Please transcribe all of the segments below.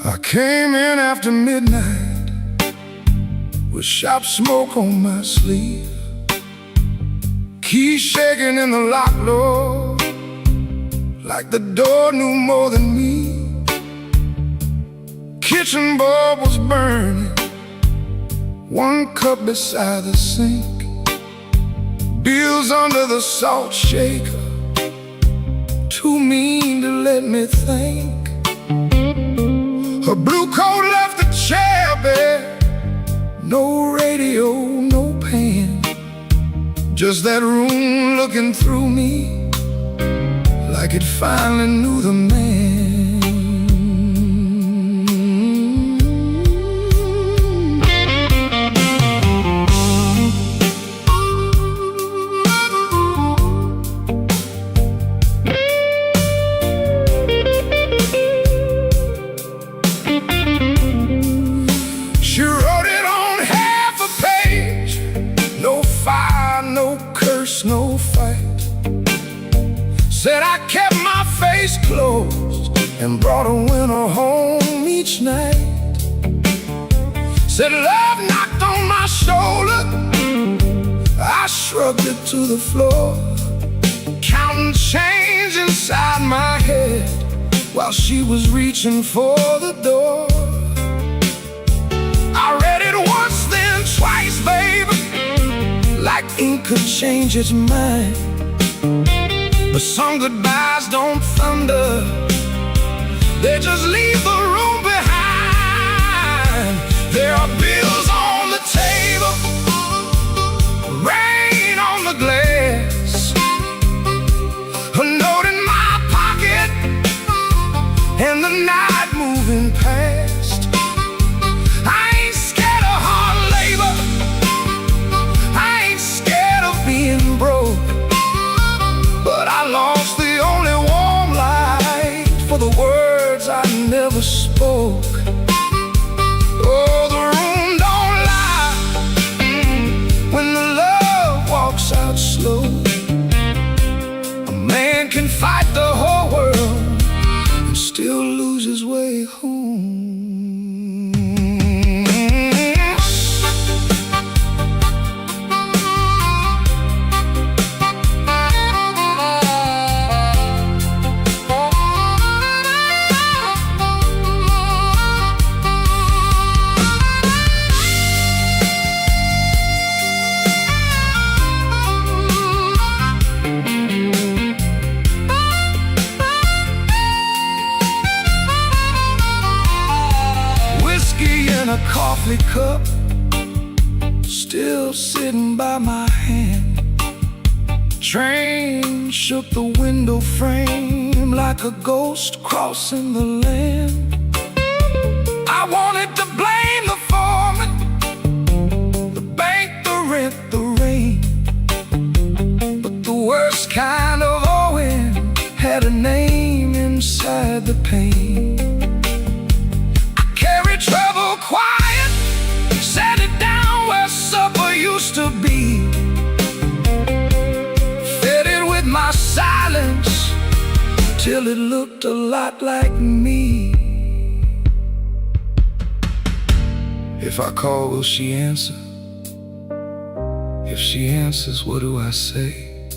I came in after midnight with sharp smoke on my sleeve, keys shaking in the lock, Lord, like the door knew more than me. Kitchen bulb was burning, one cup beside the sink, bills under the salt shaker, too mean to let me think. Her blue coat left the chair bare, no radio, no pan, just that room looking through me like it finally knew the man. She wrote it on half a page, no fire, no curse, no fight. Said I kept my face closed and brought a winner home each night. Said love knocked on my shoulder, I shrugged it to the floor, counting change inside my head while she was reaching for the door. I read it once, then twice, baby, like ink could change its mind. But some goodbyes don't thunder, they just leave the room behind. There are bills on the table, rain on the glass, a note in my pocket, and the night moving past. I ain't scared of hard labor, I ain't scared of being broke, but I lost the only warm light for the words I never spoke. Oh, the room don't lie when the love walks out slow. A man can fight the whole world and still lose his way home. A coffee cup still sitting by my hand. Train shook the window frame like a ghost crossing the land. I wanted to blame the foreman, the bank, the rent, the rain, but the worst kind of owing had a name inside the pain. Trouble quiet, set it down where supper used to be, fed it with my silence till it looked a lot like me. If I call, will she answer? If she answers, what do I say?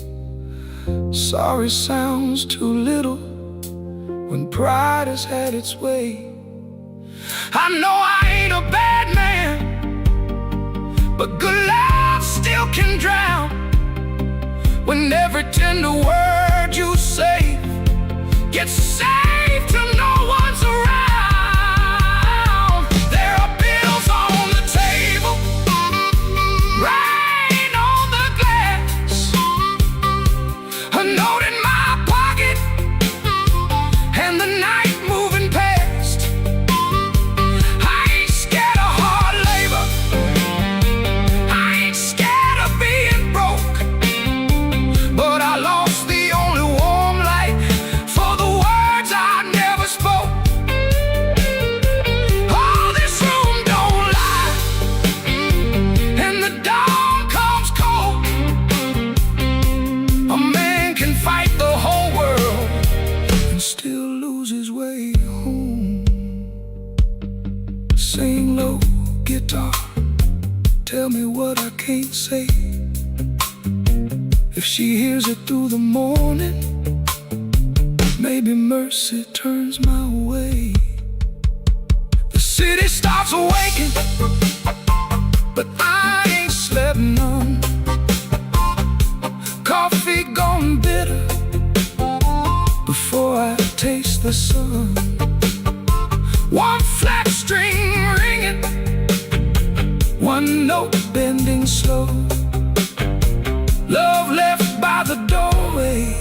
Sorry sounds too little when pride has had its way. I know I ain't a bad man, but good love still can drown when every tender word you say gets saved till no one's around. There are bills on the table, rain on the glass, a note in my pocket, and the night moving past. But I lost the only warm light for the words I never spoke. tell me what I can't say. If she hears it through the morning, maybe mercy turns my way. The city starts awaking, but I ain't slept none. Coffee gone bitter before I taste the sun. One flat string ringing, one note bending slow. Love left by the doorway,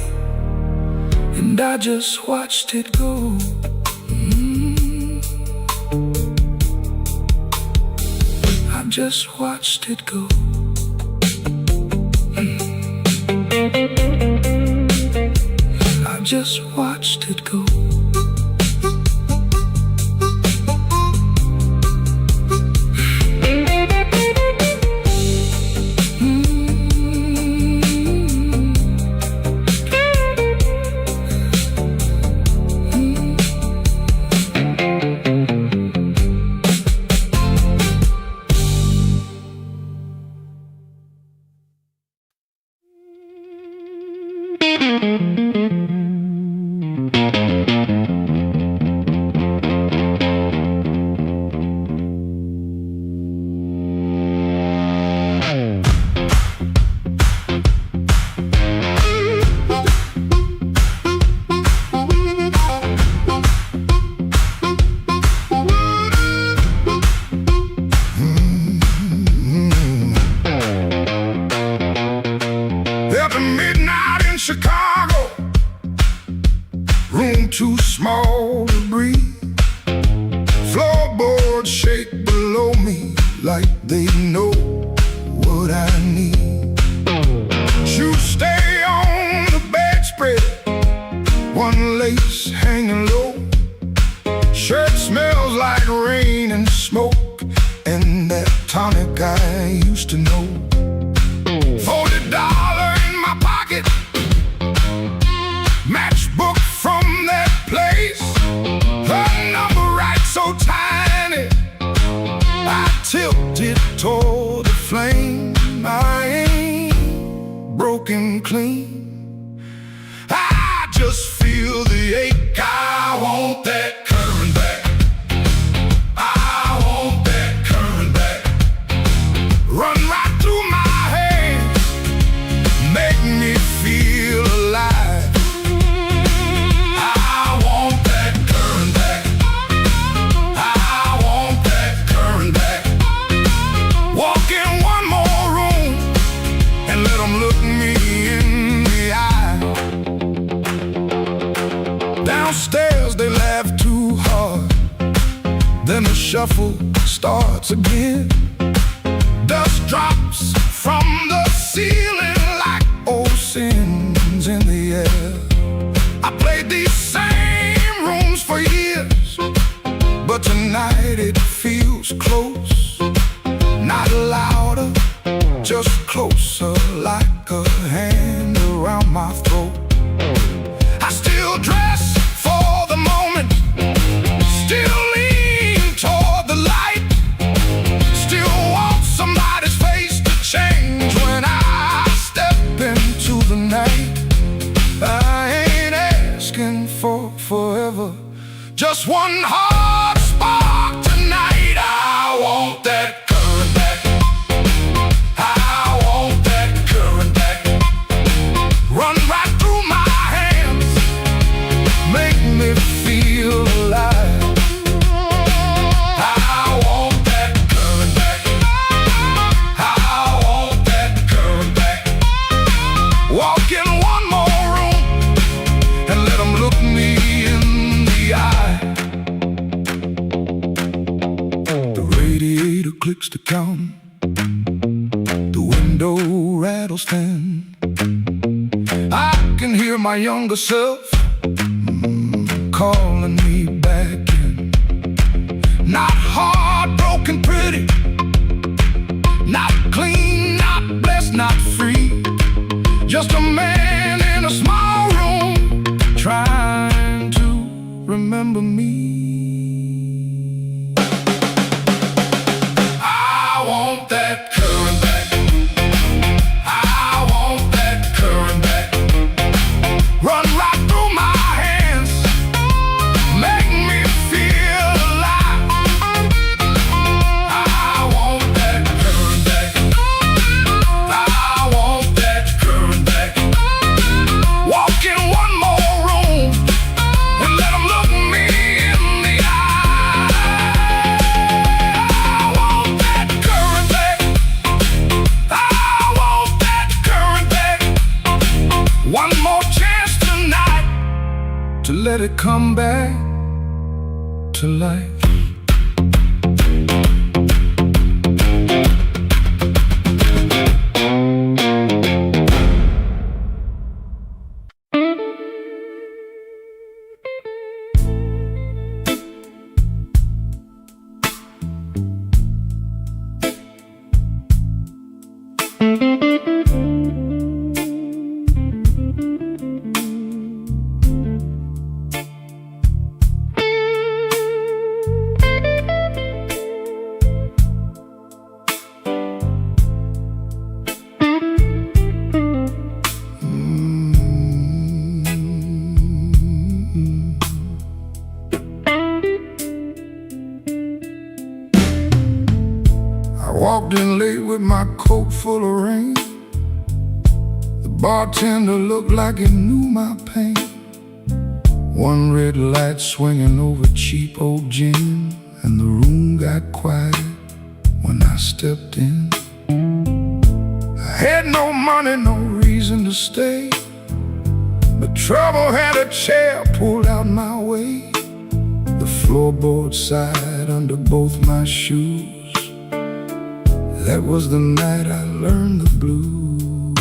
and I just watched it go. I just watched it go. I just watched it go. Chicago, room too small to breathe. Floorboards shake below me like they know what I need. Shoes stay on the bedspread, one lace hanging low. Shirt smells like rain and smoke, and that tonic I used to know. $40 in my pocket, matchbook from that place. Her number right so tiny, I tilted toward the flame. I ain't broken clean, I just feel the ache. I want that current back. I want that current back. Run right through my hands, make me feel alive. Downstairs they laugh too hard, then the shuffle starts again. Dust drops from the ceiling like old sins in the air. I played these same rooms for years, but tonight it feels close. Not louder, just closer, like a hand around my throat. I still dress for the moment, still lean toward the light, still want somebody's face to change when I step into the night. I ain't asking for forever, just one hard spark tonight. I want that current back. I want that current back. Run right through my hands, make me feel alive. I want that current back. I want that current back. Walk in one more room and let them look me in the eye. The radiator clicks to count, the window rattles thin. I can hear my younger self calling me back in. Not heartbroken pretty, not clean, not blessed, not free. Just a man in a small room trying to remember me. I want that it come back to life. Walked in late with my coat full of rain. The bartender looked like he knew my pain. One red light swinging over cheap old gin, and the room got quiet when I stepped in. I had no money, no reason to stay, but trouble had a chair pulled out my way. The floorboard side under both my shoes. That was the night I learned the blues.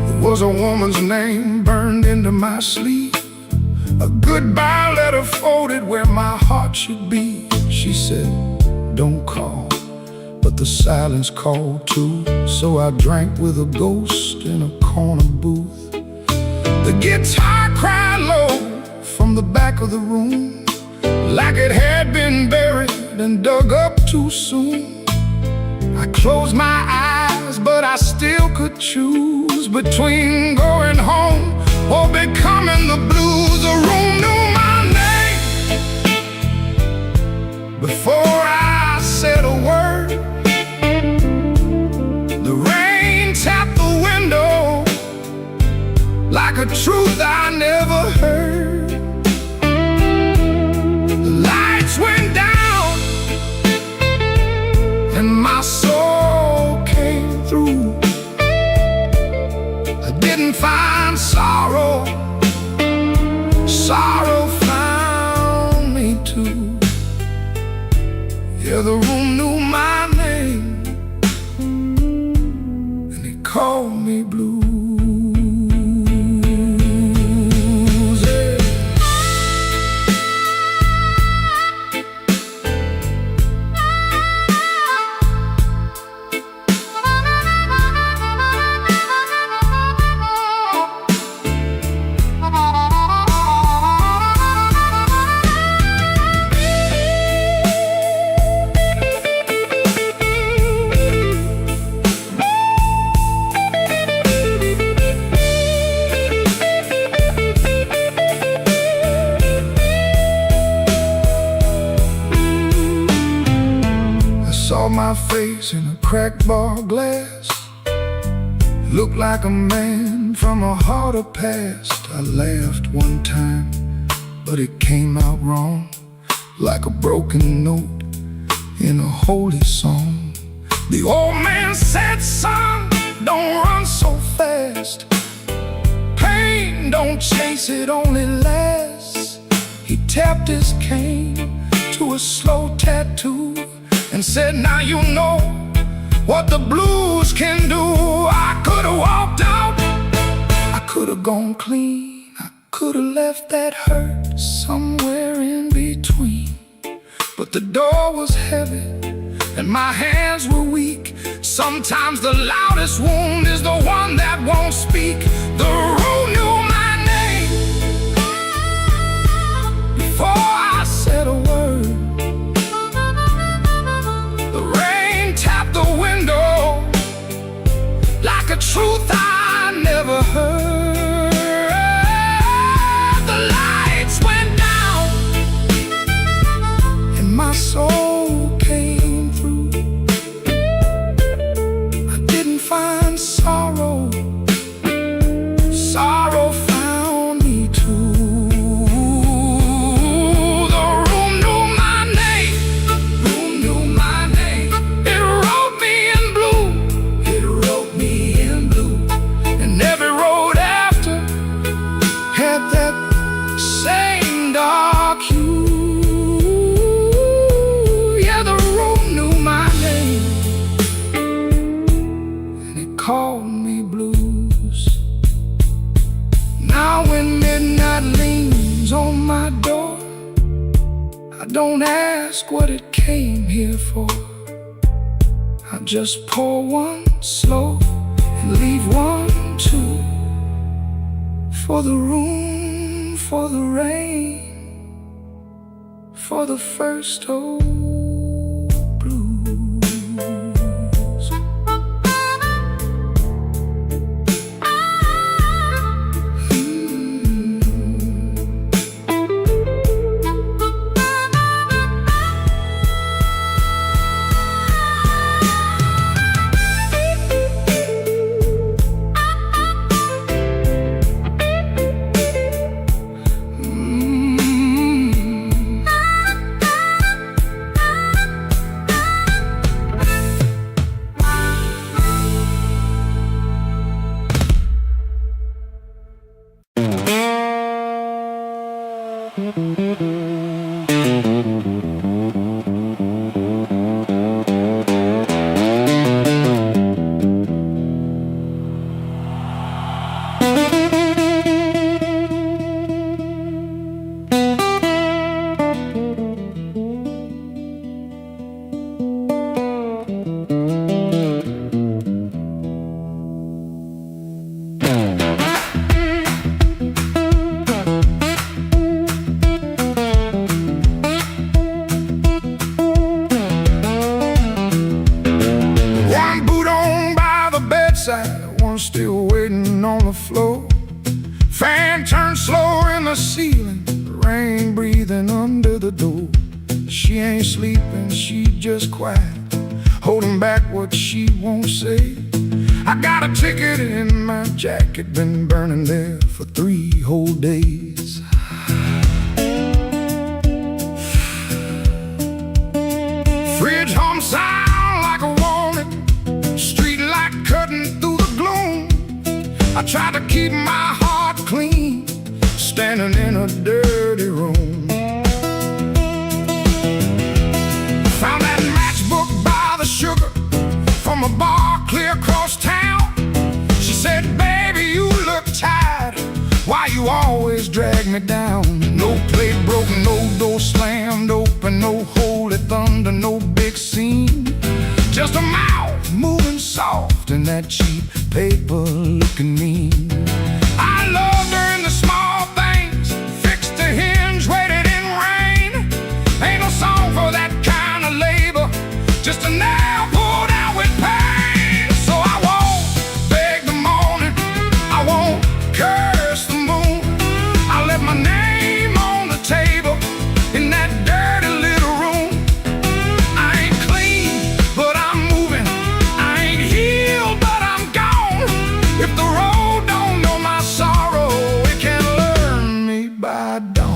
There was a woman's name burned into my sleeve, a goodbye letter folded where my heart should be. She said, don't call, but the silence called too. So I drank with a ghost in a corner booth. The guitar cried low from the back of the room, like it had been buried and dug up too soon. I closed my eyes, but I still could choose between going home or becoming the blues. The room knew my name before I said a word. The rain tapped the window like a truth I never heard. The lights went down and my soul came through. I didn't find sorrow, sorrow found me too. Yeah, the room knew my name and it called me blue. Saw my face in a cracked bar glass. Looked like a man from a harder past. I laughed one time, but it came out wrong, like a broken note in a holy song. The old man said, son, don't run so fast. Pain don't chase, it only lasts. He tapped his cane to a slow tattoo and said, now you know what the blues can do. I could've walked out, I could've gone clean, I could've left that hurt somewhere in between. But the door was heavy and my hands were weak. Sometimes the loudest wound is the one that won't speak. The room knew my name before I said a word. Like a truth I never heard. The lights went down and my soul came through. I didn't find sorrow, had that same dark hue. Yeah, the room knew my name, and it called me blues. Now when midnight leans on my door, I don't ask what it came here for. I just pour one slow and leave one too, for the room, for the rain, for the first old blues. One still waiting on the floor. Fan turned slow in the ceiling, rain breathing under the door. She ain't sleeping, she just quiet, holding back what she won't say. I got a ticket in my jacket, been burning there for 3 whole days. Fridge hum sound like a warning, street light cutting through the gloom. I try to keep my heart clean, standing in a dirty room. Found that matchbook by the sugar from a bar clear across town. She said, baby, you look tired, why you always drag me down? No plate broken, no door slammed open, no holy thunder, no big scene. Just a mouth moving soft and that cheap paper looking mean. I loved her in the small things, fixed a hinge, waited in rain. Ain't no song for that kind of labor, just a nail pulled out with pain. So I won't beg the morning, I won't curse the moon. I left my name on the table in that dirty little room. I ain't clean, but I'm moving. I ain't healed, but I'm gone. If the road don't know my sorrow, it can learn me by dawn.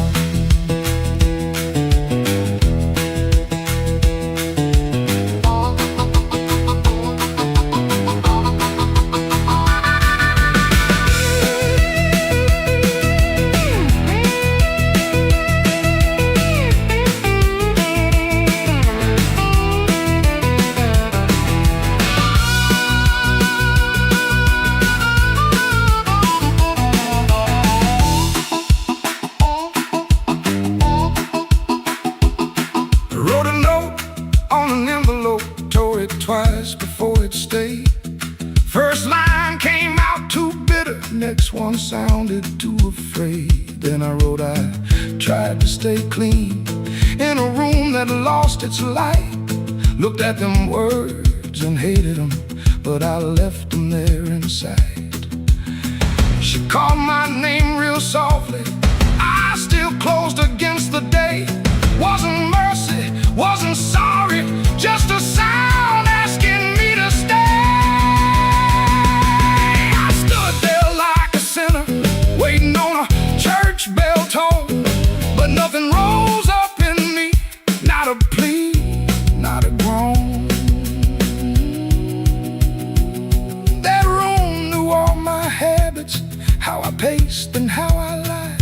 Wrote a note on an envelope, tore it twice before it stayed. First line came out too bitter, next one sounded too afraid. Then I wrote, I tried to stay clean in a room that lost its light. Looked at them words and hated them, but I left them there inside. She called my name real softly, I still closed against the day. Wasn't mercy, wasn't sorry, just a sound asking me to stay. I stood there like a sinner, waiting on a church bell toll, but nothing rose up in me, not a plea, not a groan. That room knew all my habits, how I paced and how I lied.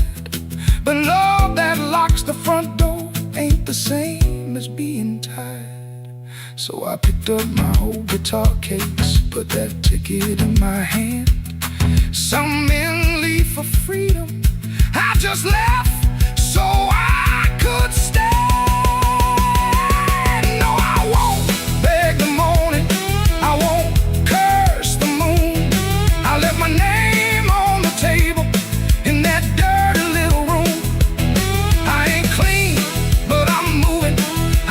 locks the front door ain't the same as being tired. So I picked up my old guitar case, put that ticket in my hand. Some men leave for freedom, I just left so I could stay. No, I won't beg the morning, I won't curse the moon. I left my name on the table in that dirty little room. I ain't clean, but I'm moving.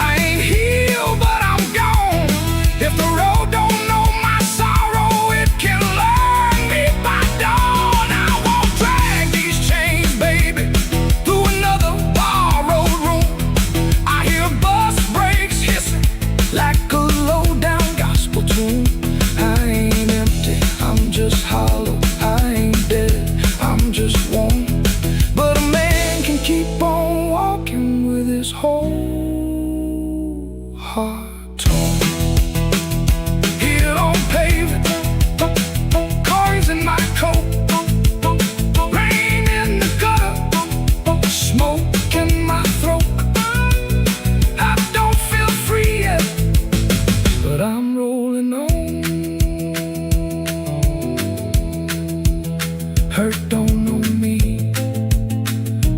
I ain't healed, but I'm gone. If the road don't know my sorrow, it can learn me by dawn. I won't drag these chains, baby, through another borrowed room. I hear bus brakes hissing like a low-down gospel tune. I ain't empty, I'm just hollow. I ain't dead, I'm just warm. But a man can keep on walking with his whole heart torn. Here on pavement, cars in my coat, rain in the gutter, smoke in my throat. I don't feel free yet, but I'm rolling on. Hurt don't know me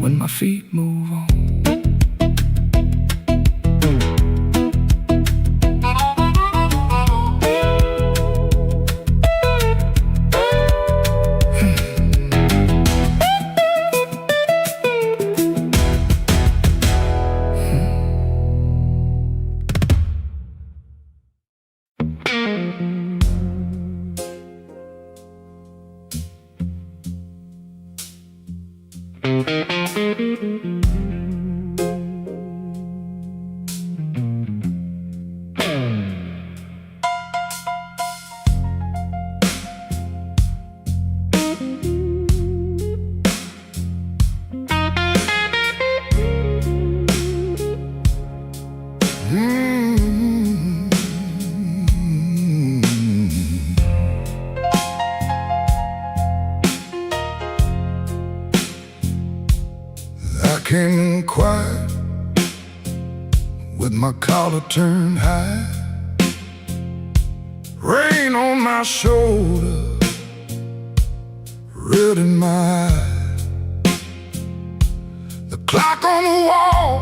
when my feet move on. I came in quiet with my collar turned high, rain on my shoulder, red in my eye. The clock on the wall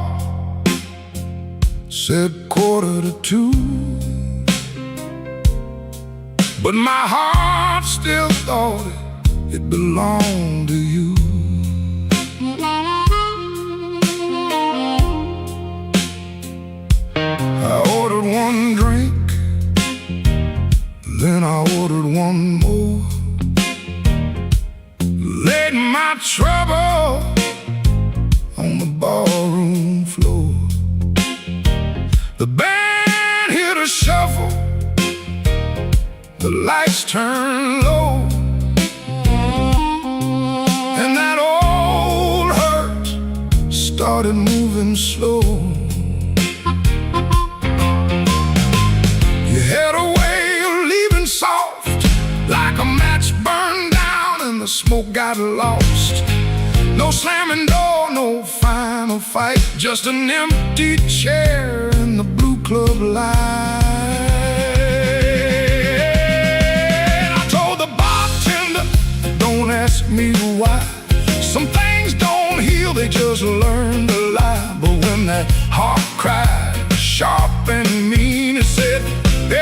said 1:45, but my heart still thought it belonged to you. I ordered one drink, then I ordered one more. Laid my trouble on the ballroom floor. The band hit a shuffle, the lights turned low, and that old hurt started moving slow. Had a way of leaving soft, like a match burned down and the smoke got lost. No slamming door, no final fight, just an empty chair in the blue club light. I told the bartender, don't ask me why. Some things don't heal, they just learn to lie. But when that heart cried sharp and mean, it said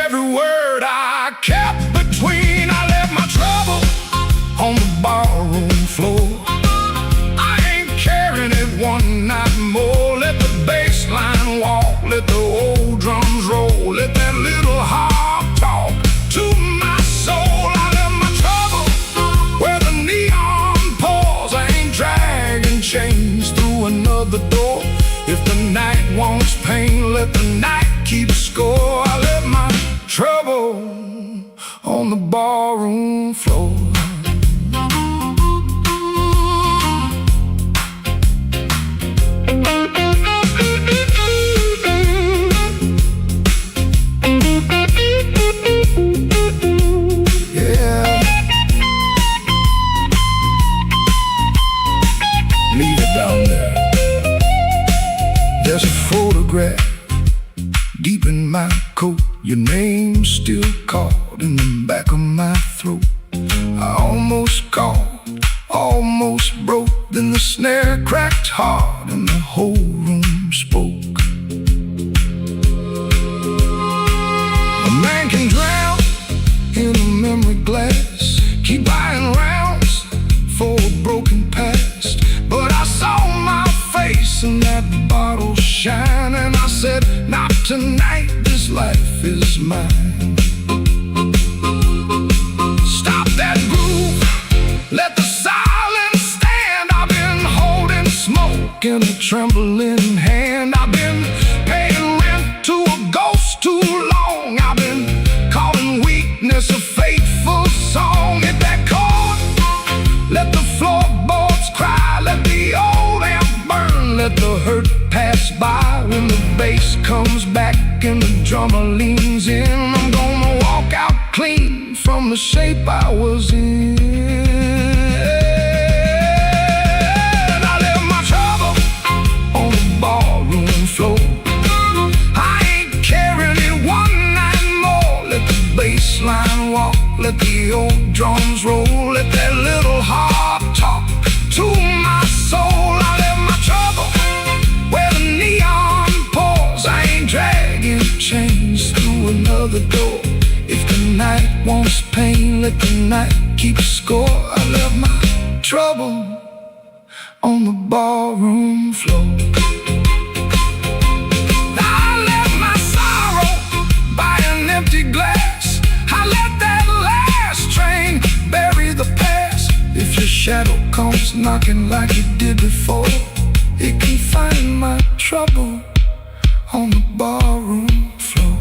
every word I kept between. I left my trouble on the barroom floor. I ain't carrying it one night more. Let the bass line walk, let the old drums roll, let that little harp talk to my soul. I left my trouble where the neon pours. I ain't dragging chains through another door. If the night wants pain, let the night keep score. I left my trouble on the barroom floor. Yeah, leave it down there. There's a photograph deep in my coat, your name still caught in the back of my throat. I almost called, almost broke, then the snare cracked hard and the whole room spoke. A man can drown in a memory glass, keep buying rounds for a broken past. But I saw my face in that bottle shine, and I said, not tonight, this life is mine. Stop that groove, let the silence stand. I've been holding smoke in a trembling hand. I've been paying rent to a ghost too long. I've been calling weakness a fateful song. Hit that chord, let the floorboards cry, let the old amp burn, let the hurt pass by. When the bass comes back and the drummer leans in, I'm gonna walk out clean from the shape I was in. I left my trouble on the ballroom floor. I ain't carrying it one night more. Let the bass line walk, let the old drums roll, let that little heart talk to my soul. I left my trouble where the neon pours. I ain't dragging chains through another door. If the night wants pain, let the night keep score. I left my trouble on the ballroom floor. I left my sorrow by an empty glass. I let that last train bury the past. If your shadow comes knocking like it did before, it can find my trouble on the ballroom floor.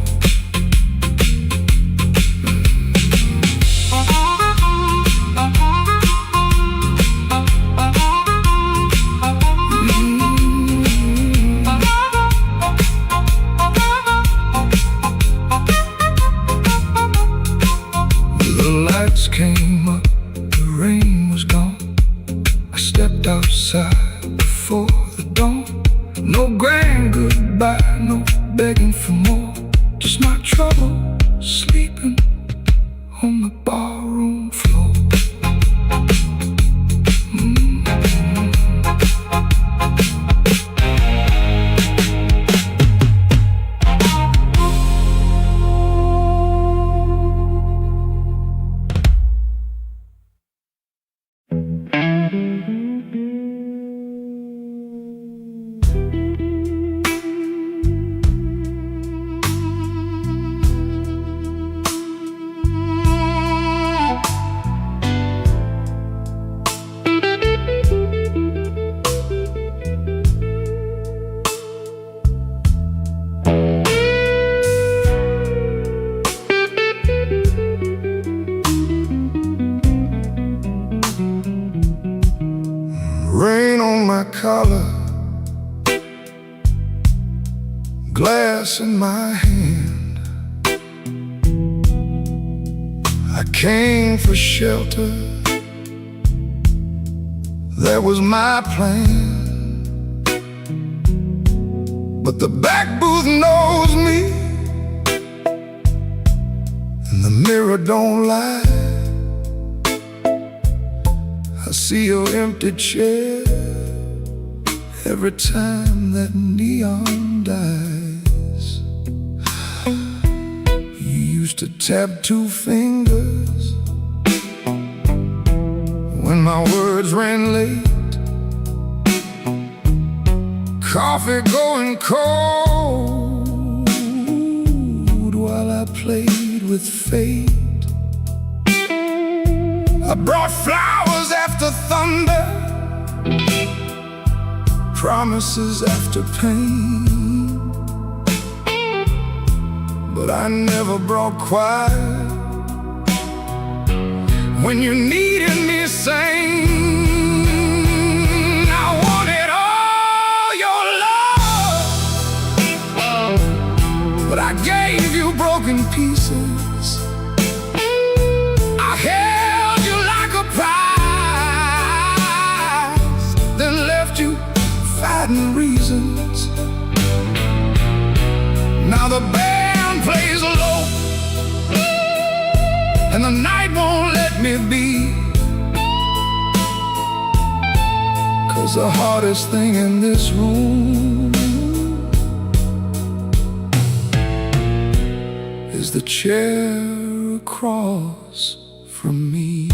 The lights came up, the rain was gone. I stepped outside before the dawn. No grand goodbye, no begging for more. Just my trouble sleeping on the ballroom floor. Rain on my collar, glass in my hand. I came for shelter, that was my plan. But the back booth knows me, and the mirror don't lie. I see your empty chair every time that neon dies. You used to tap two fingers when my words ran late. Coffee going cold while I played with fate. I brought flowers after thunder, promises after pain, but I never brought quiet when you needed me sane. I wanted all your love, but I gave you broken pieces. I held you like a prize, then left you fighting reasons. lays low, and the night won't let me be. 'Cause the hardest thing in this room is the chair across from me.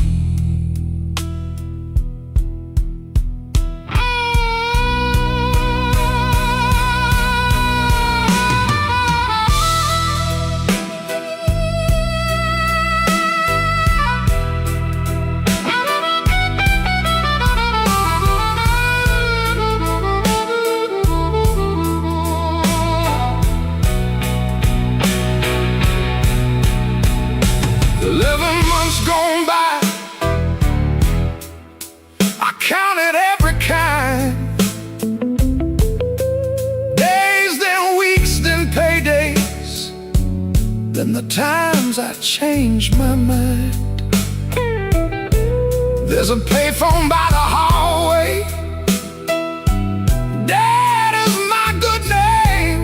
Gone by, I counted every kind. Days, then weeks, then paydays, then the times I changed my mind. There's a payphone by the hallway, Dad is my good name.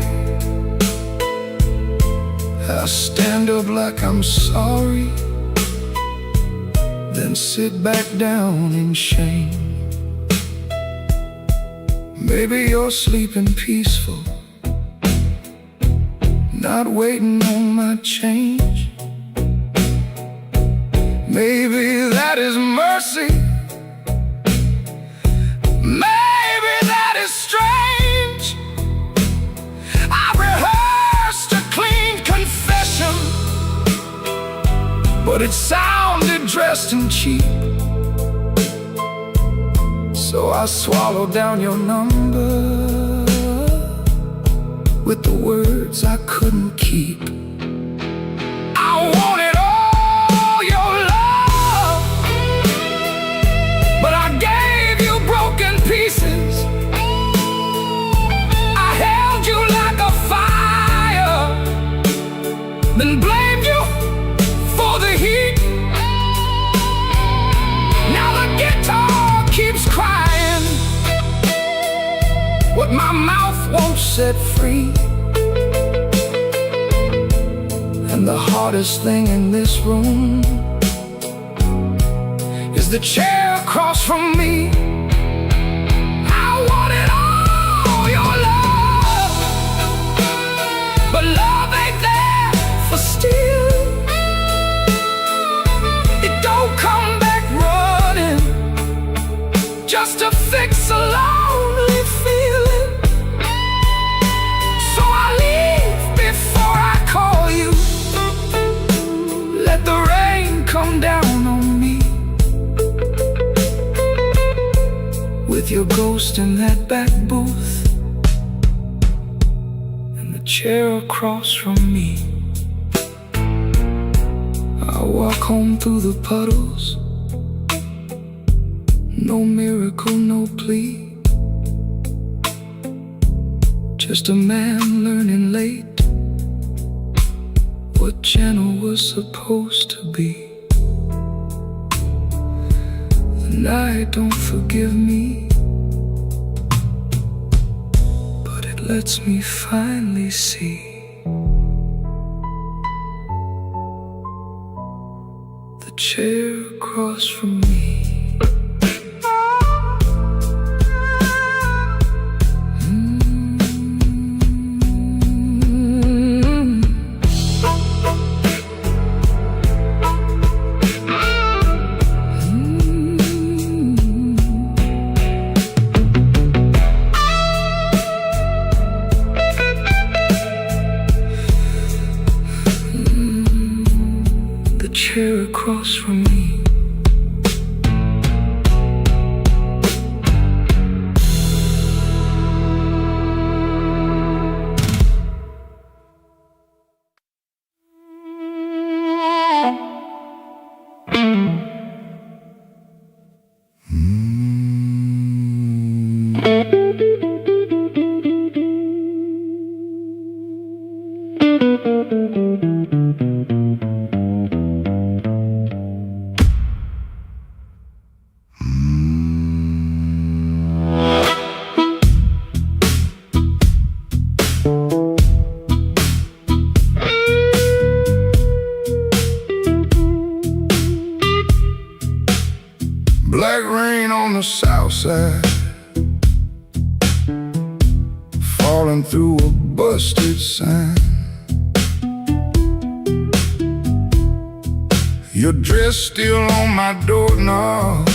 I stand up like I'm sorry, then sit back down in shame. Maybe you're sleeping peaceful, not waiting on my change. Maybe that is mercy, maybe that is strange. I rehearsed a clean confession, but it sounded dressed and cheap. So I swallowed down your number with the words I couldn't keep. I wanted all your love, but I gave you broken pieces. I held you like a fire, then blamed you for the heat. Now the guitar keeps crying what my mouth won't set free. And the hardest thing in this room is the chair across from me. I wanted all your love, but love ain't there for steal. It don't come back running just to fix a lonely feeling. So I leave before I call you. Let the rain come down on me, with your ghost in that back booth and the chair across from me. I walk home through the puddles, no miracle, no plea, just a man learning late what channel was supposed to be. The night don't forgive me, but it lets me finally see the chair across from me. Chair across from me. outside, falling through a busted sign. Your dress still on my doorknob,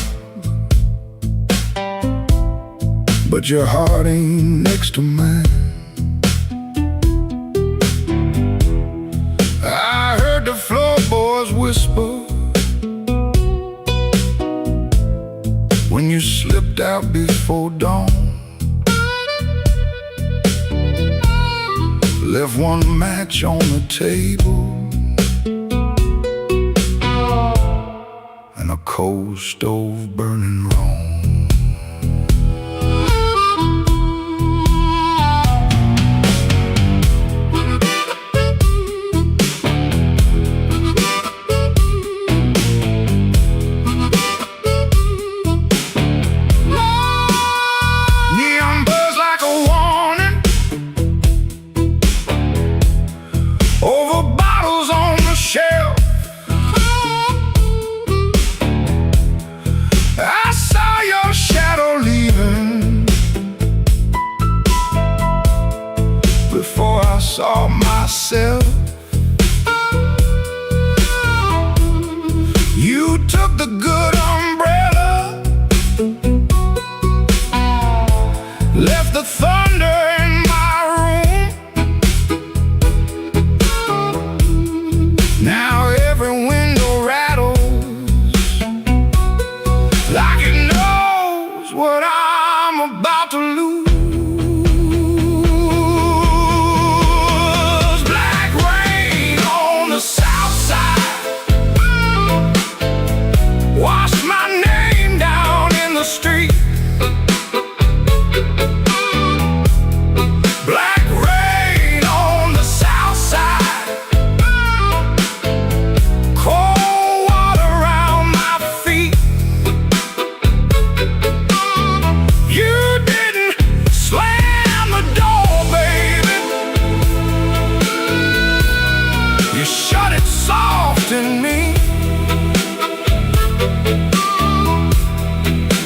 but your heart ain't next to mine. I heard the floorboards whisper when you slipped out before dawn. Left one match on the table and a cold stove burning wrong. Saw myself. You took the good umbrella, left the thunder in my room. Now every window rattles like it knows what I'm about to lose. Shut it soft in me.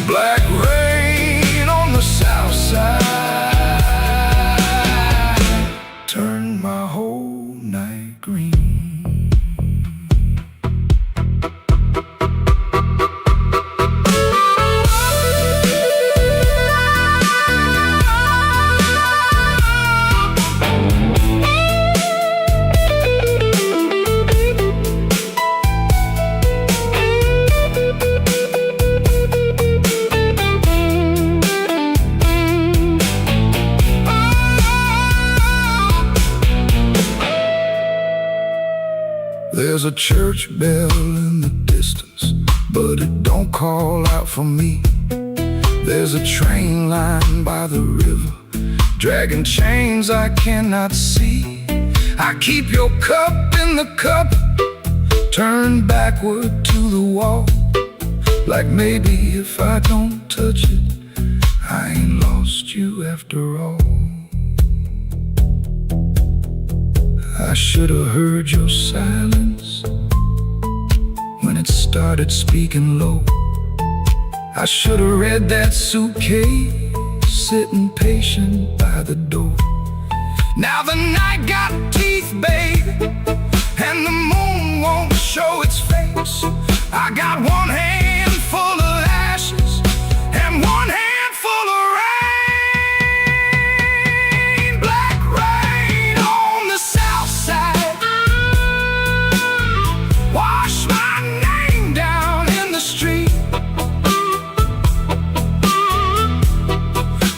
Black rain on the south side turned my whole night green. There's a church bell in the distance, but it don't call out for me. There's a train line by the river, dragging chains I cannot see. I keep your cup in the cup, turned backward to the wall, like maybe if I don't touch it, I ain't lost you after all. I should have heard your silence when it started speaking low. I should have read that suitcase sitting patient by the door. Now the night got teeth, babe, and the moon won't show its face. I got one hand full of ashes and one hand full of rain. Black rain on the south side, wash my name down in the street.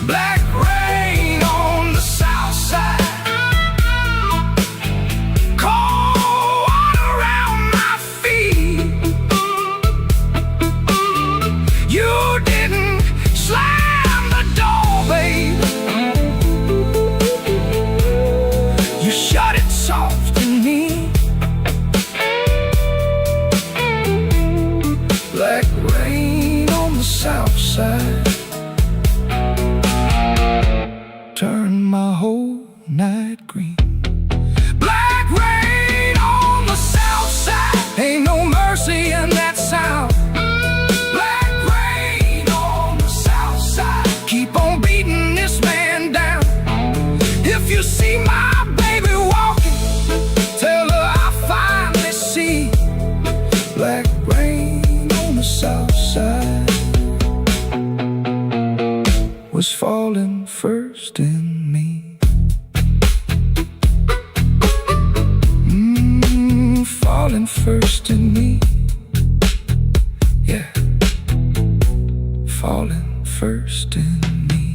Black rain on the south side, cold water around my feet. falling first in me. Falling first in me. Yeah, falling first in me.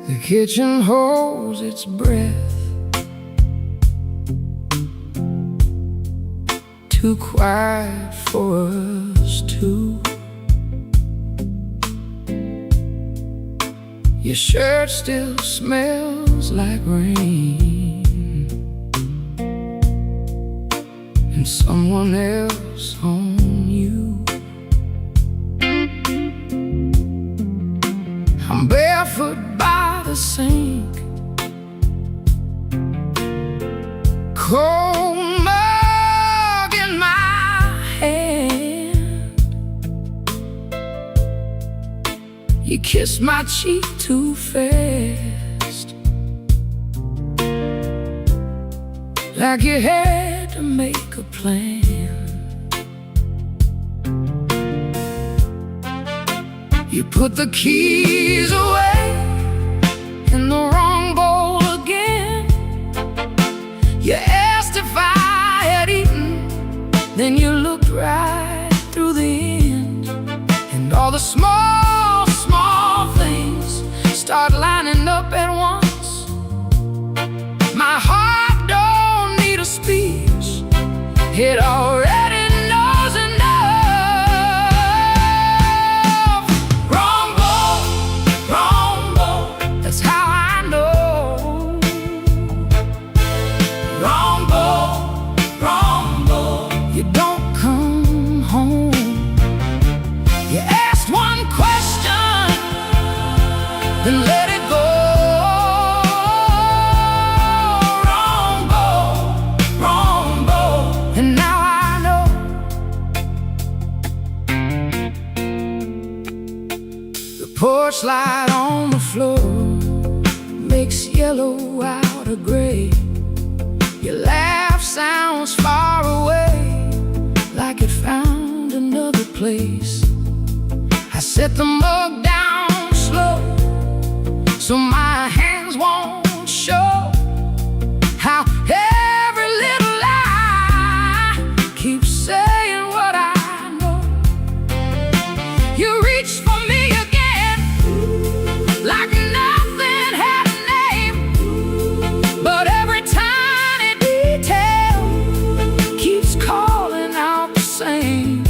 The kitchen holds its breath, too quiet for us two. Your shirt still smells like rain, and someone else on you. I'm barefoot by the sink, cold mug in my hand. You kissed my cheek too fast, like you had to make a plan. You put the keys away in the wrong bowl again. You asked if I had eaten, then you looked right through the end. And all the small, small things start lining up at once. My heart don't need a speech, it already knows enough. Then let it go. Wrong boat. And now I know. The porch light on the floor makes yellow out of gray. Your laugh sounds far away, like it found another place. I set the mug down slow, so my hands won't show how every little lie keeps saying what I know. You reach for me again, like nothing had a name, but every tiny detail keeps calling out the same.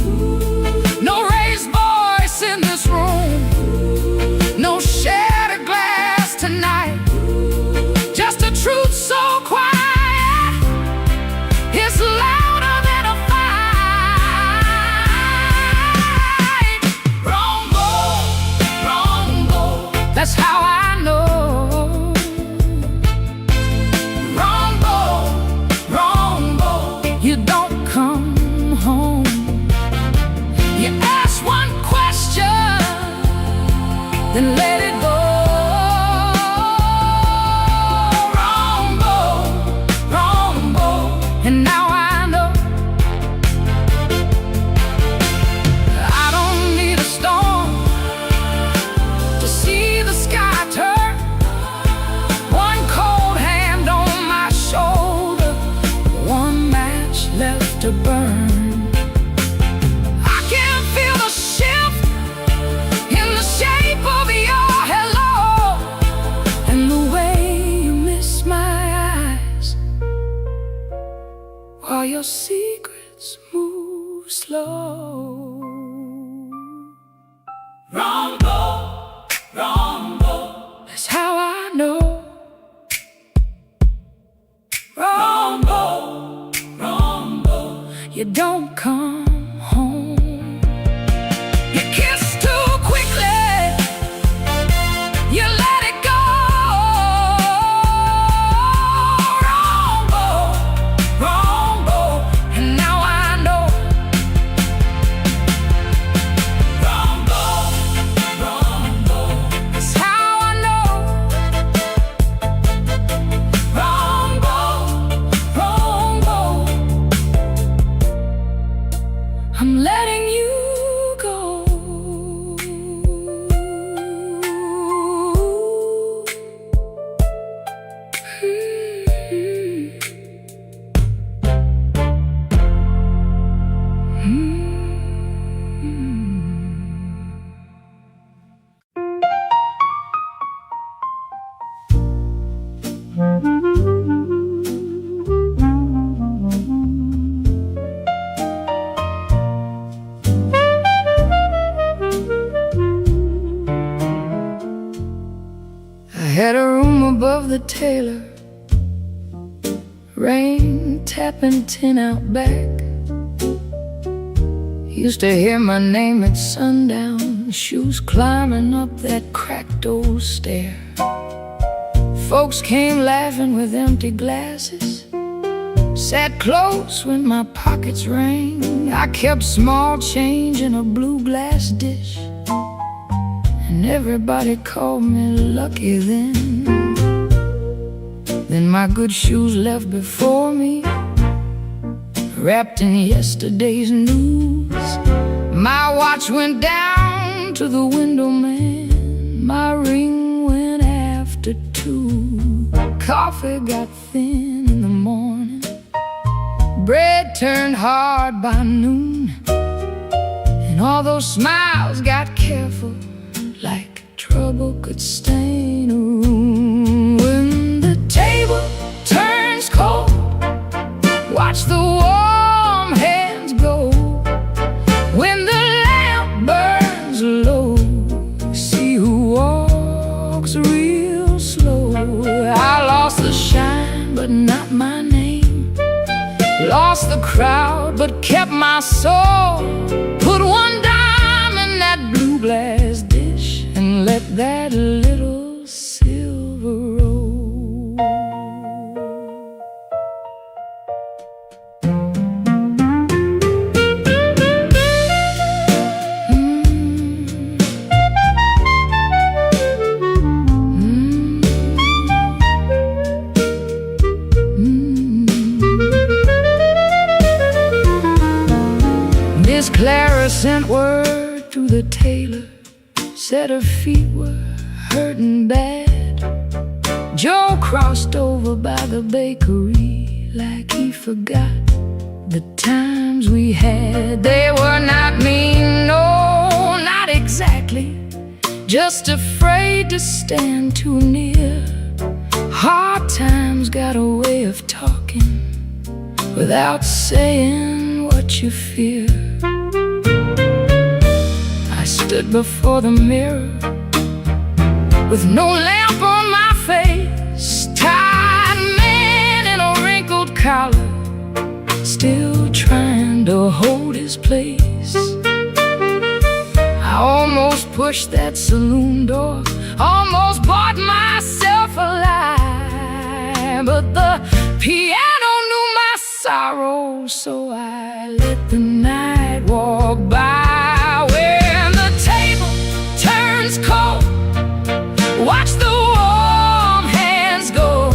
No raised voice in this room, no shattered glass tonight. your secrets move slow. Rumble, rumble, that's how I know. Rumble, rumble, you don't come home. You kiss too quickly, you let it go. Rumble, rumble, and now I know. Rumble, rumble, that's how I know. Rumble, rumble, I'm letting you go. I had a room above the tailor, rain tapping tin out back. Used to hear my name at sundown, shoes climbing up that cracked old stair. Folks came laughing with empty glasses, sat close when my pockets rang. I kept small change in a blue glass dish, and everybody called me lucky then. Then my good shoes left before me, wrapped in yesterday's news. My watch went down to the window man, my ring went after 2. Coffee got thin in the morning, bread turned hard by noon, and all those smiles got careful, like trouble could stain a room. When the table turns cold, watch the warm hands go. When the lamp burns low, see who walks real slow. I lost the shine, but not my name. Lost the crowd, but kept my soul. Put one dime in that blue glass dish, and let that little silver roll. Miss Clara sent word to the tailor, said her feet were hurting bad. Joe crossed over by the bakery like he forgot the times we had. They were not mean, no, not exactly, just afraid to stand too near. Hard times got a way of talking without saying what you fear. I stood before the mirror with no lamp on my face, tired man in a wrinkled collar, still trying to hold his place. I almost pushed that saloon door, almost bought myself a lie, but the piano knew my sorrow, so I let the night walk by. When the table turns cold, watch the warm hands go.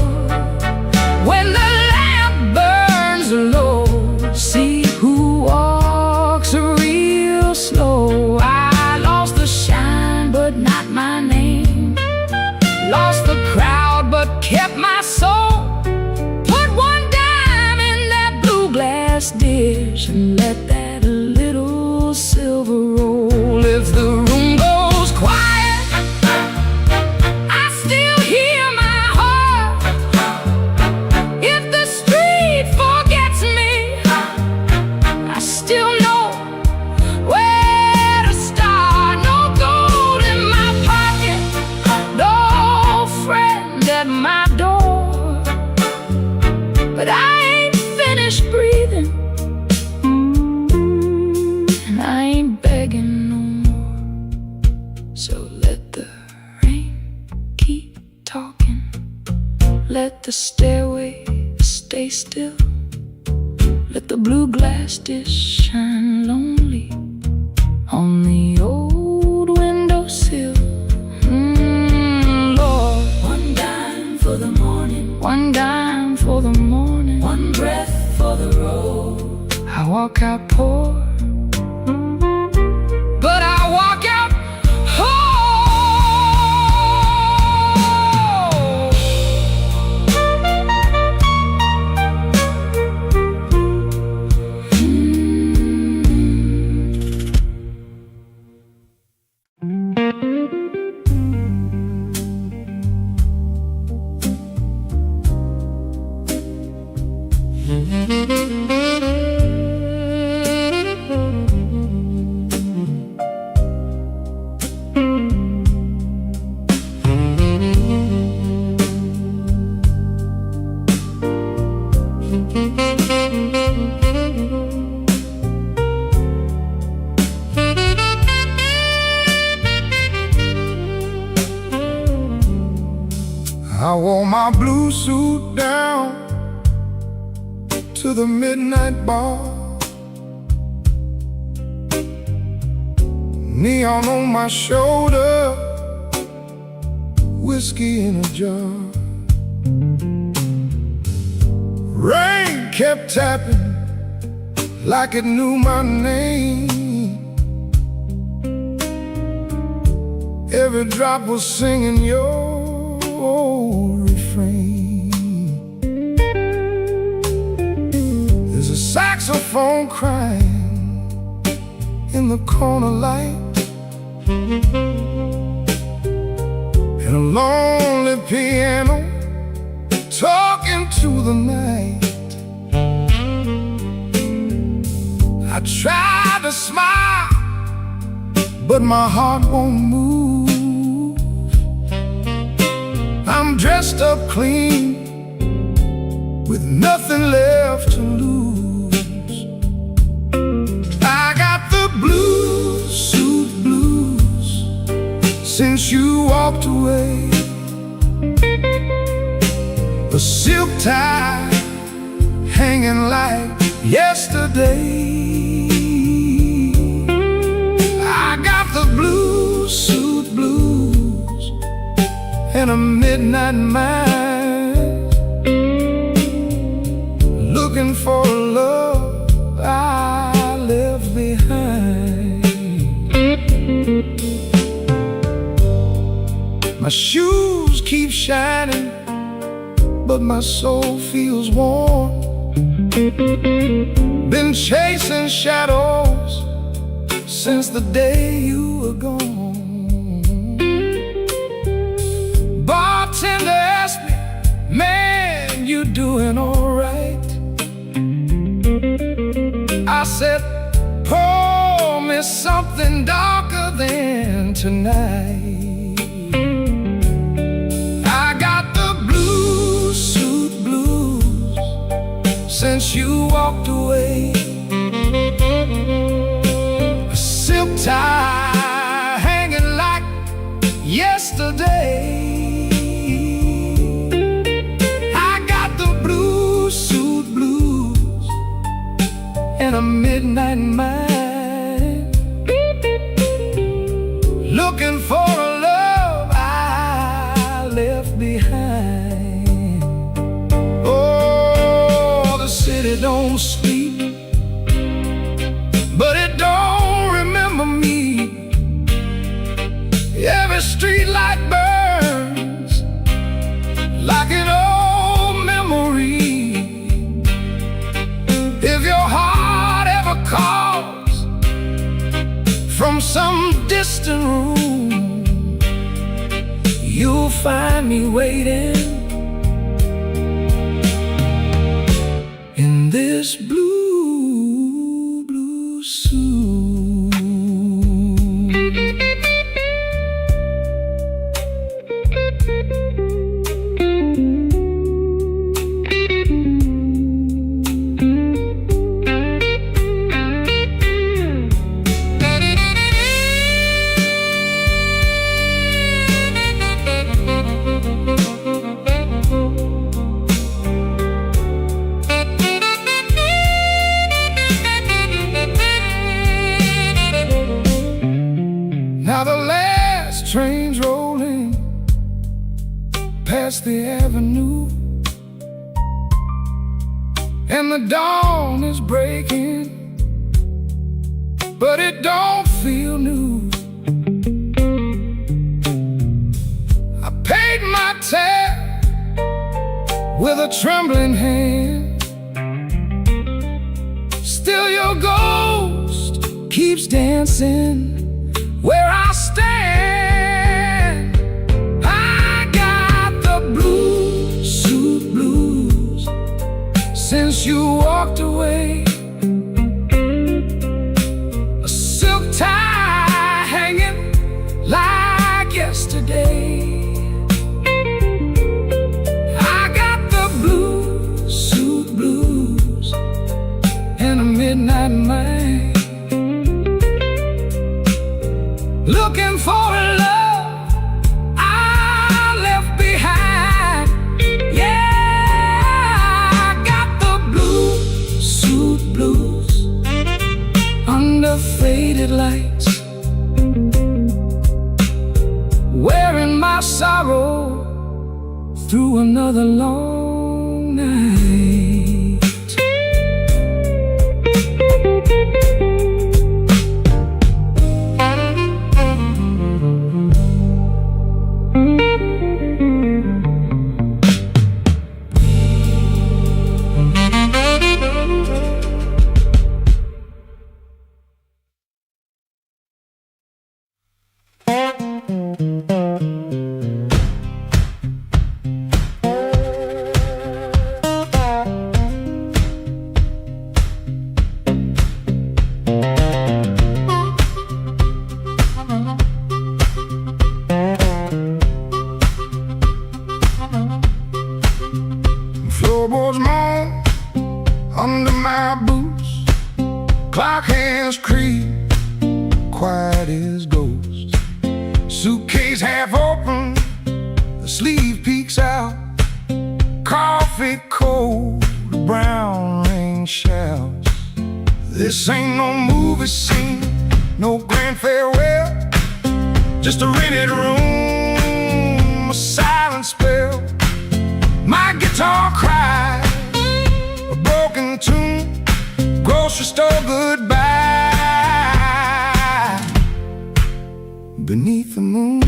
When the lamp burns low, see who walks real slow. I lost the shine, but not my name. Lost the crowd, but kept my soul. Put one dime in that blue glass dish, and let that little silver roll. If the room goes quiet, I still hear my heart. If the street forgets me, talking. Let the stairway stay still. Let the blue glass dish shine lonely on the old windowsill. Lord, one dime for the morning, one dime for the morning, one breath for the road. I walk out poor, but I walk out whole. I wore my blue suit down to the midnight bar. Neon on my shoulder, whiskey in a jar. Rain kept tapping like it knew my name. Every drop was singing your refrain. There's a saxophone crying in the corner light, and a lonely piano talking to the night. I try to smile, but my heart won't move. I'm dressed up clean, with nothing left to lose. I got the blue suit blues since you walked away. A silk tie hanging like yesterday. I got the blue suit blues and a midnight mind, looking for a love I left behind. My shoes keep shining, but my soul feels warm. Been chasing shadows since the day you were gone. Bartender asked me, man, you doing alright? I said, pour me something darker than tonight. I got the blue suit blues since you walked away. A silk tie hanging like yesterday. And a midnight mind, looking for a love I left behind. Oh, the city don't sleep, but it don't remember me. Every street light burns like an old memory. If your heart calls from some distant room, you'll find me waiting in this blue suit. the avenue, and the dawn is breaking, but it don't feel new. I paid my tab with a trembling hand. Still your ghost keeps dancing where I stand. I got the blue suit blues since you walked away. A silk tie hanging like yesterday. I got the blue suit blues and a midnight mind, looking for a love I left behind. Yeah, I got the blue suit blues under faded lights, wearing my sorrow through another long night. Floorboards moan under my boots, clock hands creep, quiet as ghosts. Suitcase half open, the sleeve peeks out, coffee cold, brown rain showers. This ain't no movie scene, no grand farewell, just a rented room, a silent spell. My guitar cries, a broken tune, grocery store goodbye. Beneath the moon,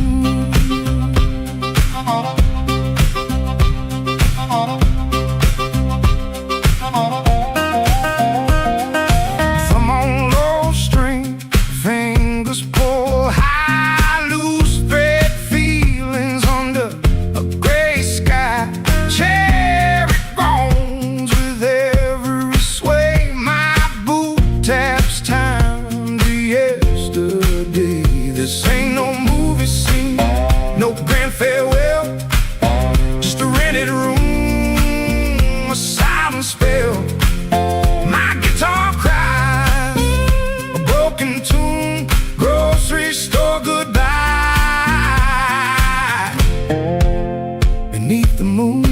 thumb on low string, fingers pull high, loose thread feelings under a gray sky. Cherry bones with every sway, my boot taps time to yesterday. This ain't no movie scene, no grand farewell, just a rented room, a silent spell. My guitar cries, a broken tune, grocery store goodbye. Beneath the moon,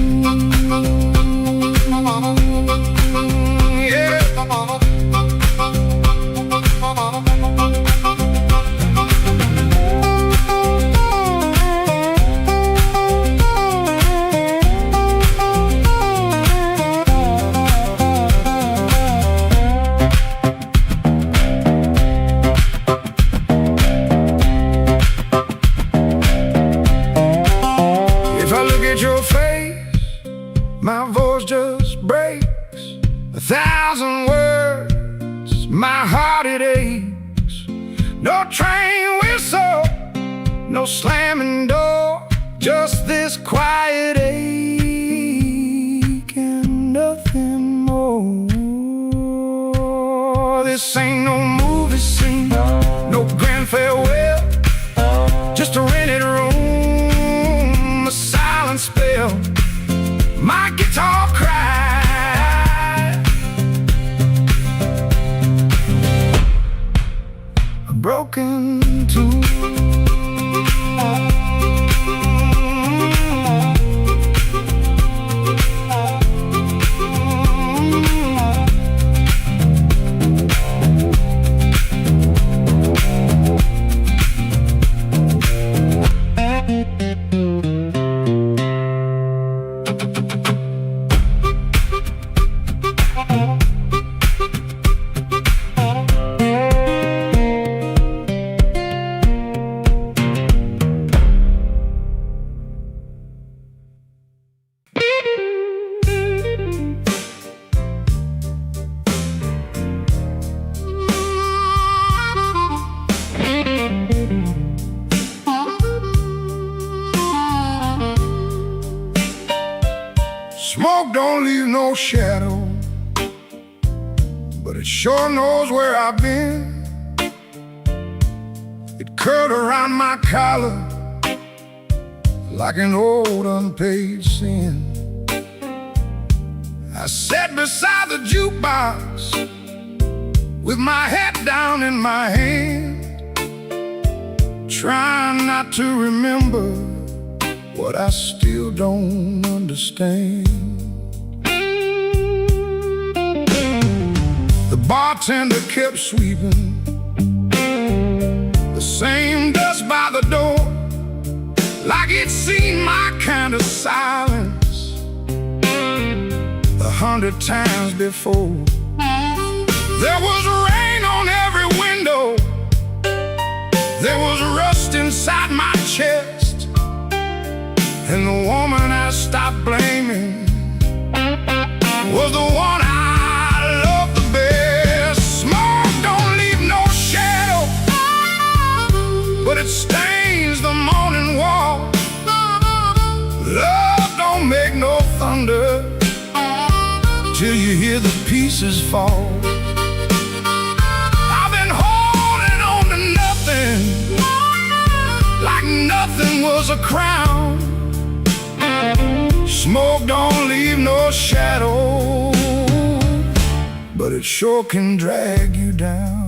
yeah. If I look at your face, my voice just breaks 1,000 words, my heart it aches. No train whistle, no slamming door, just this quiet ache and nothing more. This ain't no movie scene, no grand farewell, just a rented room, a silent spell. My guitar cries, a broken tune. Smoke don't leave no shadow, but it sure knows where I've been. It curled around my collar like an old unpaid sin. I sat beside the jukebox with my head down in my hand, trying not to remember what I still don't understand. The bartender kept sweeping the same dust by the door, like he'd seen my kind of silence 100 times before. There was rain on every window, there was rust inside my chest, and the woman I stopped blaming was the one I loved the best. Smoke don't leave no shadow, but it stains the morning wall. Love don't make no thunder till you hear the pieces fall. I've been holding on to nothing, like nothing was a crown. Smoke don't leave no shadow, but it sure can drag you down.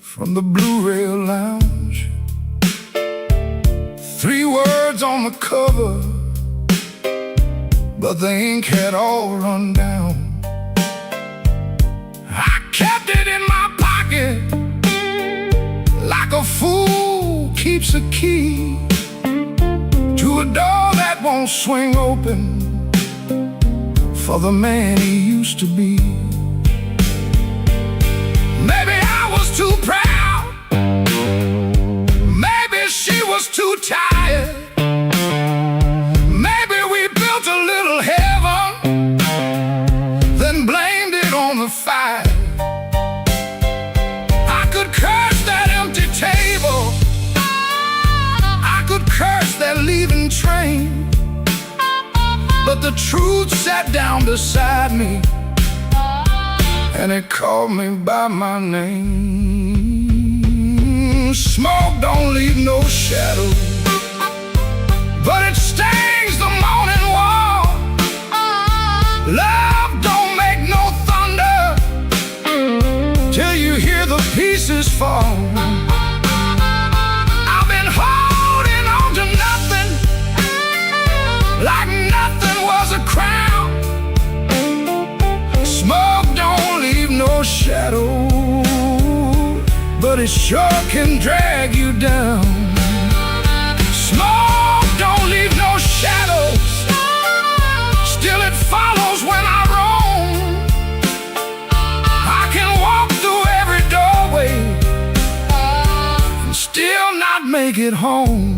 From the Blue Rail Lounge, 3 words on the cover, but the ink had all run down. I kept it in my pocket like a fool keeps a key to a door that won't swing open for the man he used to be. Maybe I was too proud, she was too tired. Maybe we built a little heaven, then blamed it on the fire. I could curse that empty table, I could curse that leaving train, but the truth sat down beside me and it called me by my name. Smoke don't leave no shadow, but it stains the morning wall. Love don't make no thunder till you hear the pieces fall. I've been holding on to nothing, like nothing was a crown. Smoke don't leave no shadow, but it sure can drag you down. Smoke don't leave no shadows, still it follows when I roam. I can walk through every doorway and still not make it home.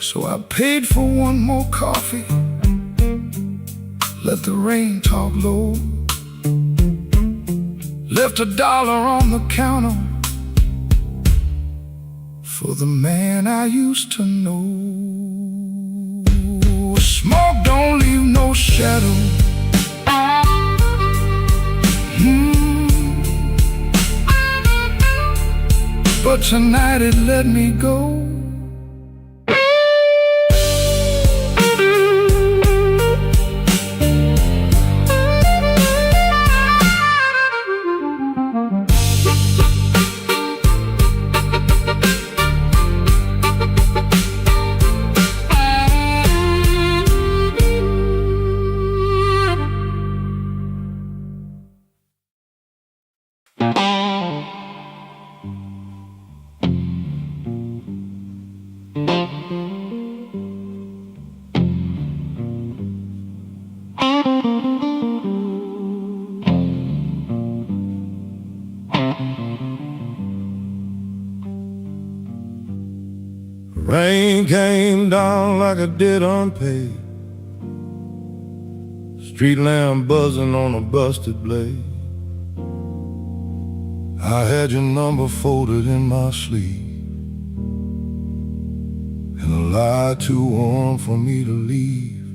So I paid for one more coffee, let the rain talk low, left $1 on the counter for the man I used to know. Smoke don't leave no shadow, but tonight it let me go. Rain came down like it did unpaid. Street lamp buzzing on a busted blade. I had your number folded in my sleeve, and a lie too warm for me to leave.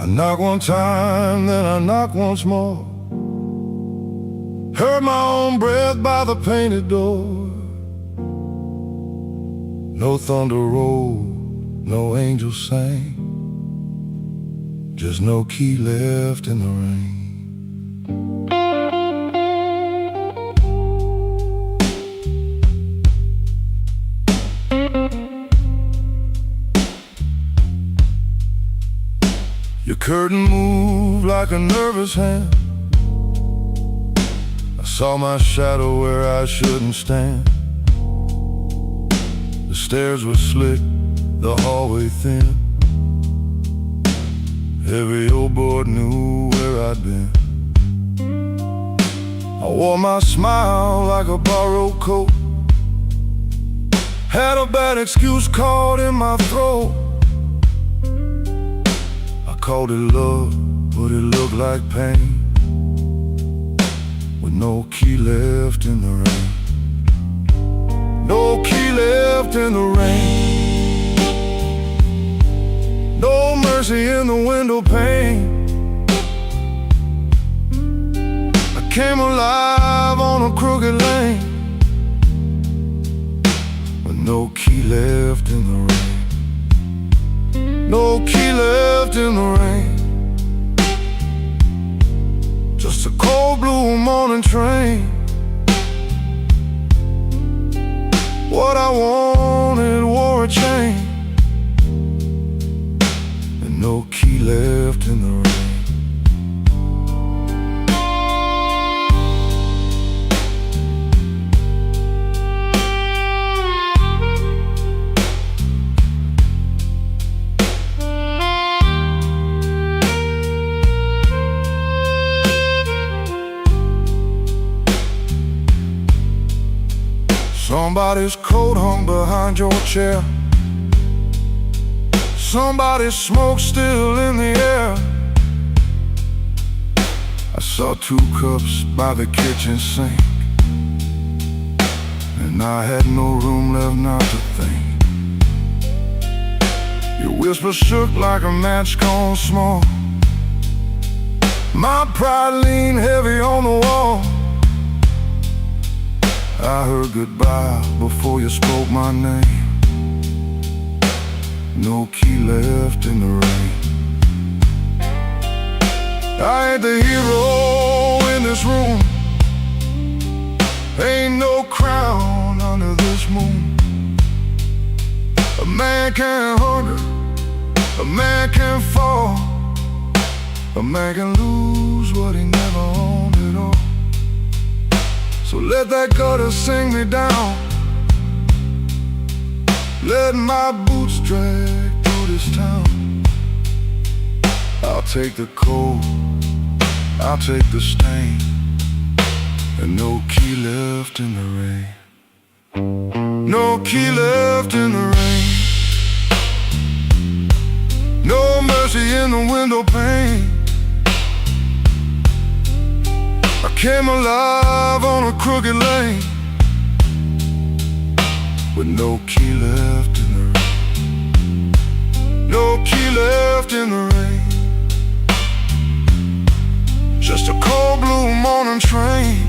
I knock one time, then I knock once more. Heard my own breath by the painted door. No thunder rolled, no angel sang, just no key left in the rain. Your curtain moved like a nervous hand. I saw my shadow where I shouldn't stand. The stairs were slick, the hallway thin. Every old board knew where I'd been. I wore my smile like a borrowed coat. Had a bad excuse caught in my throat. Called it love, but it looked like pain, with no key left in the rain. No key left in the rain. No mercy in the window pane. I came alive on a crooked lane, with no key left in the rain. No key left in the rain. Just a cold blue morning train. What I wanted wore a chain, and no key left in the rain. Somebody's coat hung behind your chair. Somebody's smoke still in the air. I saw 2 cups by the kitchen sink, and I had no room left not to think. Your whisper shook like a match gone small. My pride leaned heavy on the wall. I heard goodbye before you spoke my name. No key left in the rain. I ain't the hero in this room. Ain't no crown under this moon. A man can hunger, a man can fall, a man can lose what he never owned at all. So let that gutter sing me down. Let my boots drag through this town. I'll take the cold, I'll take the stain, and no key left in the rain. No key left in the rain. No mercy in the window pane. I came alive on a crooked lane, with no key left in the rain. No key left in the rain. Just a cold blue morning train.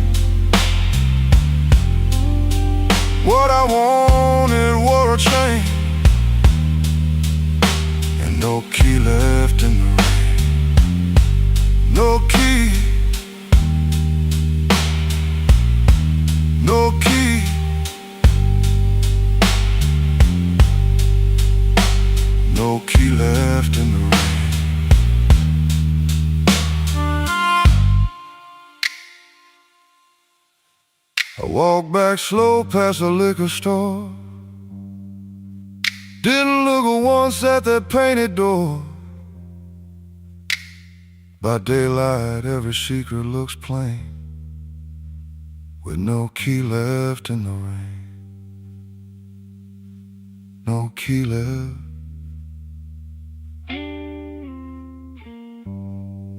What I wanted wore a chain, and no key left in the rain. No key. No key. No key left in the rain. I walked back slow past the liquor store. Didn't look once at that painted door. By daylight every secret looks plain, with no key left in the rain. no killer,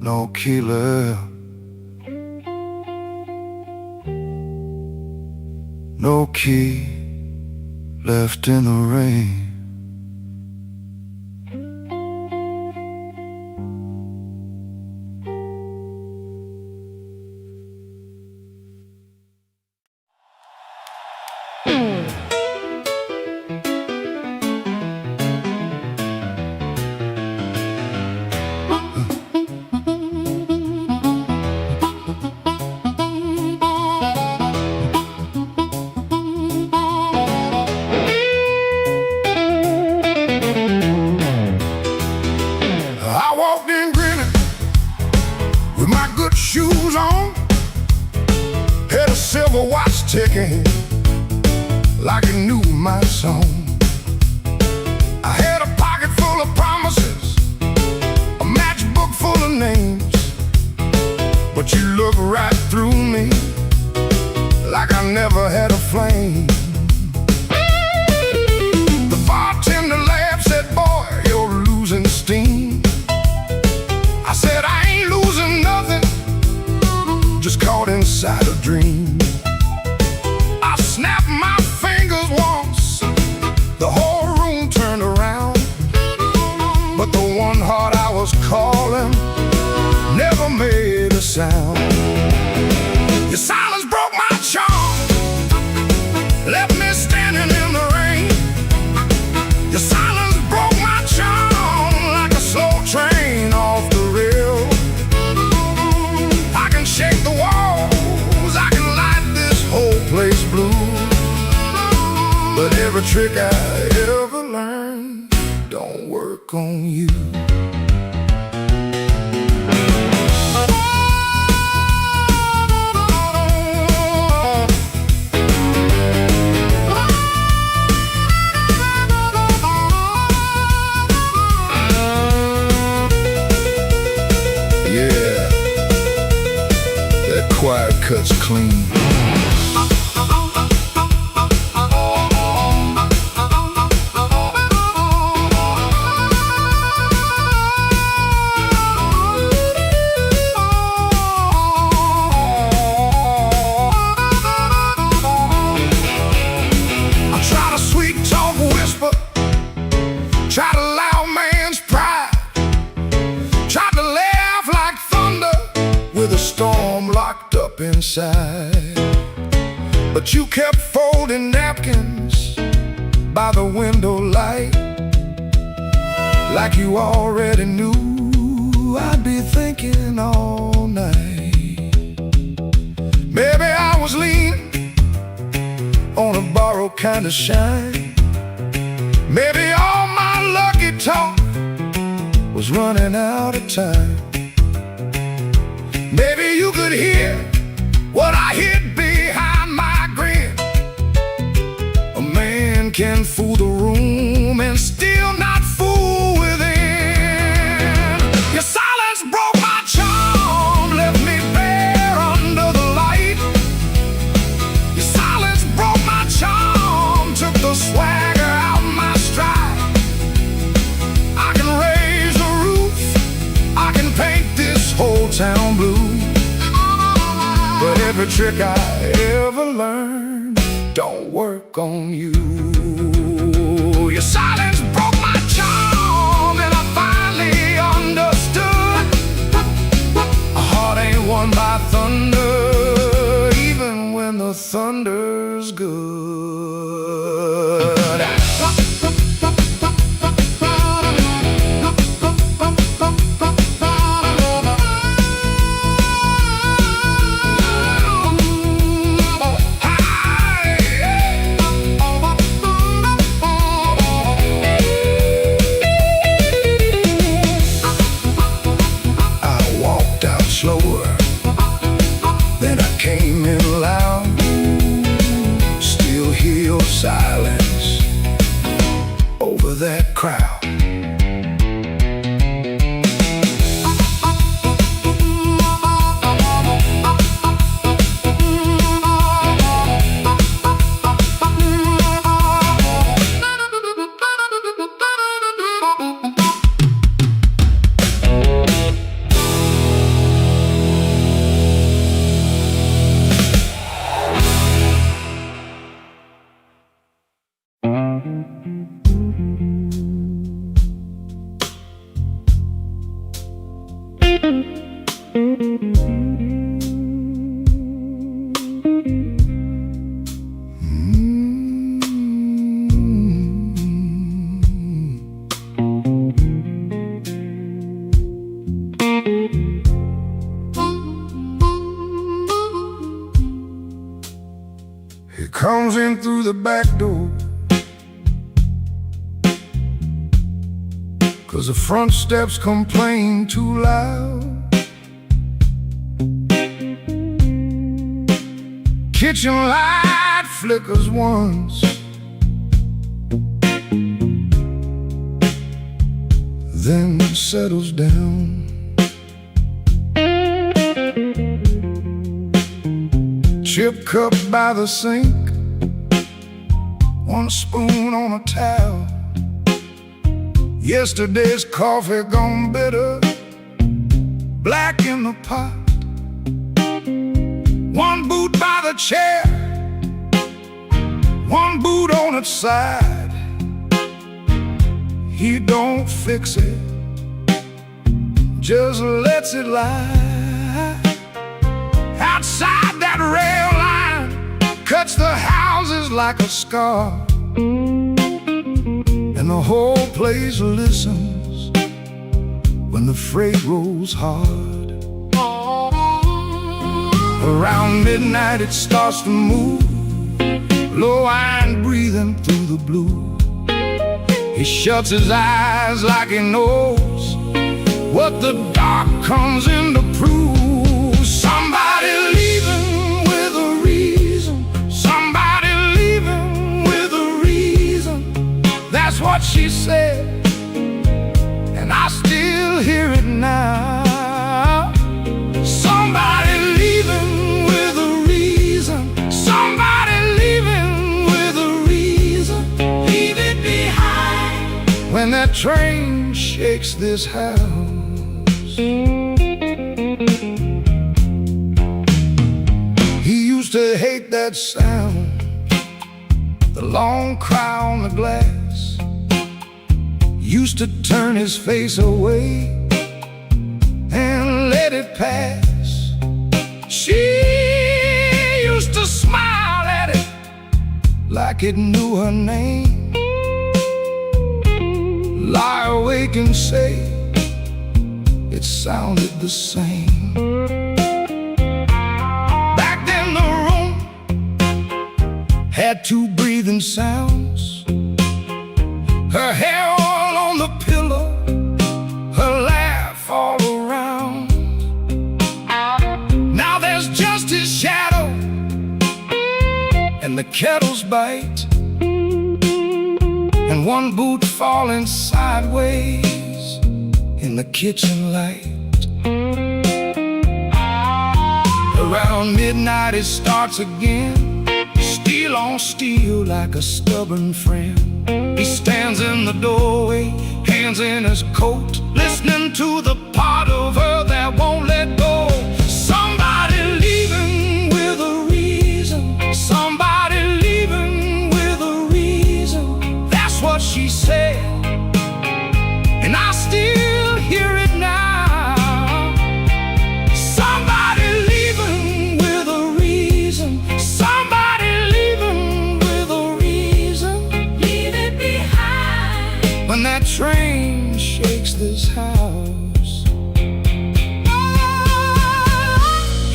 no killer, no key left in the rain. I walked in grinning with my good shoes on, had a silver watch ticking like it knew my song. I had a pocket full of promises, a matchbook full of names, but you look right through me like I never had a flame. The bartender laughed, said, "Boy, you're losing steam." I said, "I ain't losing nothing, just caught inside a dream." I snapped my fingers once, the whole room turned around, but the one heart I was calling never made a sound. Your silence broke my charm, left me standing in the rain. Your silence broke my charm like a slow train off the rail. I can shake the walls, I can light this whole place blue, but every trick I ever learned don't work on you. Quiet cuts clean. I try to sweet talk whisper, try to loud man's pride, try to laugh like thunder with a storm locked up inside. But you kept folding napkins by the window light, like you already knew I'd be thinking all night. Maybe I was leaning on a borrowed kind of shine. Maybe all my lucky talk was running out of time. Maybe you could hear what I hid behind my grin. A man can fool the room and still not fool within. Your silence broke my charm, left me bare under the light. Your silence broke my charm, took the swagger out my stride. I can raise the roof, I can paint this whole town blue, but every trick I ever learned don't work on you. Your silence broke my charm, and I finally understood a heart ain't won by thunder, even when the thunder's good. Slower, then I came in loud. Still hear your silence over that crowd. He comes in through the back door, 'cause the front steps complain too loud. Kitchen light flickers once, then settles down. Chip cup by the sink, one spoon on a towel. Yesterday's coffee gone bitter, black in the pot. One boot by the chair, one boot on its side. He don't fix it, just lets it lie. Outside that rail line cuts the houses like a scar, and the whole place listens when the freight rolls hard. Around midnight it starts to move, low-iron breathing through the blue. He shuts his eyes like he knows what the dark comes in to prove. Somebody leaving with a reason, somebody leaving with a reason. That's what she said, and I still hear it now. Somebody leaving with a reason, somebody leaving with a reason. Leave it behind when that train shakes this house. He used to hate that sound, the long cry on the glass. Used to turn his face away and let it pass. She used to smile at it like it knew her name, lie awake and say it sounded the same. Back then the room had two breathing sounds, her hair all on the pillow, her laugh all around. Now there's just his shadow and the kettle's bite, and one boot falling sideways in the kitchen light. Around midnight it starts again, steel on steel like a stubborn friend. He stands in the doorway, hands in his coat, listening to the part of her that won't let go. Somebody leaving with a reason, somebody leaving with a reason. That's what she said, and I still hear it now. Somebody leaving with a reason, somebody leaving with a reason. Leave it behind when that train shakes this house.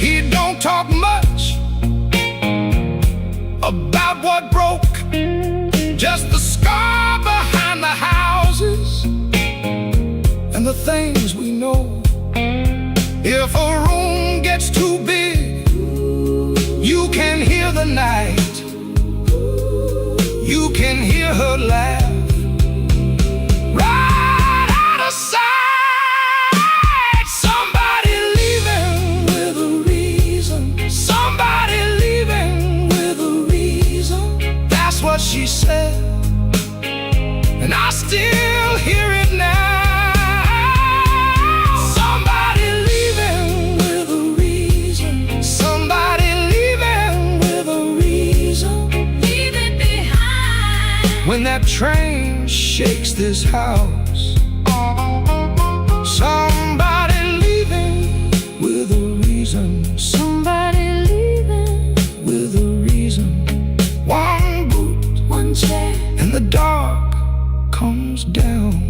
He don't talk much about what broke, just the scar behind the houses and the things we know. If a room gets too big, you can hear the night, you can hear her laugh right out of sight. Somebody leaving with a reason, somebody leaving with a reason. That's what she said, and I still hear it now. Somebody leaving with a reason, somebody leaving with a reason. Leave it behind when that train shakes this house. Somebody leaving with a reason, somebody leaving with a reason. One boot, one chair, and the dark comes down.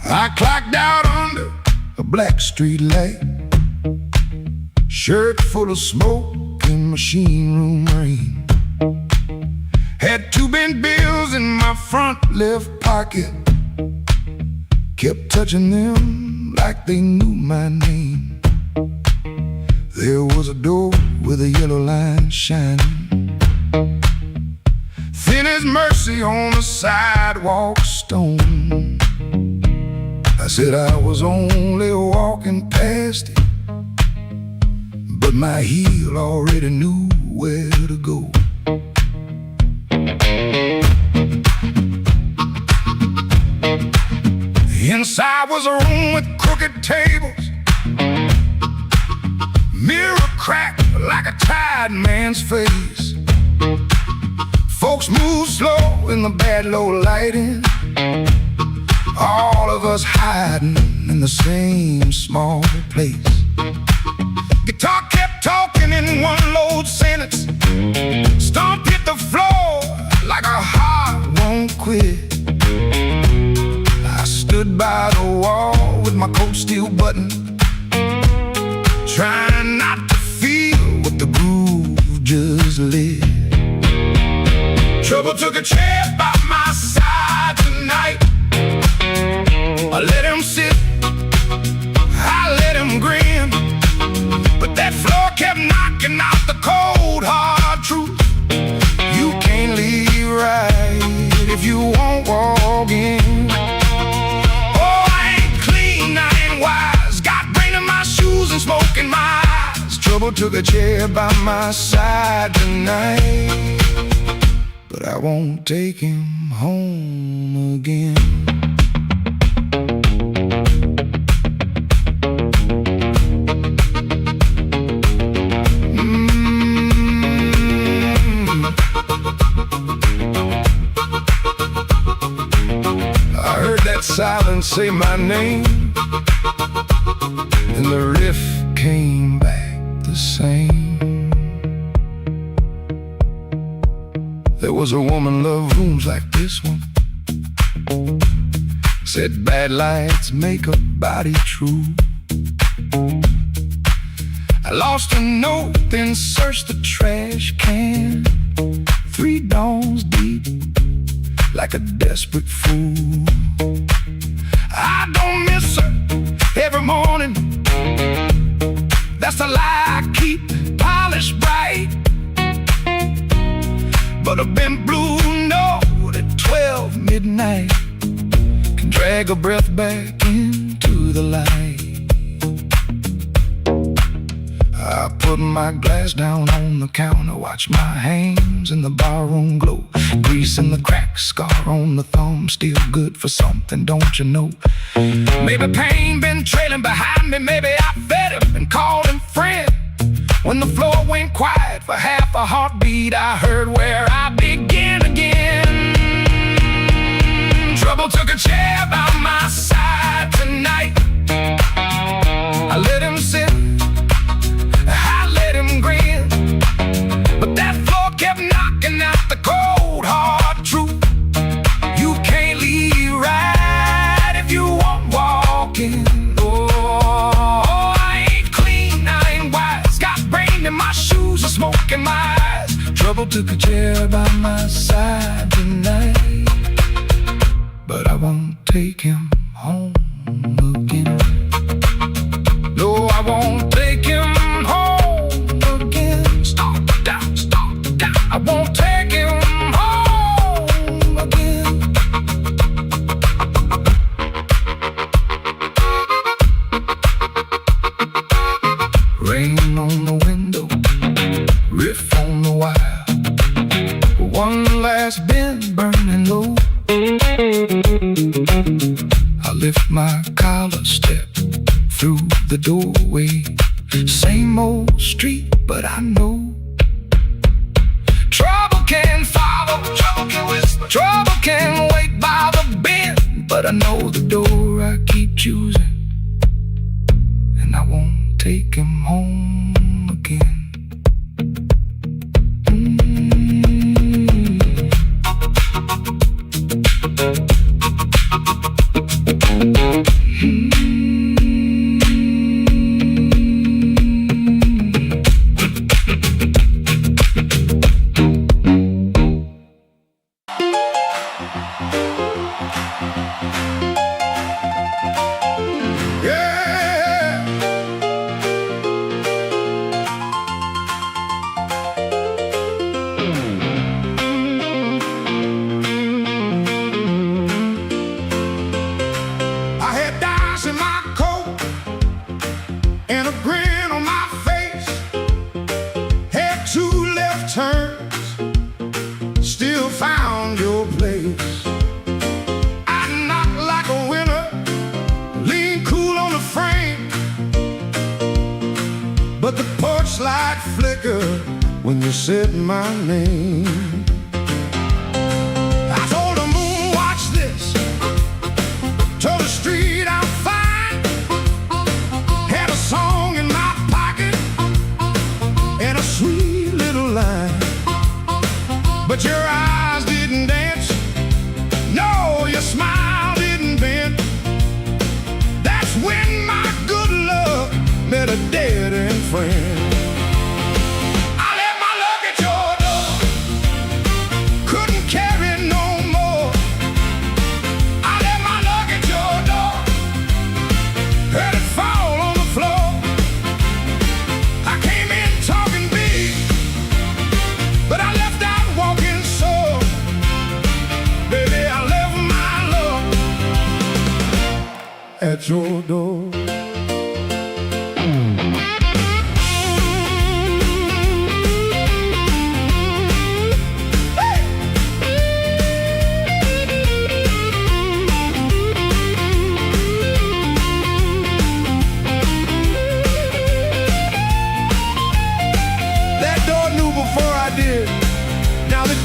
I clocked out under a black street light, shirt full of smoke and machine room rain. Had 2 bent bills in my front left pocket, kept touching them like they knew my name. There was a door with a yellow line shining, thin as mercy on the sidewalk stone. I said I was only walking past it, but my heel already knew where to go. Inside was a room with crooked tables, mirror cracked like a tired man's face. Folks moved slow in the bad low lighting, all of us hiding in the same small place. Guitar kept talking in one load sentence, stomp hit the floor like a heart won't quit. I stood by the wall with my coat still buttoned, trying not to feel what the groove just lit. Trouble took a chair by my side tonight. I let him sit, I let him grin, but that floor kept knocking out the cold hard truth. You can't leave right if you won't walk in. Oh, I ain't clean, I ain't wise, got brain in my shoes and smoke in my eyes. Trouble took a chair by my side tonight, but I won't take him home again. Silence say my name, and the riff came back the same. There was a woman loved rooms like this one, said bad lights make a body true. I lost a note, then searched the trash can, 3 dawns deep like a desperate fool. I don't miss her every morning, that's a lie I keep polished bright. But a bent blue note at 12 midnight can drag a breath back into the light. I put my glass down on the counter, watch my hands in the barroom glow, grease in the crack, scar on the thumb, still good for something, don't you know? Maybe pain been trailing behind me, maybe I fed him and called him friend. When the floor went quiet for half a heartbeat, I heard where I begin again. Trouble took a chair by my side tonight. I let him sit, I let him grin, but that floor kept knocking out the cold hard truth. You can't leave right if you won't walk in. Oh, I ain't clean, I ain't wise, got brain in my shoes and smoke in my eyes. Trouble took a chair by my side tonight, but I won't take him home again. No, I won't take him home again. Stop down, stop down. I won't take him home again. Rain on the window, riff on the wire, one last bend burning low. I lift my collar, step through the doorway. Same old street, but I know trouble can follow, trouble can whisper, trouble can wait by the bend. But I know the door I keep choosing, and I won't take him home again. light flicker when you said my name. I told the moon, watch this. Told the street I'm fine. Had a song in my pocket and a sweet little line. But your eyes didn't dance. No, your smile didn't bend. That's when my good luck met a dead-end friend. I left my luck at your door. Couldn't carry no more. I left my luck at your door. Heard it fall on the floor. I came in talking big, but I left out walking sore. Baby, I left my luck at your door.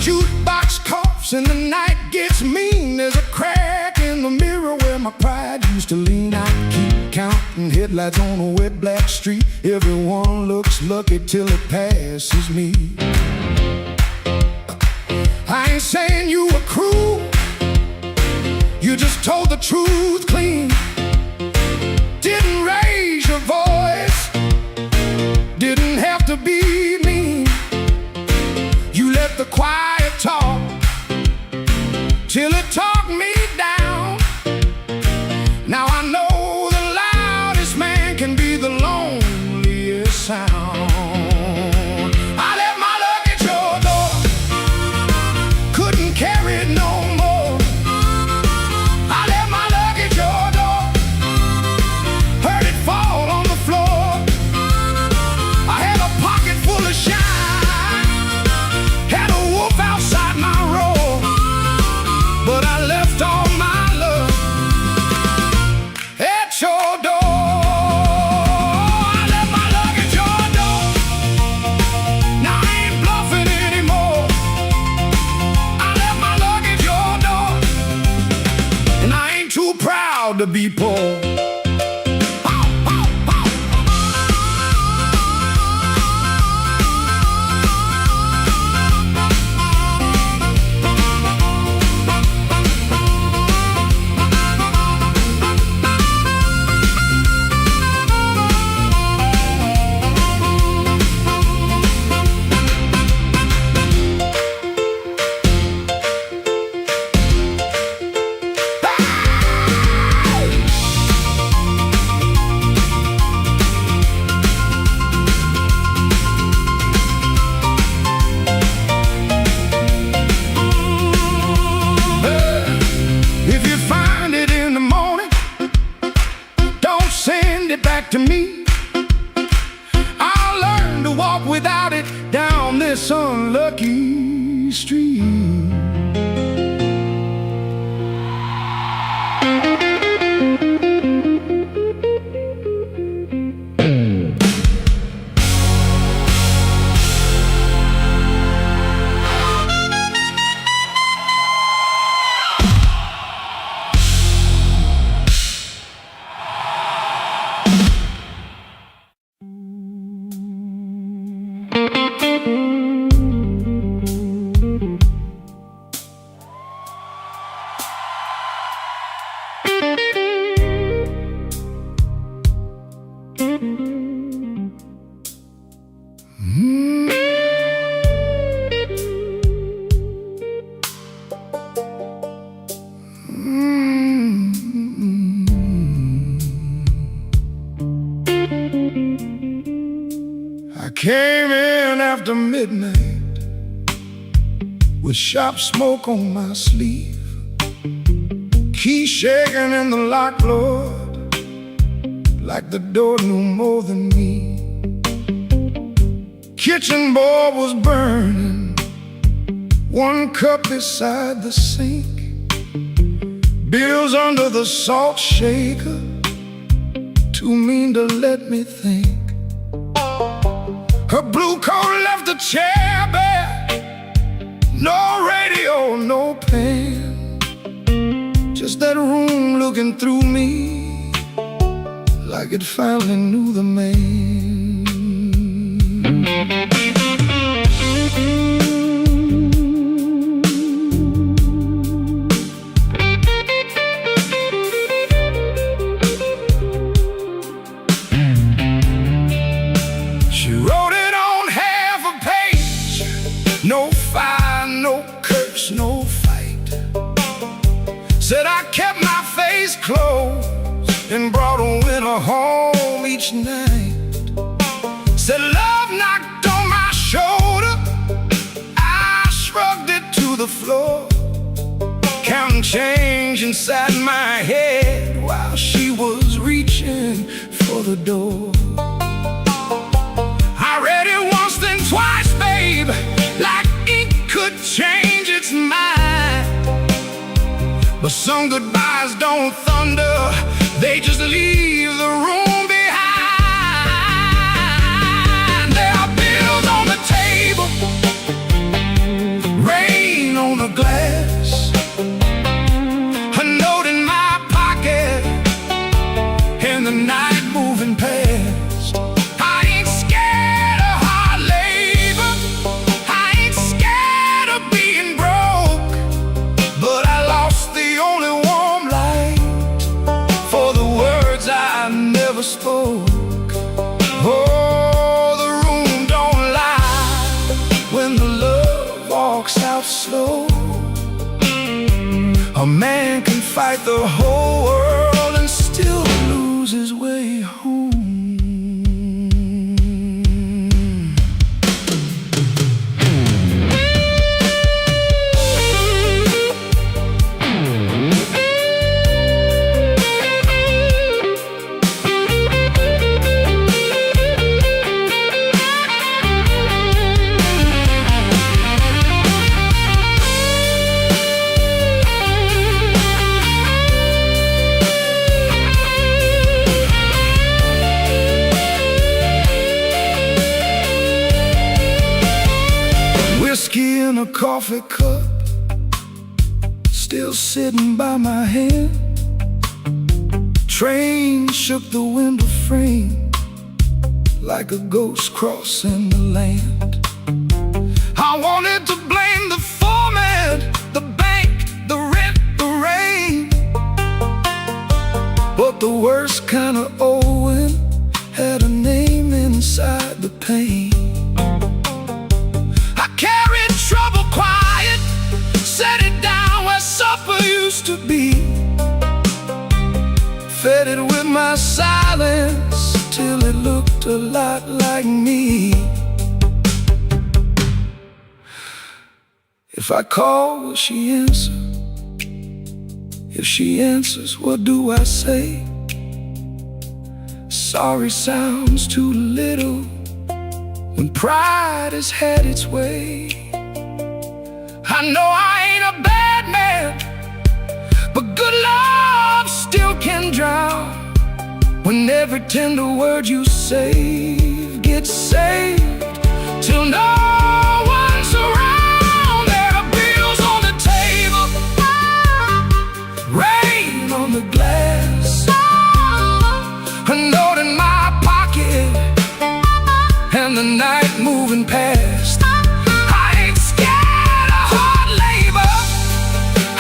Jukebox coughs and the night gets mean. There's a crack in the mirror where my pride used to lean. I keep counting headlights on a wet black street. Everyone looks lucky till it passes me. I ain't saying you were cruel, you just told the truth clean. Didn't raise your voice, didn't have to be mean. You let the quiet talk till it talked me down. Now I know the loudest man can be the loneliest sound. I left my luck at your door. Couldn't carry it no more. I left my luck at your door. Heard it fall on the floor. I had a pocket full of shine. Outside my road, but I left all my love at your door. I left my luck at your door. Now I ain't bluffing anymore. I left my luck at your door, and I ain't too proud to be poor. To me, I'll learn to walk without it down this unlucky street. Came in after midnight with sharp smoke on my sleeve, key shaking in the lock, Lord, like the door knew more than me. Kitchen board was burning, one cup beside the sink, bills under the salt shaker, too mean to let me think. Her blue coat left the chair bare. No radio, no pen. Just that room looking through me like it finally knew the man. She wrote it on half a page. No fire, no curse, no fight. Said I kept my face closed and brought a winter home each night. Said love knocked on my shoulder. I shrugged it to the floor, counting change inside my head while she was reaching for the door. I read it once, then twice, babe, like ink could change its mind. But some goodbyes don't thunder, they just leave the room behind. There are bills on the table, rain on the glass, a note in my pocket, and the night moving past. I ain't scared of hard labor, I ain't scared of being broke, but I lost the only warm light for the words I never spoke. Oh, the room don't lie when the love walks out slow. A man can fight the whole world and still lose his way home. Whiskey in a coffee cup, still sitting by my hand. Train shook the window frame like a ghost crossing the land. I wanted to blame the foreman, the bank, the rent, the rain, but the worst kind of owing had a name inside the pain. I carried trouble quiet, set it down where supper used to be, fed it with my silence till it looked a lot like me. If I call, will she answer? If she answers, what do I say? Sorry sounds too little when pride has had its way. I know I ain't a bad man, but good love still can drown when every tender word you say gets saved till no one's around. There are bills on the table, rain on the glass, a note in my pocket, and the night moving past. I ain't scared of hard labor,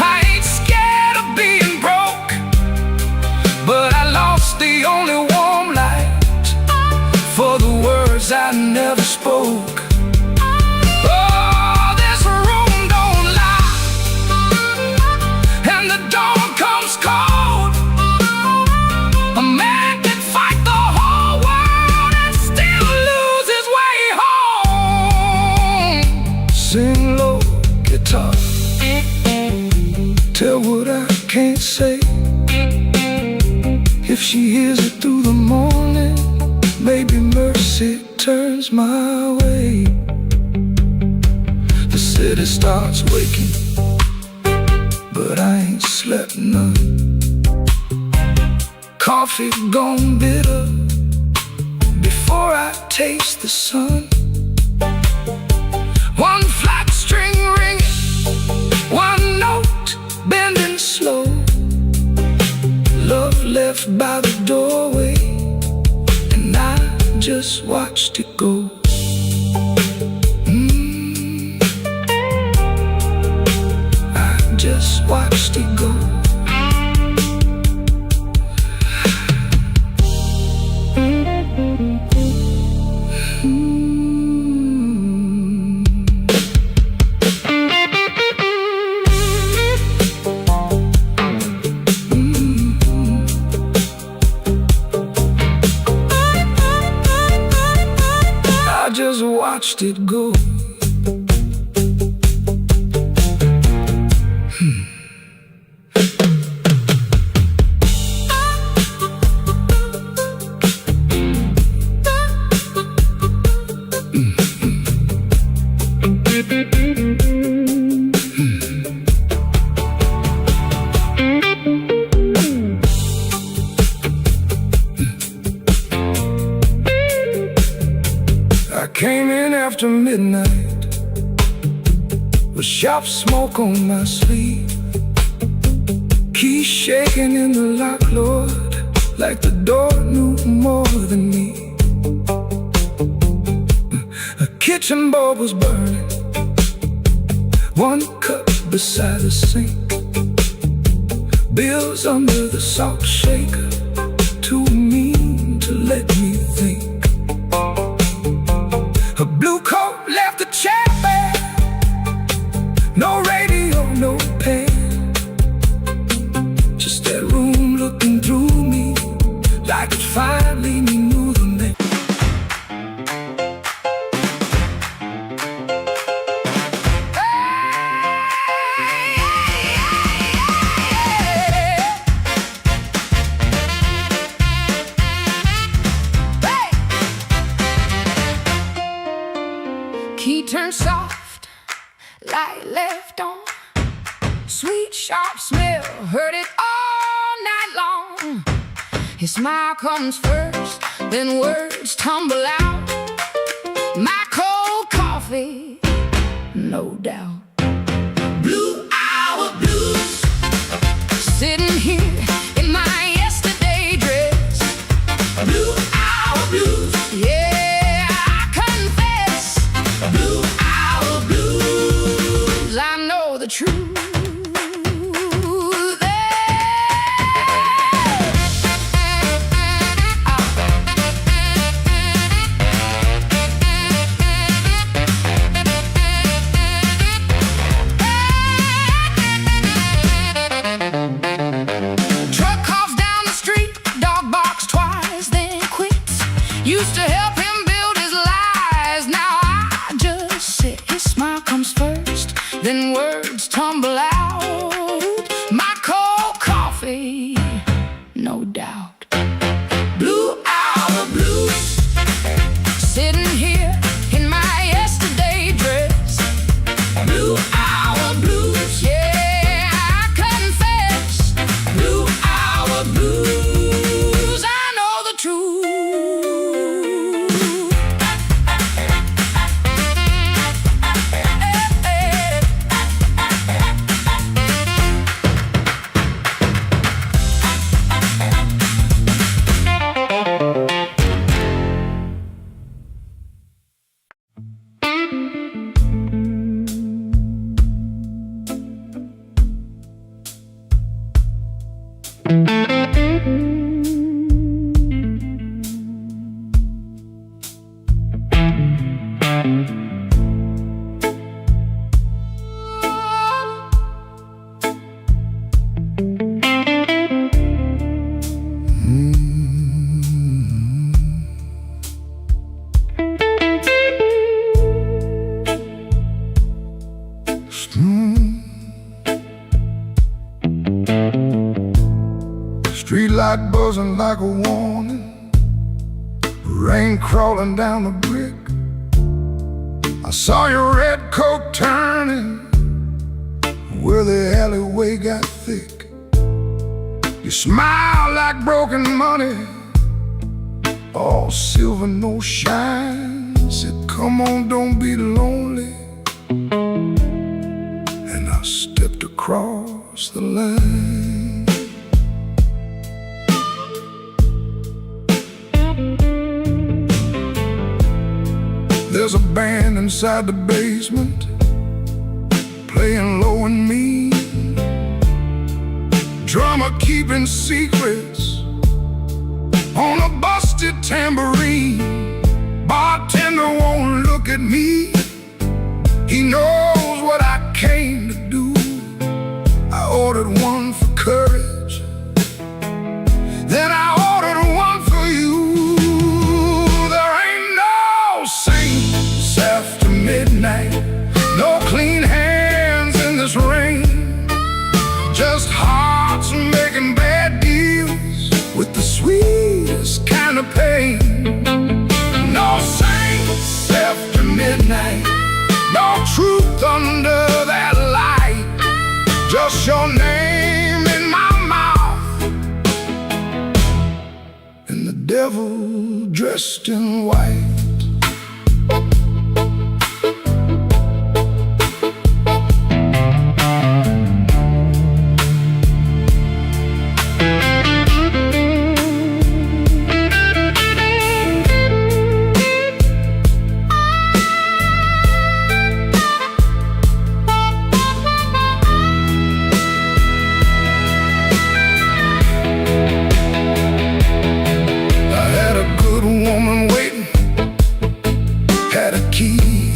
I ain't scared of being broke, but I lost the only warm light for the words I never spoke. Oh, this room don't lie, and the dawn comes cold. A man can fight the whole world and still lose his way home. Sing low, guitar, tell what I can't say. If she hears it through the morning, maybe mercy turns my way. The city starts waking, but I ain't slept none. Coffee gone bitter before I taste the sun. left by the doorway, and I just watched it go. I just watched it go. I just watched it go. I came in after midnight with sharp smoke on my sleeve, keys shaking in the lock, Lord, like the door knew more than me. A kitchen bulb was burning, one cup beside the sink, bills under the salt shaker, too mean to let me think. A blue coat left the chair bare, no radio, no pen, just that room looking through me like it finally knew the name. Key turned soft, light left on, sweet sharp smell, heard it all night long. His smile comes first, then words tumble out. My cold coffee, no doubt. Blue hour blues, sitting here in my yesterday dress. Blue hour blues, yeah. The truth. Truck coughs down the street, dog barks twice, then quits. Used to help him build his lies, now I just sit. His smile comes first, then words tumble out. My cold coffee, no doubt. Blue hour blues, sitting here in my yesterday dress. Blue hour blues, yeah, I confess. Blue hour blues, I know the truth. Street light buzzing like a warning, rain crawling down the brick. I saw your red coat turning where the alleyway got thick. You smile like broken money, all silver, no shine. Said, come on, don't be lonely. And I stepped across the line. There's a band inside the basement playing low and mean, drummer keeping secrets on a busted tambourine. Bartender won't look at me, he knows what I came to do. I ordered one for courage, then I ordered one for you. There ain't no saints after midnight, no clean hands in this rain, just hearts making bad deals with the sweetest kind of pain. No saints after midnight, no truth under that light, just your name in my mouth, and the devil dressed in white.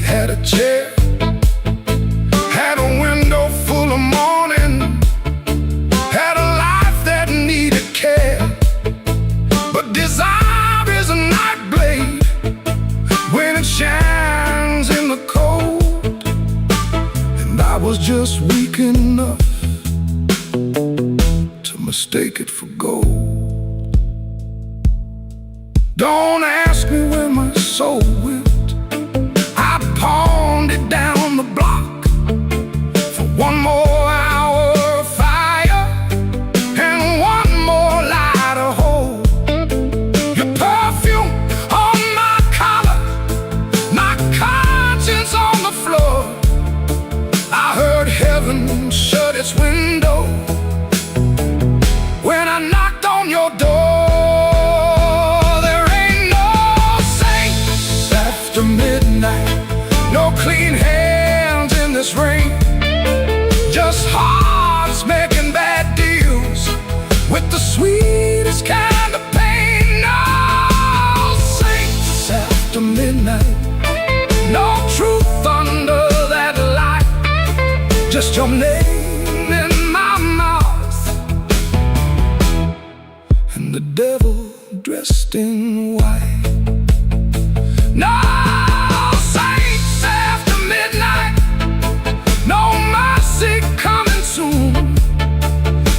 Had a chair, had a window full of morning, had a life that needed care. But desire is a night blade when it shines in the cold, and I was just weak enough to mistake it for gold. Don't ask me where my soul went, pawned it down the block for one more hour of fire and one more light to hold. Your perfume on my collar, my conscience on the floor. I heard heaven shut its window when I knocked on your door. There ain't no saints after midnight, no clean hands in this rain, just hearts making bad deals with the sweetest kind of pain. No saints after midnight, no truth under that light, just your name in my mouth, and the devil dressed in white. No coming soon,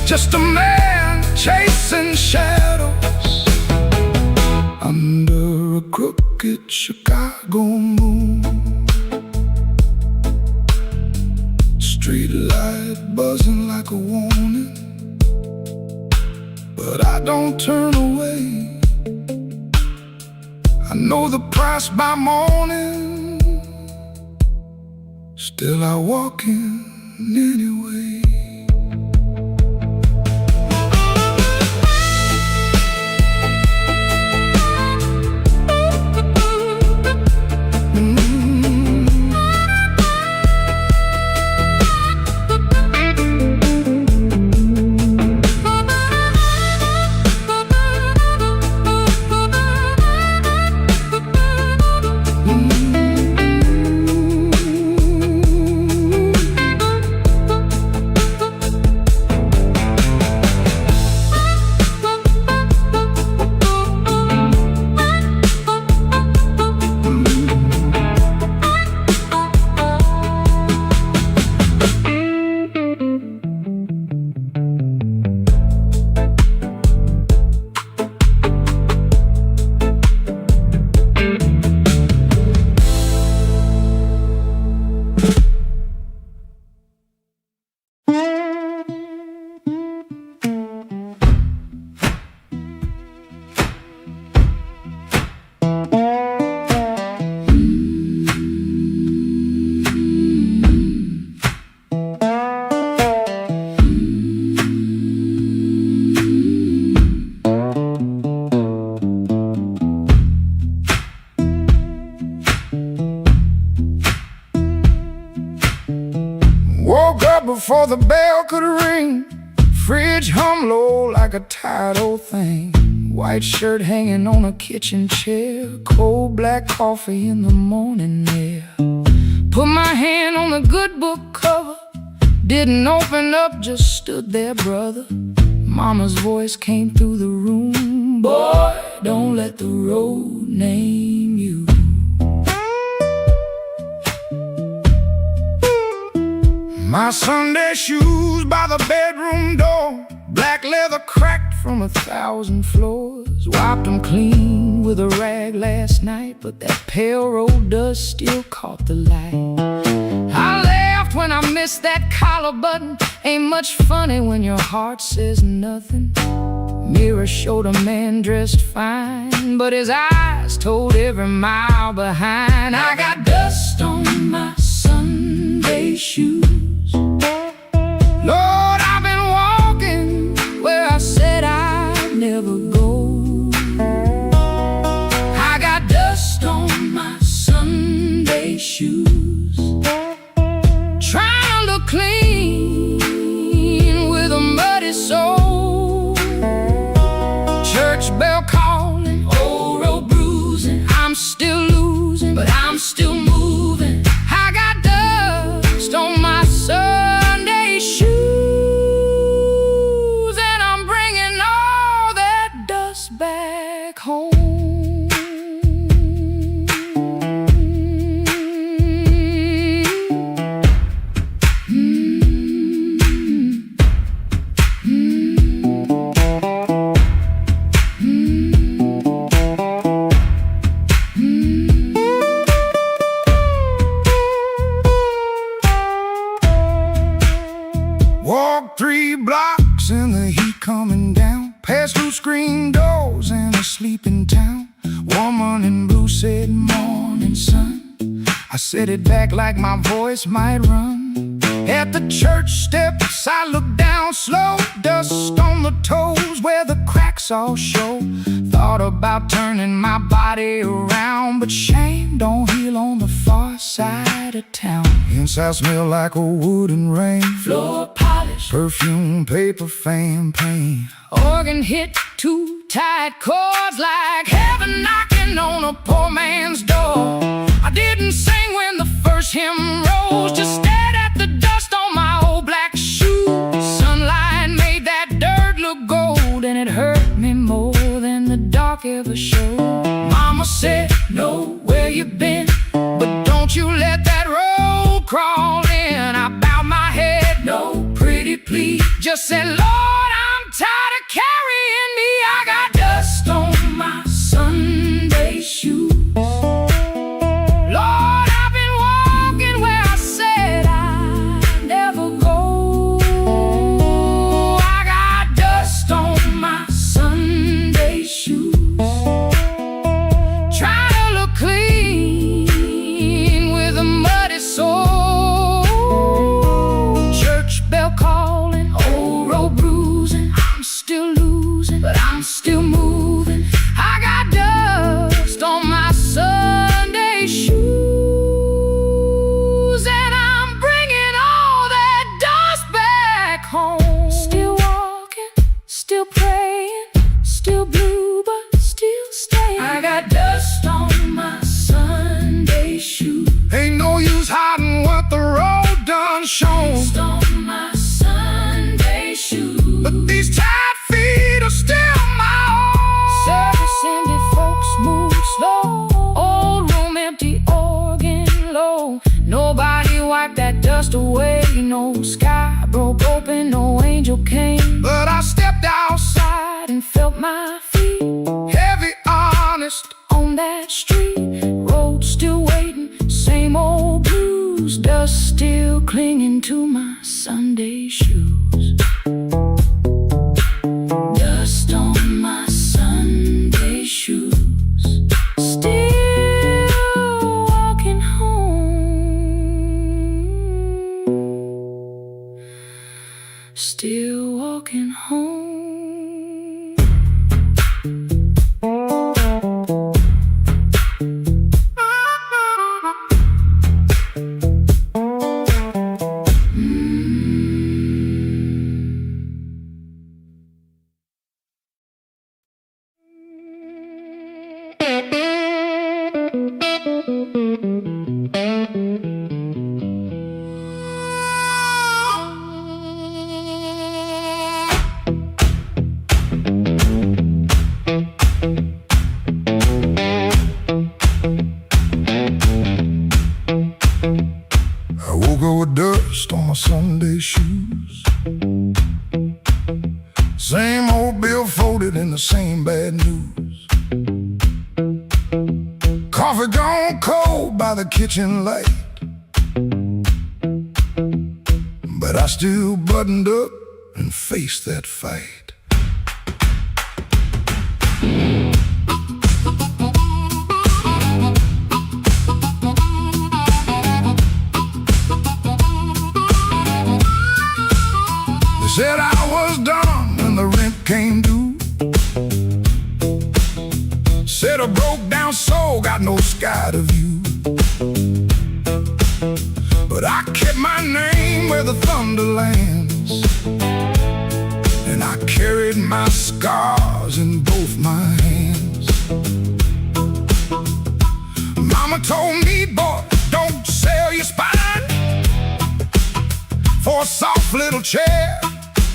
just a man chasing shadows under a crooked Chicago moon. Street light buzzing like a warning, but I don't turn away. I know the price by morning, still I walk in anyway. before the bell could ring. Fridge hum low like a tired old thing. White shirt hanging on a kitchen chair. Cold black coffee in the morning air. Put my hand on the good book cover. Didn't open up, just stood there, brother. Mama's voice came through the room. Boy, don't let the road name you. My Sunday shoes by the bedroom door. Black leather cracked from 1,000 floors. Wiped them clean with a rag last night, but that pale road dust still caught the light. I laughed when I missed that collar button. Ain't much funny when your heart says nothing. Mirror showed a man dressed fine, but his eyes told every mile behind. I got dust on my Sunday shoes. Lord, I've been walking where I said I'd never go. I got dust on my Sunday shoes. Trying to look clean with a muddy soul. Church bell calling, old road bruising. I'm still losing, but I'm still moving. I got dust on my Sunday shoes, and I'm bringing all that dust back home. Walked 3 blocks in the heat coming down. Passed through screen doors in a sleeping town. Woman in blue said, "Morning, sun." I said it back like my voice might run. At the church steps I looked down slow. Dust on the toes where the cracks all show. Thought about turning my body around, but shame don't heal on the far side of town. Inside smell like a wood and rain. Floor polish, perfume, paper, fan, pain. Organ hit 2 tight chords like heaven knocking on a poor man's door. I didn't sing when the first hymn rose, just stared at the dust on my old black shoes. Sunlight made that dirt look gold, and it hurt me more than the dark ever showed. Mama said, "Know where you been, but don't you let that road crawl in." I bowed my head, "No, pretty please." Just said, "Lord, I'm tired of carrying me." I got dust on my Sunday shoes. Lord, I've been walking where I said I'd never go. I got dust on my Sunday shoes. Try to look clean with a muddy soul. Church bell calling, old road bruising. I'm still losing, but I'm still moving. I got dust on my Sunday shoes, and I'm bringing all that dust back home. Still walking, still praying, still blue, but still staying. I got dust on my Sunday shoes. Ain't no use hiding what the road done shown. Dust on my Sunday shoes, but these tired feet are still my own. Service ended, folks move slow. Old room empty, organ low. Nobody wiped that dust away. No sky broke open, no angel came. But I stepped outside and felt my feet heavy, honest, on that street. Road still waiting, same old blues. Dust still clinging to my Sunday shoes. Dust on my Sunday shoes. Still walking home. Still walking home. my Sunday shoes. Same old bill folded in the same bad news. Coffee gone cold by the kitchen light, but I still buttoned up and faced that fight. They said I was done when the rent came due. Said a broke down soul got no sky to view. But I kept my name where the thunder lands, and I carried my scars in both my hands. Mama told me, boy, don't sell your spine for a soft little chair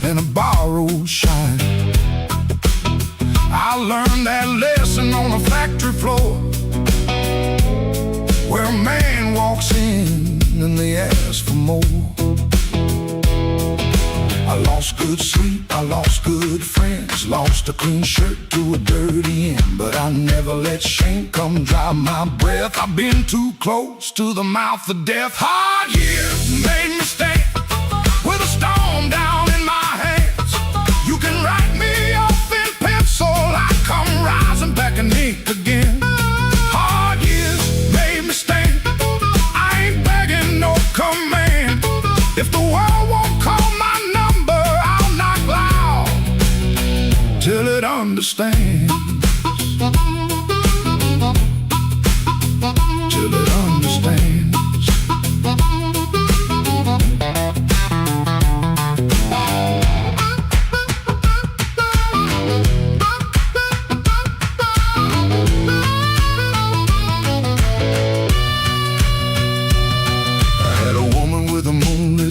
and a borrowed shine. I learned that lesson on the factory floor, where a man walks in and they ask for more. I lost good sleep, I lost good friends, lost a clean shirt to a dirty end, but I never let shame come dry my breath. I've been too close to the mouth of death. Hard years made me stand with a storm down in my hands. You can write me off in pencil, I come rising back and ink again. Hard years made me stand, I ain't begging no command. If the world won't call my number, I'll knock loud till it understands. Till it understands.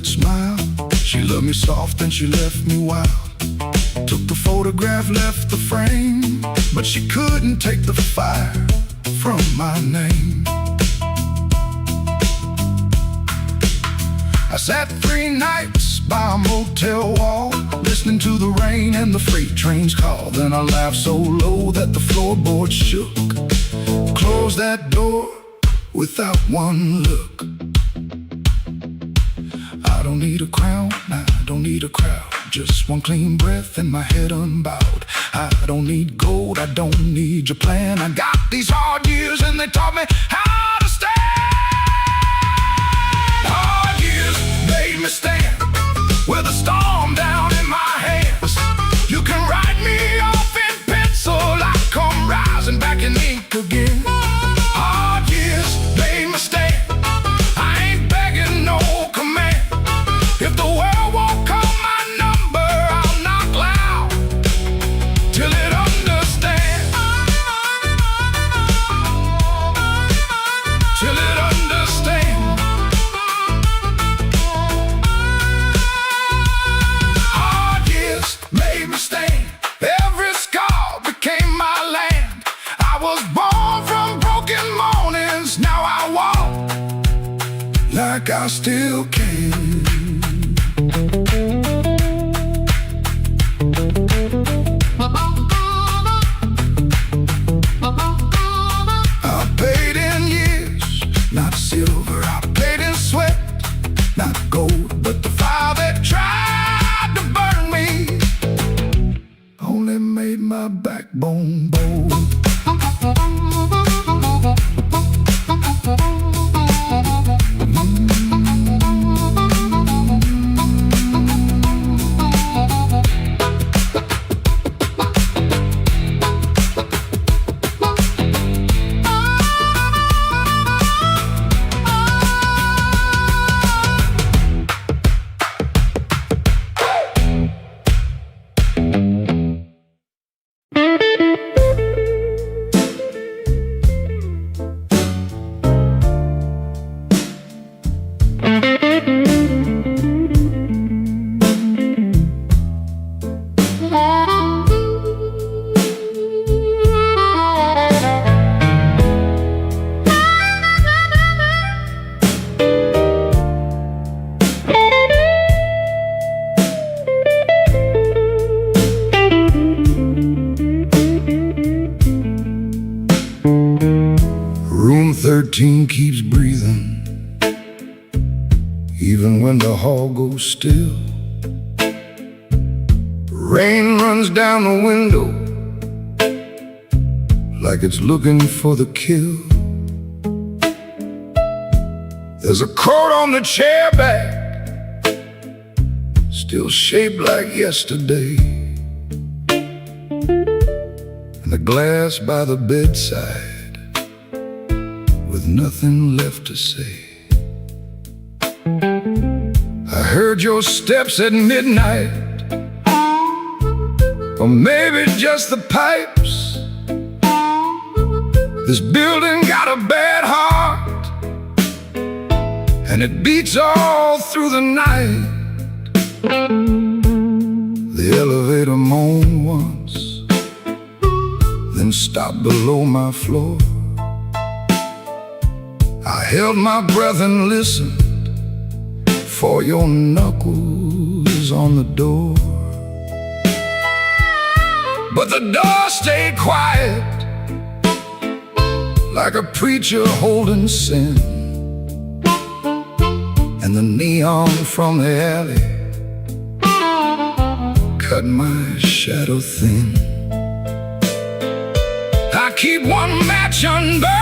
Smile, she loved me soft and she left me wild. Took the photograph, left the frame, but she couldn't take the fire from my name. I sat 3 nights by a motel wall, listening to the rain and the freight trains call. Then I laughed so low that the floorboards shook. Closed that door without one look. I don't need a crown, I don't need a crowd, just one clean breath and my head unbowed. I don't need gold, I don't need your plan. I got these hard years and they taught me how to stand. Hard years made me stand with a storm down in my hands. You can write me off in pencil, I come rising back in ink again. Hard years made me stand, I ain't begging no command. If the world won't call my number, I'll knock loud till it understands. Till it understands. Hard years made me stand, every scar became my land. I was born from broken mornings, now I walk like I still can. I paid in years, not silver. I paid in sweat, not gold. But the fire that tried to burn me only made my backbone bold. 13 keeps breathing, even when the hall goes still. Rain runs down the window like it's looking for the kill. There's a coat on the chair back, still shaped like yesterday, and the glass by the bedside with nothing left to say. I heard your steps at midnight, or maybe just the pipes. This building got a bad heart, and it beats all through the night. The elevator moaned once, then stopped below my floor. I held my breath and listened for your knuckles on the door. But the door stayed quiet, like a preacher holding sin. And the neon from the alley cut my shadow thin. I keep one match unburned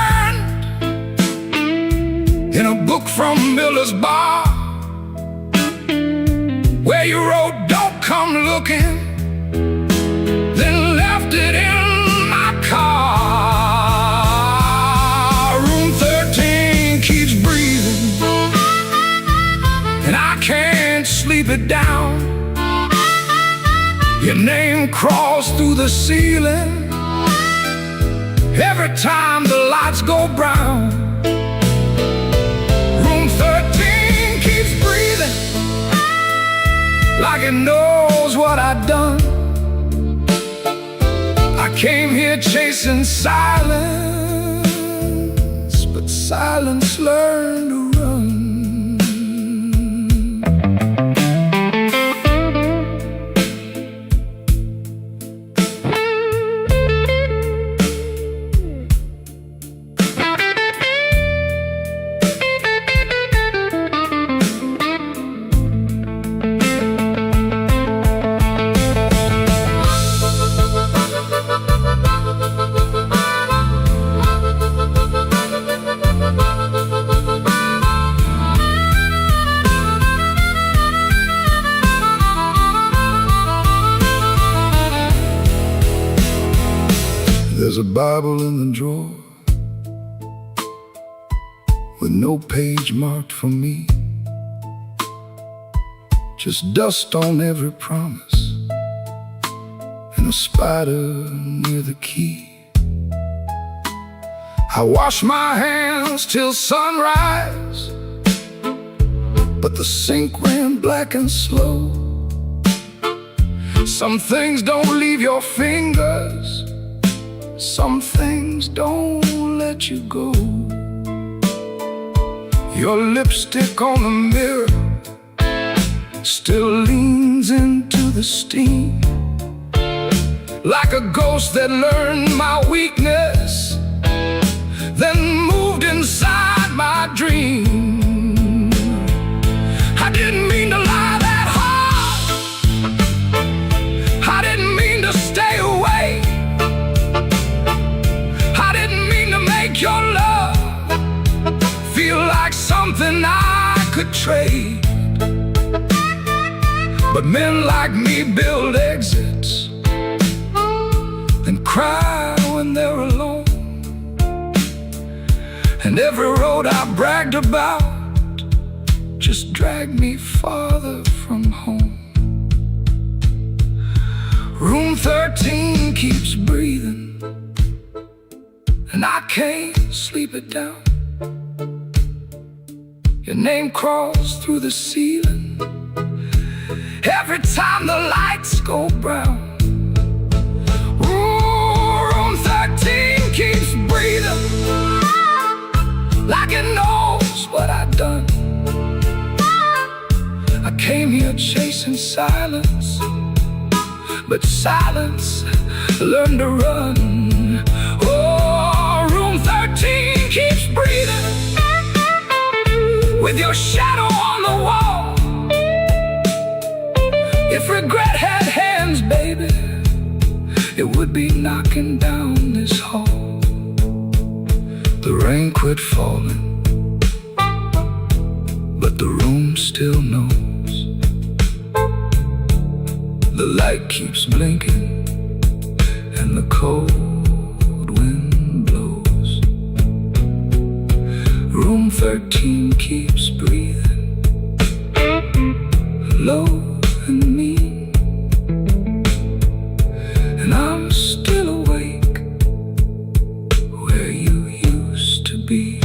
in a book from Miller's bar, where you wrote, "Don't come looking," then left it in my car. Room 13 keeps breathing, and I can't sleep it down. Your name crawls through the ceiling every time the lights go brown. Room 13 keeps breathing, like it knows what I've done. I came here chasing silence, but silence learned to run. There's a Bible in the drawer with no page marked for me, just dust on every promise and a spider near the key. I wash my hands till sunrise, but the sink ran black and slow. Some things don't leave your fingers, some things don't let you go. Your lipstick on the mirror still leans into the steam, like a ghost that learned my weakness, then moved inside my dream. I didn't mean to lie that hard, I didn't mean to stay away, I didn't mean to make your love feel like something I could trade. But men like me build exits, then cry when they're alone. And every road I bragged about just dragged me farther from home. Room 13 keeps breathing, and I can't sleep it down. Your name crawls through the ceiling every time the lights go brown. Ooh, room 13 keeps breathing, like it knows what I've done. I came here chasing silence, but silence learned to run. Oh, room 13 keeps breathing, with your shadow on the wall. If regret had hands, baby, it would be knocking down this hall. The rain quit falling, but the room still knows. The light keeps blinking and the cold wind blows. Room 13 keeps breathing low and mean, and I'm still awake where you used to be.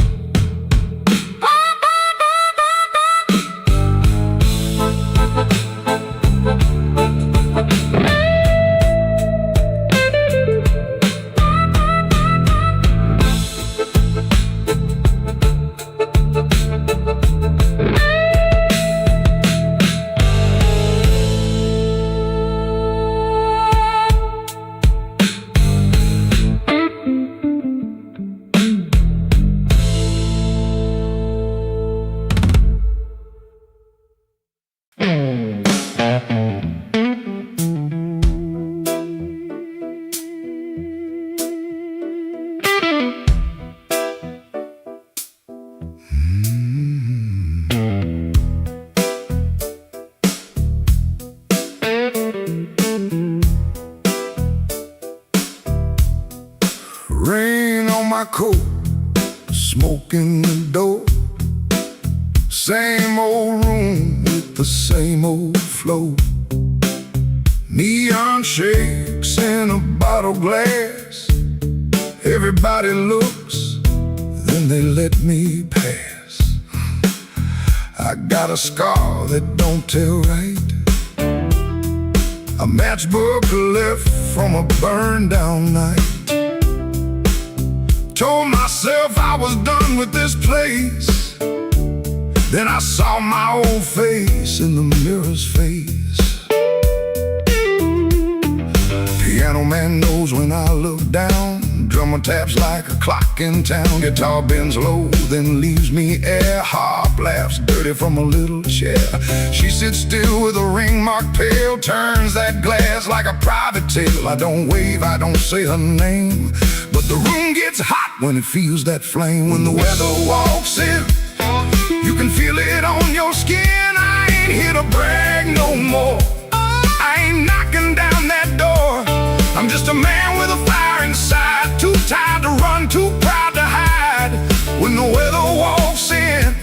Rain on my coat, smoke in the door. Same old room with the same old flow. Neon shakes in a bottle glass. Everybody looks, then they let me pass. I got a scar that don't tell right, a matchbook left from a burned down night. Told myself I was done with this place. Then I saw my old face in the mirror's face. Piano man knows when I look down. Drummer taps like a clock in town. Guitar bends low, then leaves me air. Harp laughs dirty from a little chair. She sits still with a ring marked pale. Turns that glass like a private tale. I don't wave, I don't say her name, but the room gets hot when it feels that flame. When the weather walks in, you can feel it on your skin. I ain't here to brag no more. I ain't knocking down that door. I'm just a man with a fire inside. Too tired to run, too proud to hide. When the weather walks in,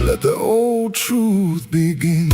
let the old truth begin.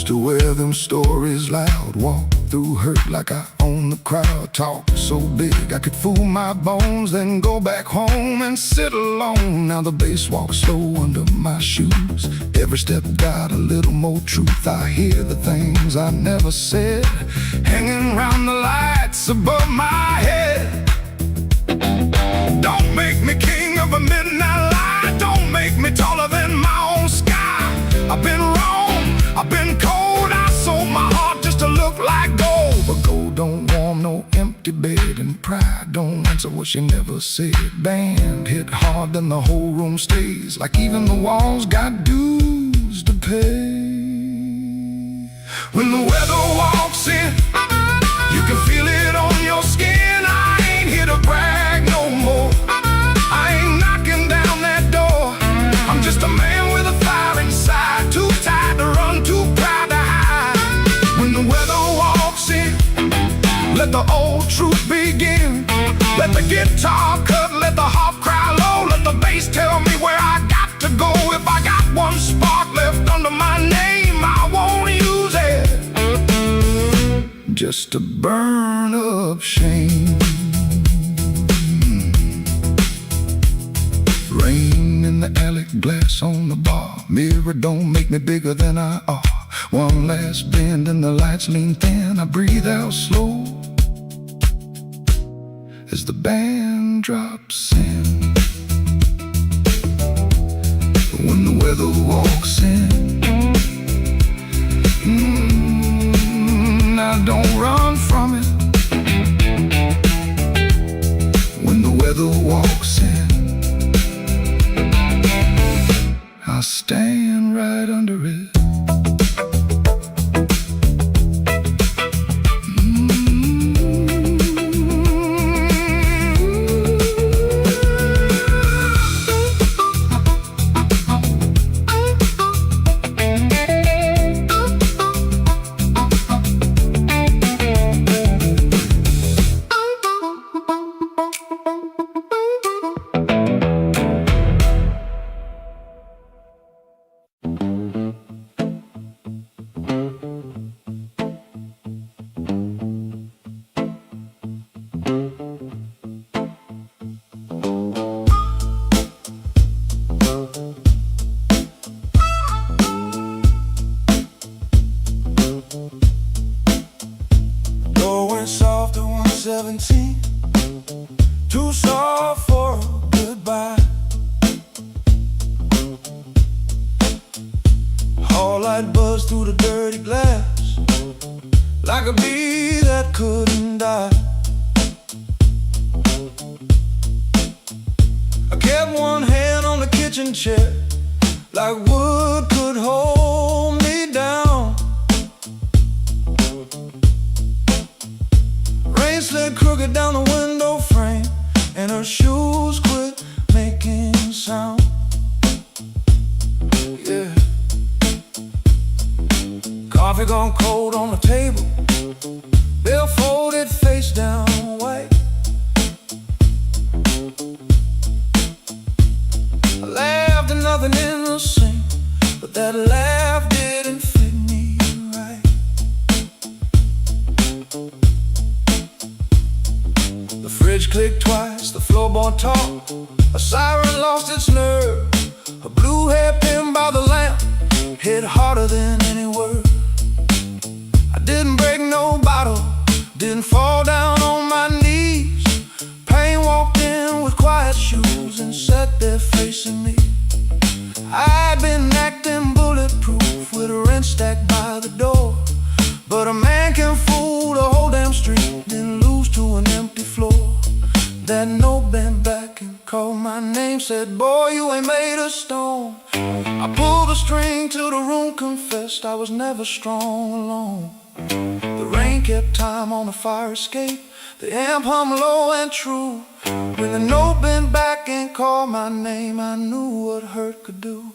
To wear them stories loud, walk through hurt like I own the crowd. Talk so big I could fool my bones, then go back home and sit alone. Now the bass walks slow under my shoes. Every step got a little more truth. I hear the things I never said, hanging round the lights above my head. Don't make me king of a midnight light. Don't make me taller than my own sky. I've been wrong, I've been cold. I sold my heart just to look like gold. But gold don't warm no empty bed, and pride don't answer what she never said. Band hit hard, then the whole room stays, like even the walls got dues to pay. When the weather walks in, you can feel it on your skin. I ain't here to brag no more. I ain't knocking down that door. I'm just a man with a fire inside. Too tired to run, too proud to hide. When the weather walks in, let the old truth begin. Let the guitar cut, let the harp cry low. Let the bass tell me where I got to go. If I got one spark left under my name, I won't use it. just to burn up shame. Rain in the alley, glass on the bar. Mirror don't make me bigger than I are. One last bend and the lights lean thin. I breathe out slow as the band drops in. When the weather walks in, I don't run from it. When the weather walks in, I stand right under it. Going soft at 117, too soft for a goodbye. All light buzzed through the dirty glass, like a bee that couldn't die. I kept one hand on the kitchen chair, like wood could hold me down. Rain slid crooked down the window frame, and her shoes quit making sound. Yeah. Coffee gone cold on the table, bill folded face down white. I laughed at nothing innocent, but that laugh didn't fit me right. The fridge clicked twice, the floorboard talked, a siren lost its nerve. A blue hairpin by the lamp hit harder than any word. I didn't break no bottle, didn't fall down on my knees. Pain walked in with quiet shoes and sat there facing me. I'd been acting bulletproof with a rent stack by the door, but a man can fool the whole damn street, then lose to an empty floor. That note bent back and called my name, said, boy, you ain't made of stone. I pulled a string till the room confessed I was never strong alone. The rain kept time on the fire escape, the amp hummed low and true. When the note bent back and called my name, I knew what hurt could do.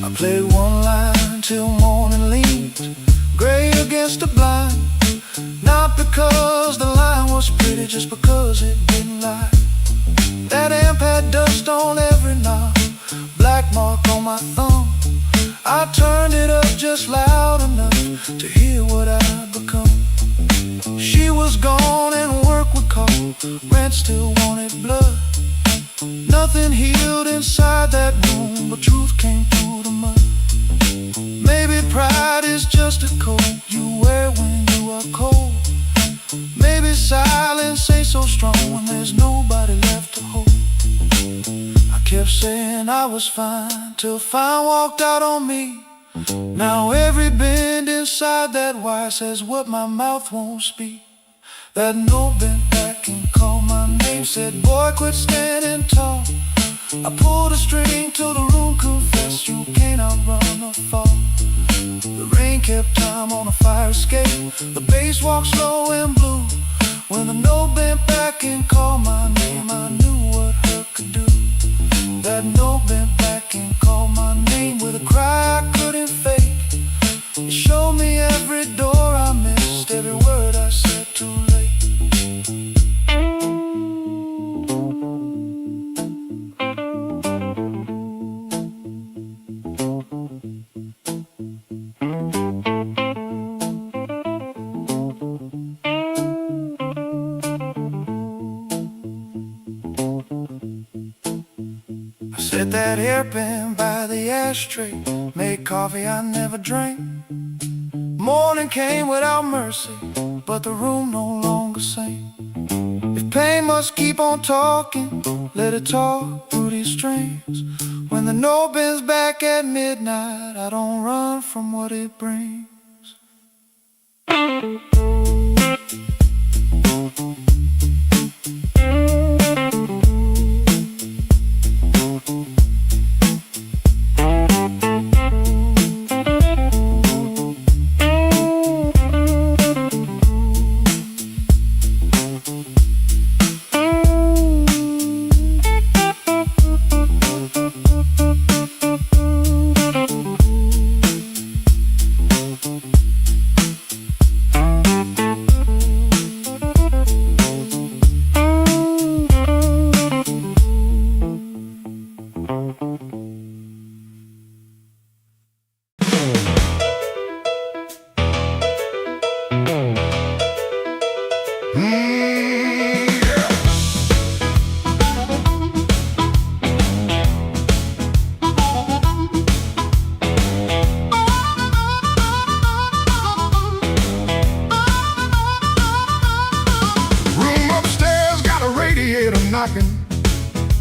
I played one line till morning leaned gray against the blind. Not because the line was pretty, just because it didn't lie. That amp had dust on every knob, black mark on my thumb. I turned it up just loud enough to hear what I'd become. She was gone and work would call, rent still wanted blood. Nothing healed inside that room, but truth came through the mud. Maybe pride is just a coat you wear when you are cold. Maybe silence ain't so strong when there's nobody left to hold. I kept saying I was fine, till fine walked out on me. Now every bend inside that wire says what my mouth won't speak. That note bent back and called my name, said, boy, quit standing tall. I pulled a string till the room confessed you can't outrun a fall. The rain kept time on a fire escape, the bass walked slow and blue. When the note bent back and called my name, I knew what hurt could do. That note bent back and called my name with a cry. Sit that hairpin by the ashtray, make coffee I never drank. Morning came without mercy, but the room no longer sang. If pain must keep on talking, let it talk through these strings. When the no bends back at midnight, I don't run from what it brings.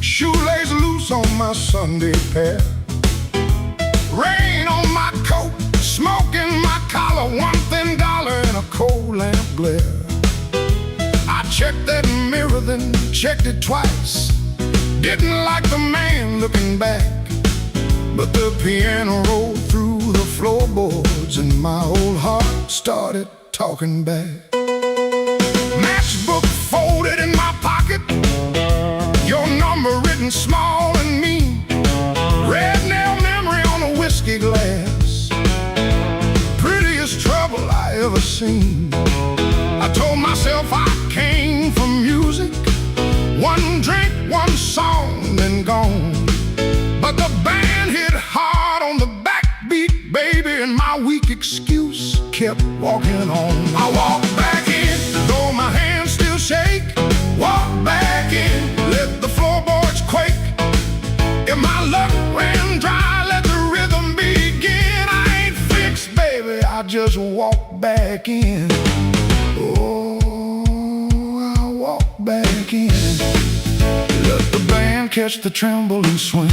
Shoelace loose on my Sunday pair. Rain on my coat, smoke in my collar, one thin dollar in a cold lamp glare. I checked that mirror, then checked it twice. Didn't like the man looking back, but the piano rolled through the floorboards and my old heart started talking back. Matchbook folded in my pocket, your number written small and mean. Red nail memory on a whiskey glass, prettiest trouble I ever seen. I told myself I came from music, one drink, one song, then gone. But the band hit hard on the backbeat, baby, and my weak excuse kept walking on. I walked back in, though my hands still shake. Walk back in, let the floorboards quake. If my luck ran dry, let the rhythm begin. I ain't fixed, baby, I just walk back in. Oh, I walk back in. Let the band catch the tremble and swing.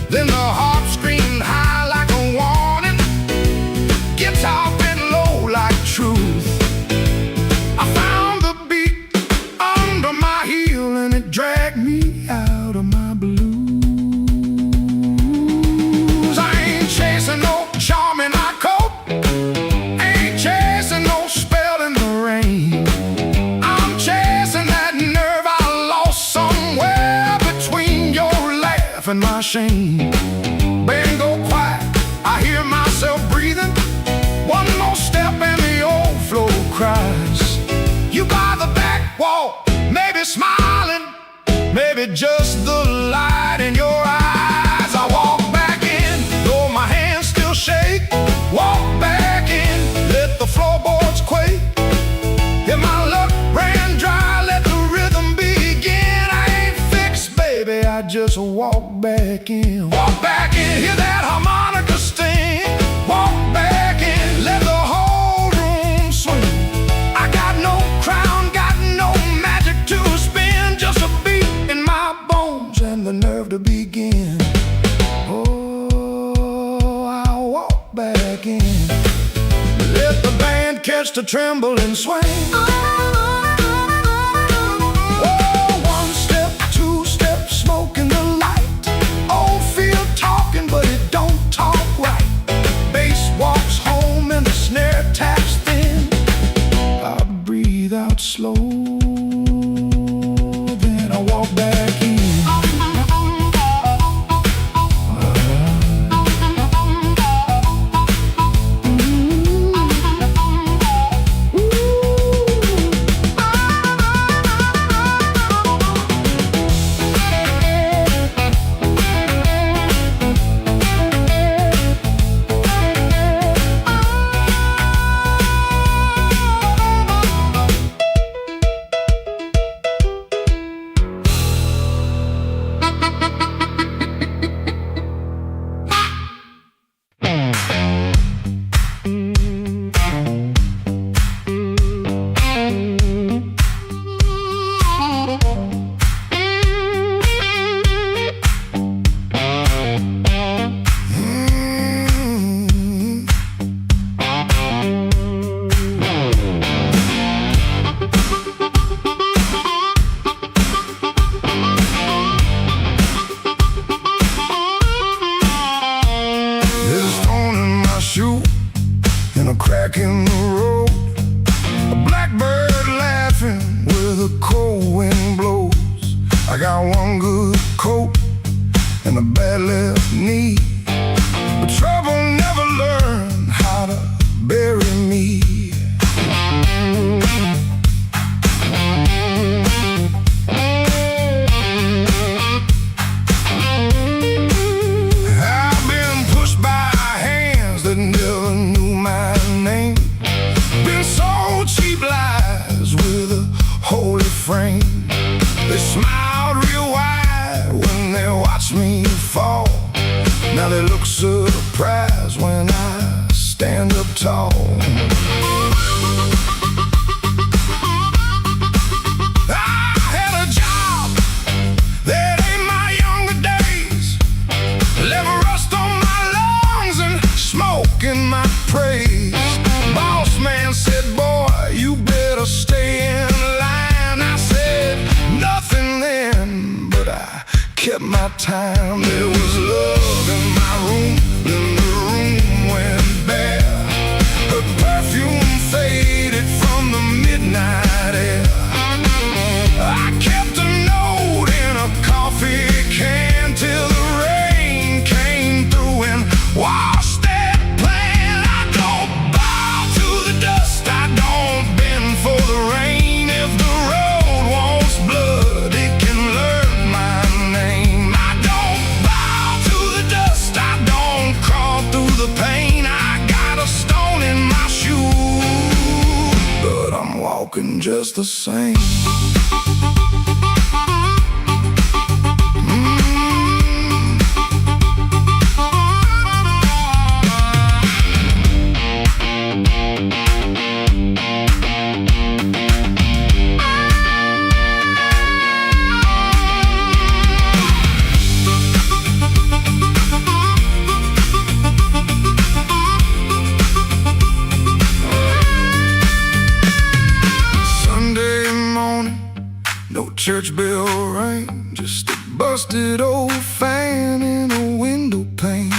Then the harp screamed high like a warning, guitar bent low like truth. I found the beat under my heel and it dragged me out of my blues. I ain't chasing no charm in my coat, ain't chasing no spell in the rain. I'm chasing that nerve I lost somewhere between your laugh and my shame. Band go quiet, I hear myself breathing. One more step and the old floor cries. You by the back wall, maybe smiling, maybe just the light in your eyes. I walk back in, though my hands still shake. Walk back in, let the floorboards quake. If my luck ran dry, let the rhythm begin. I ain't fixed, baby, I just walk back in. Walk back in, hear that harmonica sting. Walk back in, let the whole room swing. I got no crown, got no magic to spin, just a beat in my bones and the nerve to begin. Oh, I walk back in, let the band catch the tremble and swing. But it don't talk right. Bass walks home and the snare taps thin. deserve a prize when I stand up tall. I had a job that ain't my younger days, left rust on my lungs and smoke in my praise. Boss man said, boy, you better stay in line. I said nothing then, but I kept my time. There was love in my room, then the room went bare. Her perfume faded from the midnight air. I kept a note in a coffee can till the rain came through and washed that plan. I don't bow to the dust, I don't bend for the rain. If the road wants blood, it can learn my name. I don't bow to the dust, I don't crawl through the pain. I got a stone in my shoe, but I'm walking just the same. Church bell rang, just a busted old fan in a window pane.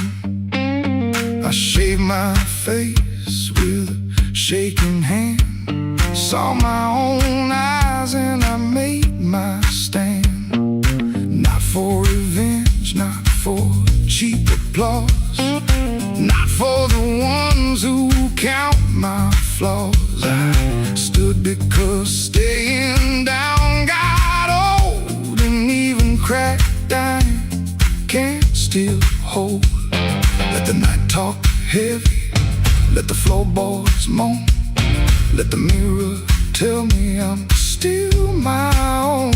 I shaved my face with a shaking hand, saw my own eyes and I made my stand. Not for revenge, not for cheap applause, not for the ones who count my flaws. I stood because staying down got cracked dime can't still hold. Let the night talk heavy, let the floorboards moan, let the mirror tell me I'm still my own.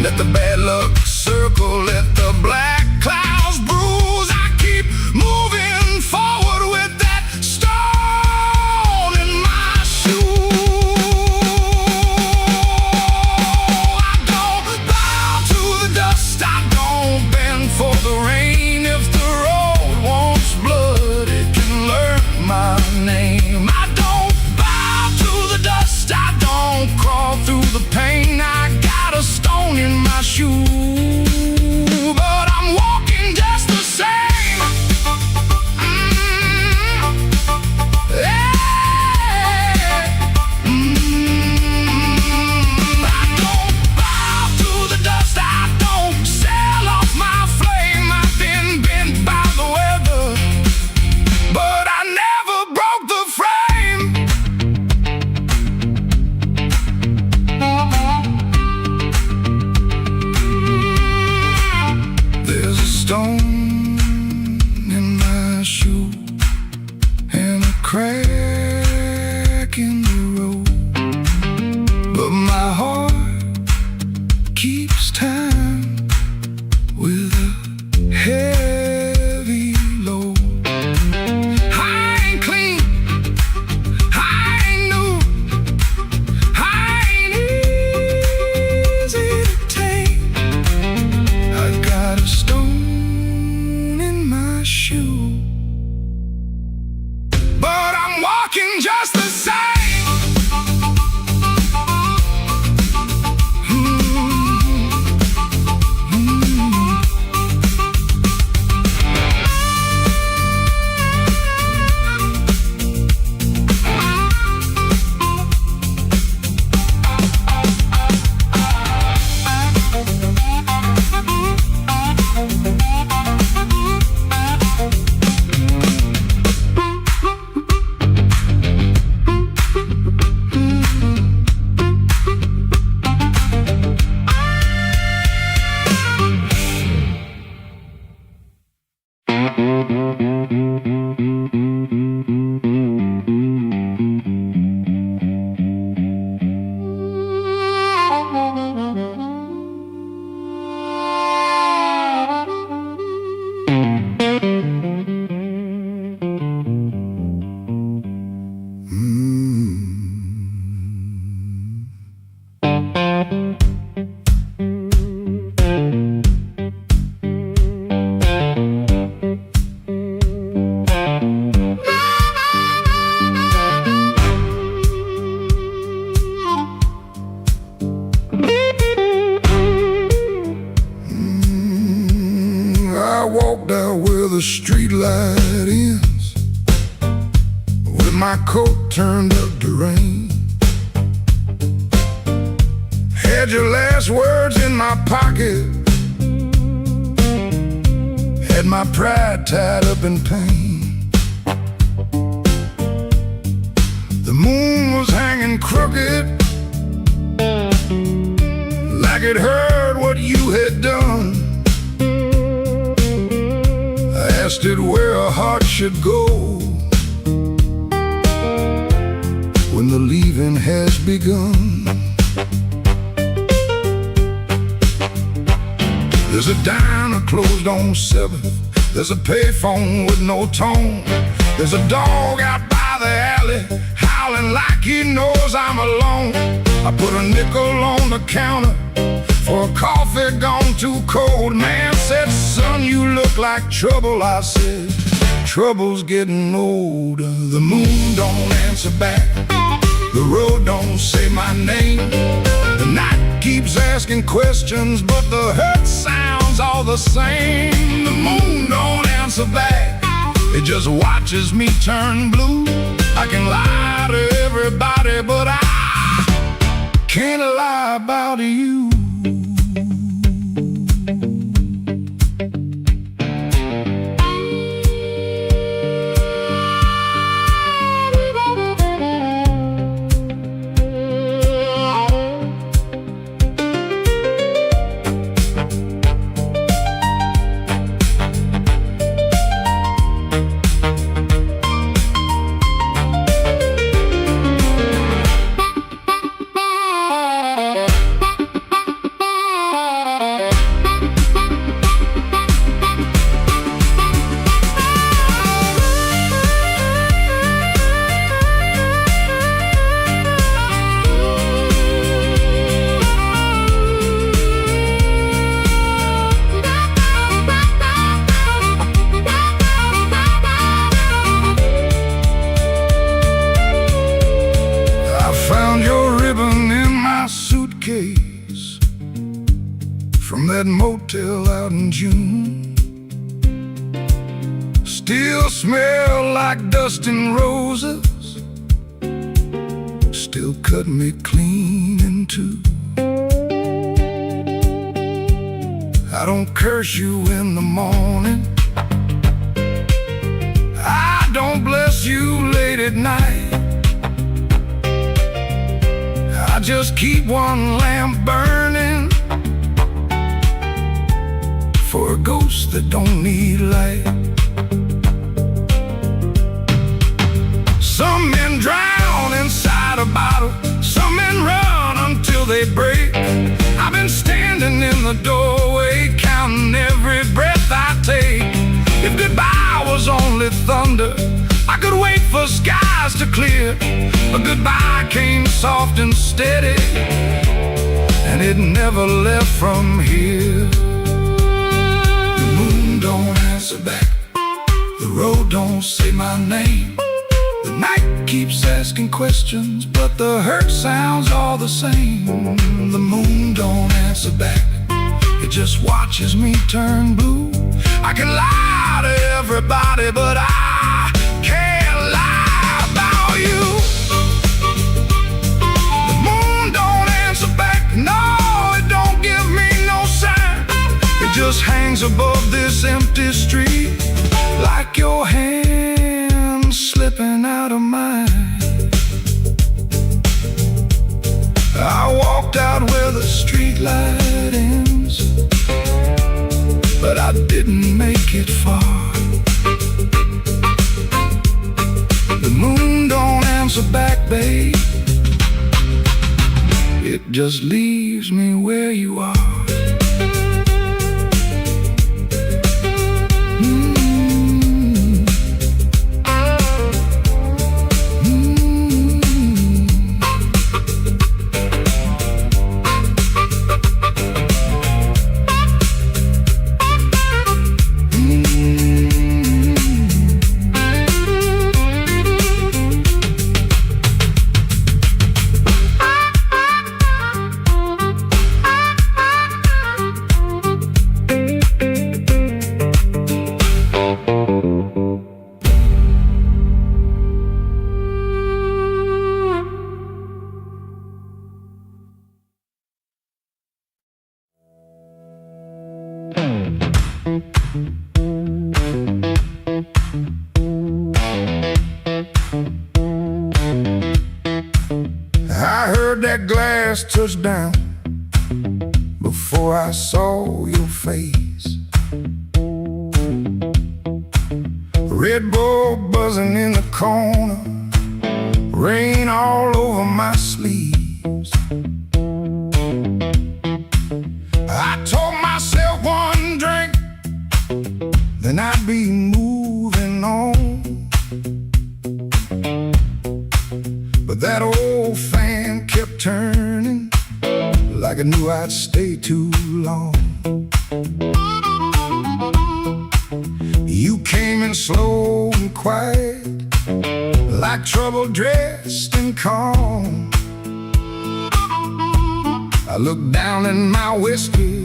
Let the bad luck circle, let the black clouds bruise. I keep moving forward with that stone in my shoe. For the rain, if the road wants blood, it can learn my name. I don't bow to the dust, I don't crawl through the pain. I got a stone in my shoe, but I'm walking just the same. I don't bow to the dust, I don't sell off my by the weather, but I never broke the frame. There's a stone in my shoe and a crack in the road, but my heart keeps time with a heavy load. I ain't clean, I ain't new, I ain't easy to tame. I got a stone in my shoe, but I'm walking just the same. streetlight ends, with my coat turned up to rain. Had your last words in my pocket, had my pride tied up in pain. The moon was hanging crooked, like it heard what you had done. I asked it where a heart should go when the leaving has begun. There's a diner closed on 7th. There's a payphone with no tone. There's a dog out by the alley howling like he knows I'm alone. I put a nickel on the counter for a coffee gone too cold. Man said, son, you look like trouble. I said, trouble's getting older. The moon don't answer back, the road don't say my name. The night keeps asking questions, but the hurt sounds all the same. The moon don't answer back, it just watches me turn blue. I can lie to everybody, but I can't lie about you. From that motel out in June, still smell like dust and roses, still cut me clean in two. I don't curse you in the morning, I don't bless you late at night. I just keep one lamp burning for a ghost that don't need light. Some men drown inside a bottle, some men run until they break. I've been standing in the doorway, counting every breath I take. If goodbye was only thunder, I could wait for skies to clear. But goodbye came soft and steady, and it never left from here. Don't answer back, the road don't say my name. The night keeps asking questions, but the hurt sounds all the same. The moon don't answer back, it just watches me turn blue. I can lie to everybody, but I can't lie about you. The moon don't answer back, no, it don't give me no sign. It just hangs above this empty street, like your hand slipping out of mine. I walked out where the streetlight ends, but I didn't make it far. The moon don't answer back, babe, it just leaves me where you are. gas touched down before I saw your face. Red Bull buzzing in the corner, rain all over my sleeves. I told myself one drink, then I'd be moving on. But that old fan kept turning, like it knew I'd stay too long. You came in slow and quiet, like trouble dressed in calm. I looked down in my whiskey,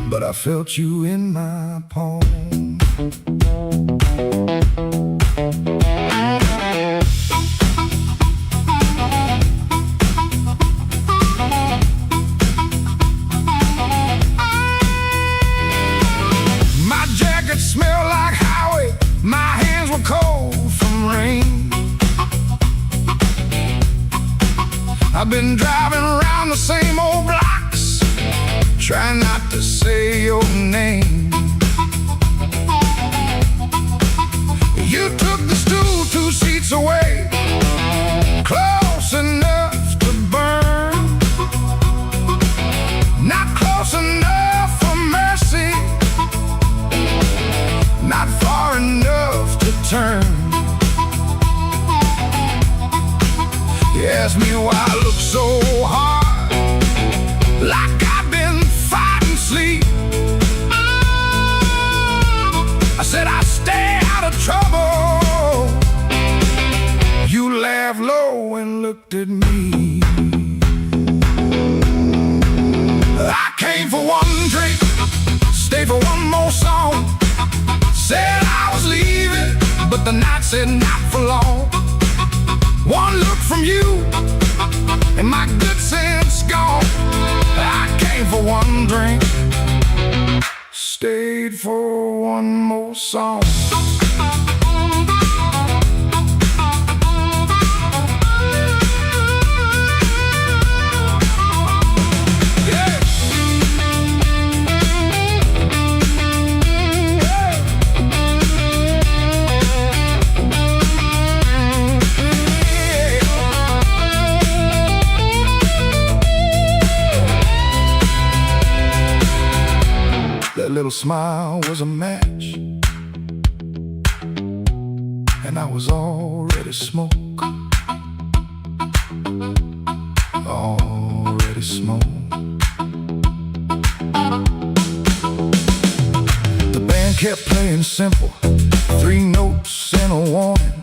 but I felt you in my palm. My jacket smelled like highway, my hands were cold from rain. I've been driving around the same old blocks, trying not to say your name. You took the stool 2 seats away, close enough to burn, not close enough for mercy, not far enough to turn. You asked me why I look so hard, like I've been fighting sleep. I said I stay out of trouble. You laughed low and looked at me. I came for one drink, stayed for one more song. Said I was leaving, but the night said not for long. One look from you, and my good sense gone. I came for one drink, stayed for one more song. That little smile was a match, and I was already smoke, already smoke. The band kept playing simple, 3 notes and a warning.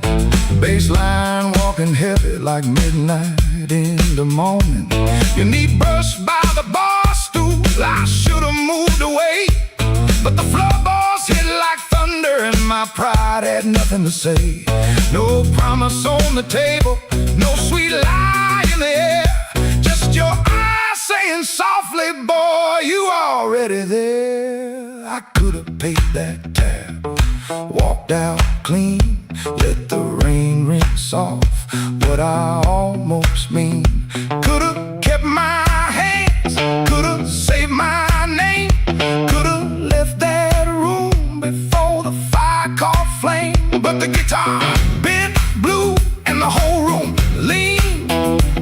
Bass line walking heavy like midnight in the morning. You need brushed by the bar stool, I should've moved away, but the floorboards hit like thunder and my pride had nothing to say. No promise on the table, no sweet lie in the air, just your eyes saying softly, boy, you already there. I could've paid that tab, walked out clean, let the rain rinse off what I almost mean. Could've kept my hands, could've saved my name, could've left that room before the fire caught flame. But the guitar bent blue and the whole room lean.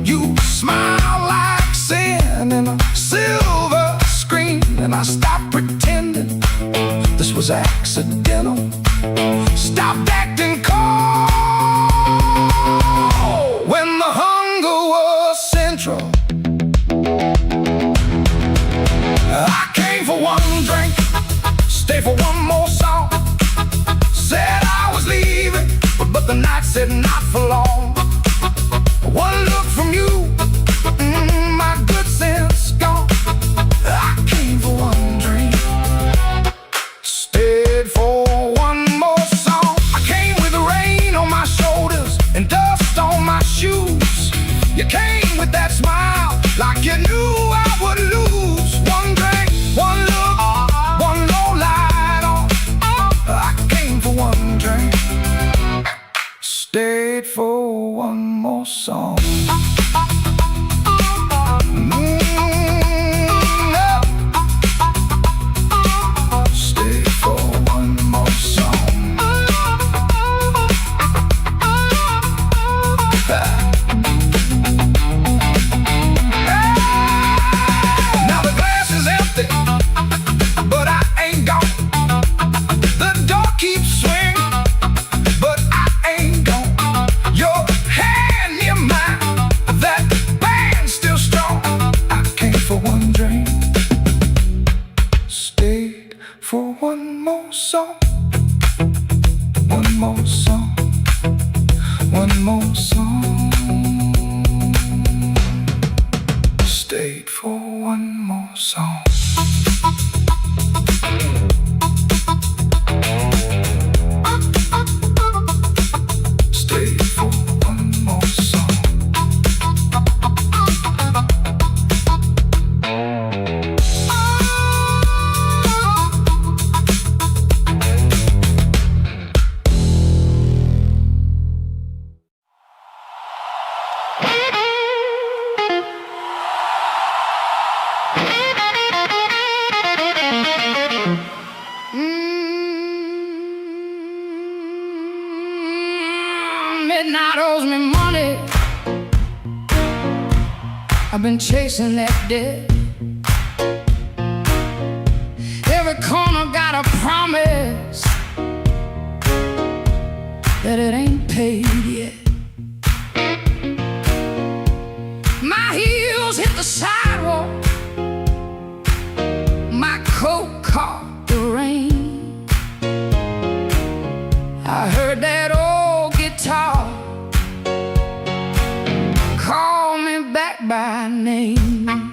You smile like sin in a silver screen, and I stopped pretending this was accidental. Stopped acting cold when the hunger was central. I came for one drink, stay for one more song. Said I was leaving, but the night said not for long. One look from you, my good sense gone. I came for one drink, stayed for one more song. I came with the rain on my stayed for one more song. Stayed for one more song. Now the glass is empty, but I ain't gone. The door keeps swinging, but I ain't gone. Your hand near mine, that band's still strong. I came for one drink, stayed for one more song. One more song, one more song. Stayed for one more song. Stayed for one more song. Midnight owes me money. I've been chasing that debt. Every corner got a promise that it ain't paid yet. My heels hit the sidewalk, my coat caught the rain. I heard that old guitar call me back by name.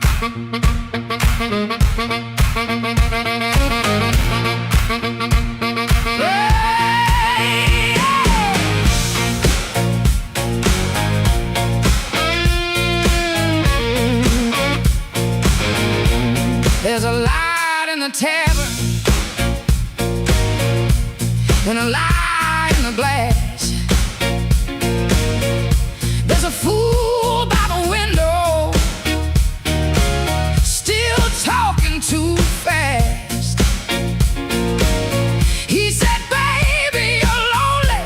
Hey, there's a light in the tavern and a light in the glass. There's a fool by the window, still talking too fast. He said, baby, you're lonely.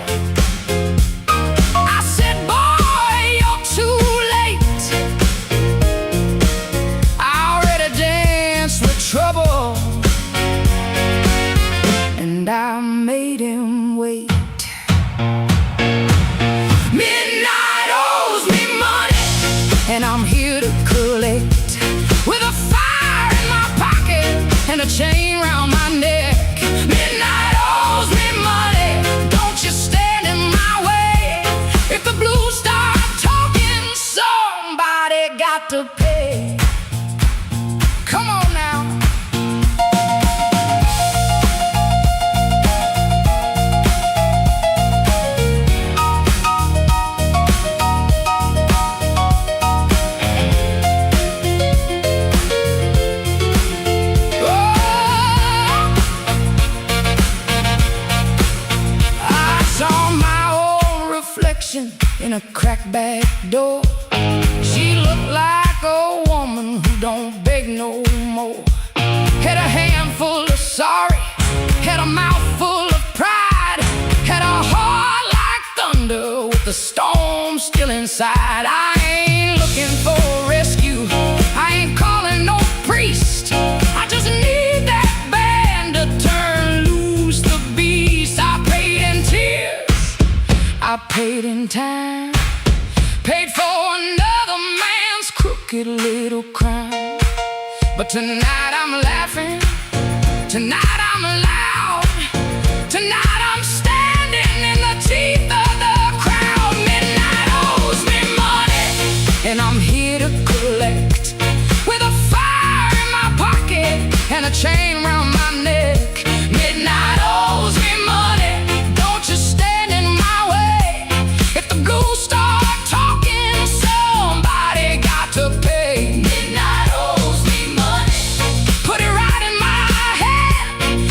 I said, boy, you're too late. I already danced with trouble, and I made him wait. Midnight owes me money, and I'm here to collect. With a fire in my pocket and a chain round my neck. Midnight owes me money, don't you stand in my way. If the blues start talking, somebody got to pay. Come on now. In a cracked back door, she looked like a woman who don't beg no more. Had a handful of sorry, had a mouthful of pride, had a heart like thunder with the storm still inside. I ain't looking for rescue, I ain't calling no priest. I just need that band to turn loose the beast. I paid in tears, I paid in time, paid for another man's crooked little crime. But tonight I'm laughing, tonight I'm loud, tonight I'm standing in the teeth of the crowd. Midnight owes me money, and I'm here to collect. With a fire in my pocket and a chain round my neck. Midnight owes me money, don't you stand in my way. If the ghouls start talking, somebody got to pay. Midnight owes me money, put it right in my hand.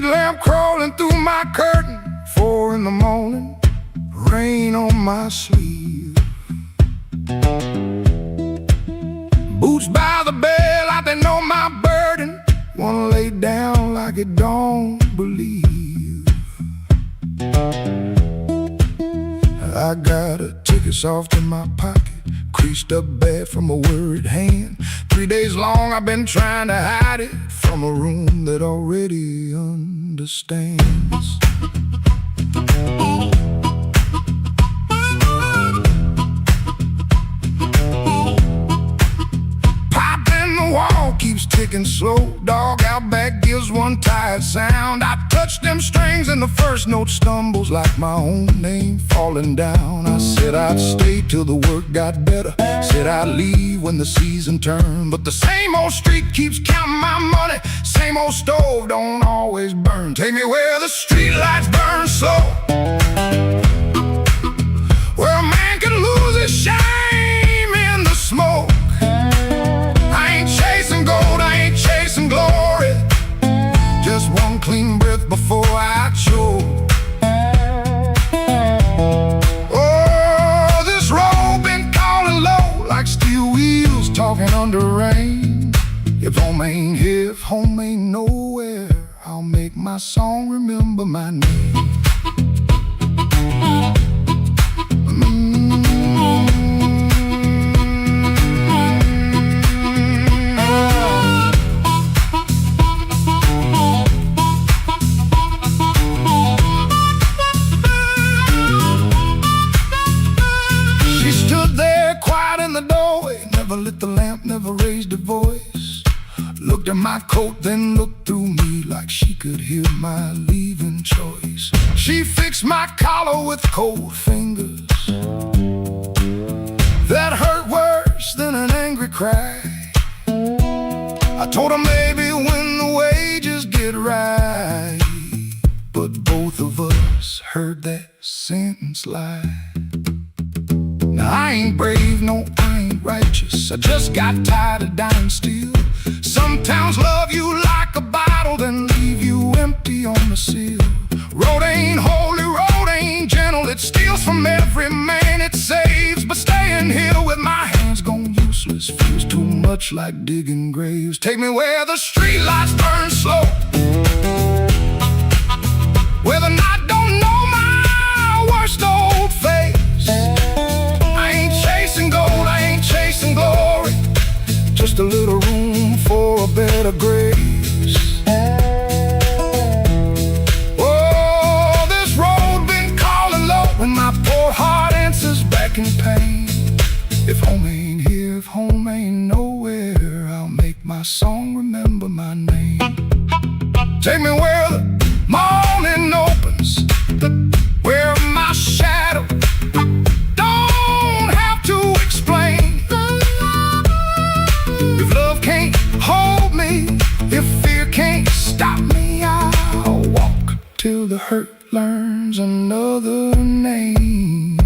lamp crawling through my curtain, 4 in the morning, rain on my sleeve. Boots by the bed like they know my burden, wanna lay down like it don't believe. I got a ticket soft in my pocket, creased up bad from a worried hand. 3 days long I've been trying to hide it from a room that already understands. Pipe in the wall keeps ticking slow, dog out back gives one tired sound. I touch them strings and the first note stumbles like my own name falling down. I said I'd stay till the work got better, said I'd leave when the season turned, but the same old street keeps counting my money, same old stove don't always burn. Take me where the street lights burn slow, where a man can lose his shame in the smoke. I ain't chasing gold, I ain't chasing glory, just one clean breath before I choke. Oh, this road been calling low like steel wheels talking under rain. If home ain't here, if home ain't nowhere, I'll make my song remember my name. She stood there quiet in the doorway, never lit the lamp, never raised her voice. Looked at my coat, then looked through me like she could hear my leaving choice. She fixed my collar with cold fingers that hurt worse than an angry cry. I told her maybe when the wages get right, but both of us heard that sentence lie. Now I ain't brave, no, I ain't righteous, I just got tired of dying still. Some towns love you like a bottle, then leave you empty on the sill. Road ain't holy, road ain't gentle, it steals from every man it saves. But staying here with my hands gone useless feels too much like digging graves. Take me where the street lights burn slow, where the night don't know my worst old face. I ain't chasing gold, I ain't chasing glory, just a little room for a better grace. Oh, this road been calling low, and my poor heart answers back in pain. If home ain't here, if home ain't nowhere, I'll make my song remember my name. Take me where the morning opens, where my shadow don't have to explain. If love can't hold me, if fear can't stop me, I'll walk till the hurt learns another name.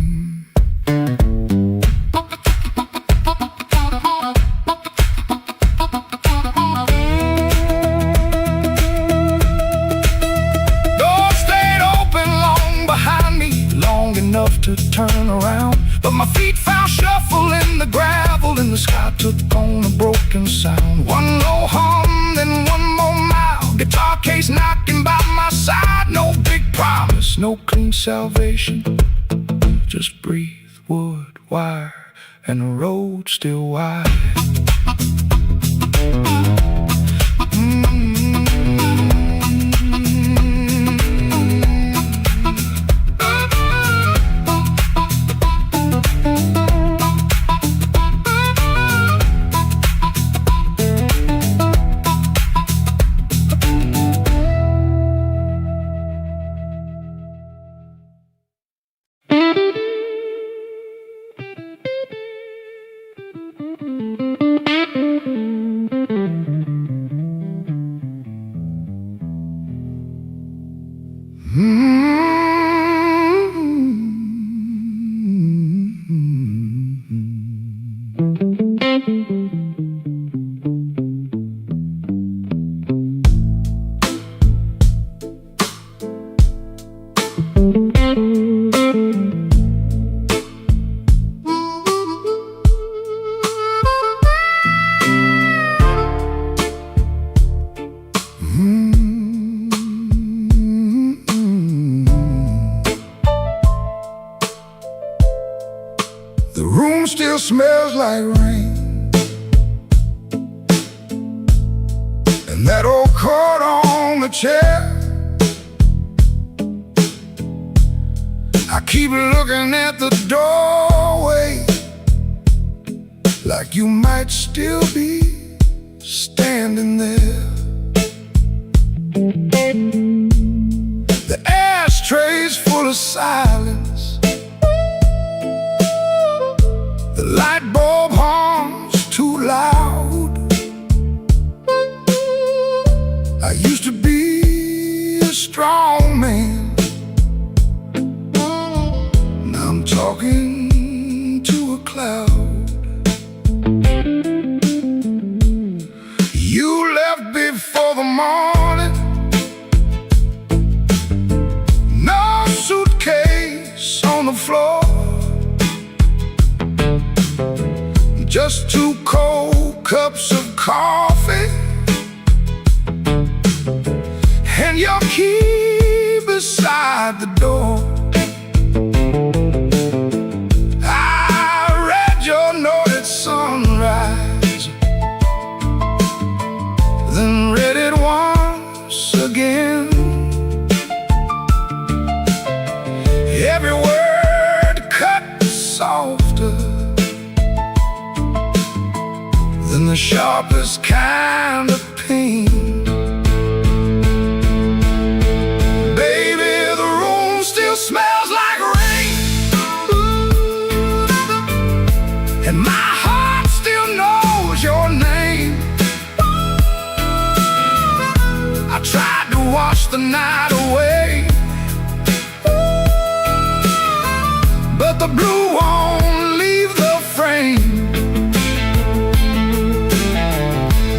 Doors stayed open long behind me, long enough to turn around, but my feet found shuffle in the gravel, and the sky took on a broken sound. One low hum, then one more mile, guitar case knocking by my side. No big promise, no clean salvation, just breathe, wood, wire, and the road still wide. smells like rain. And that old coat on the chair, I keep looking at the doorway, like you might still be standing there. The ashtray's full of silence, the light bulb hums too loud. I used to be a strong man, now I'm talking to a cloud. You left before the morning, no suitcase on the floor, just 2 cold cups of coffee and your key beside the door. I read your note at sunrise, then read it once again. Every word cut softer than the sharpest kind of pain. Baby, the room still smells like rain, and my heart still knows your name. I tried to wash the night away, but the blue won't leave the frame.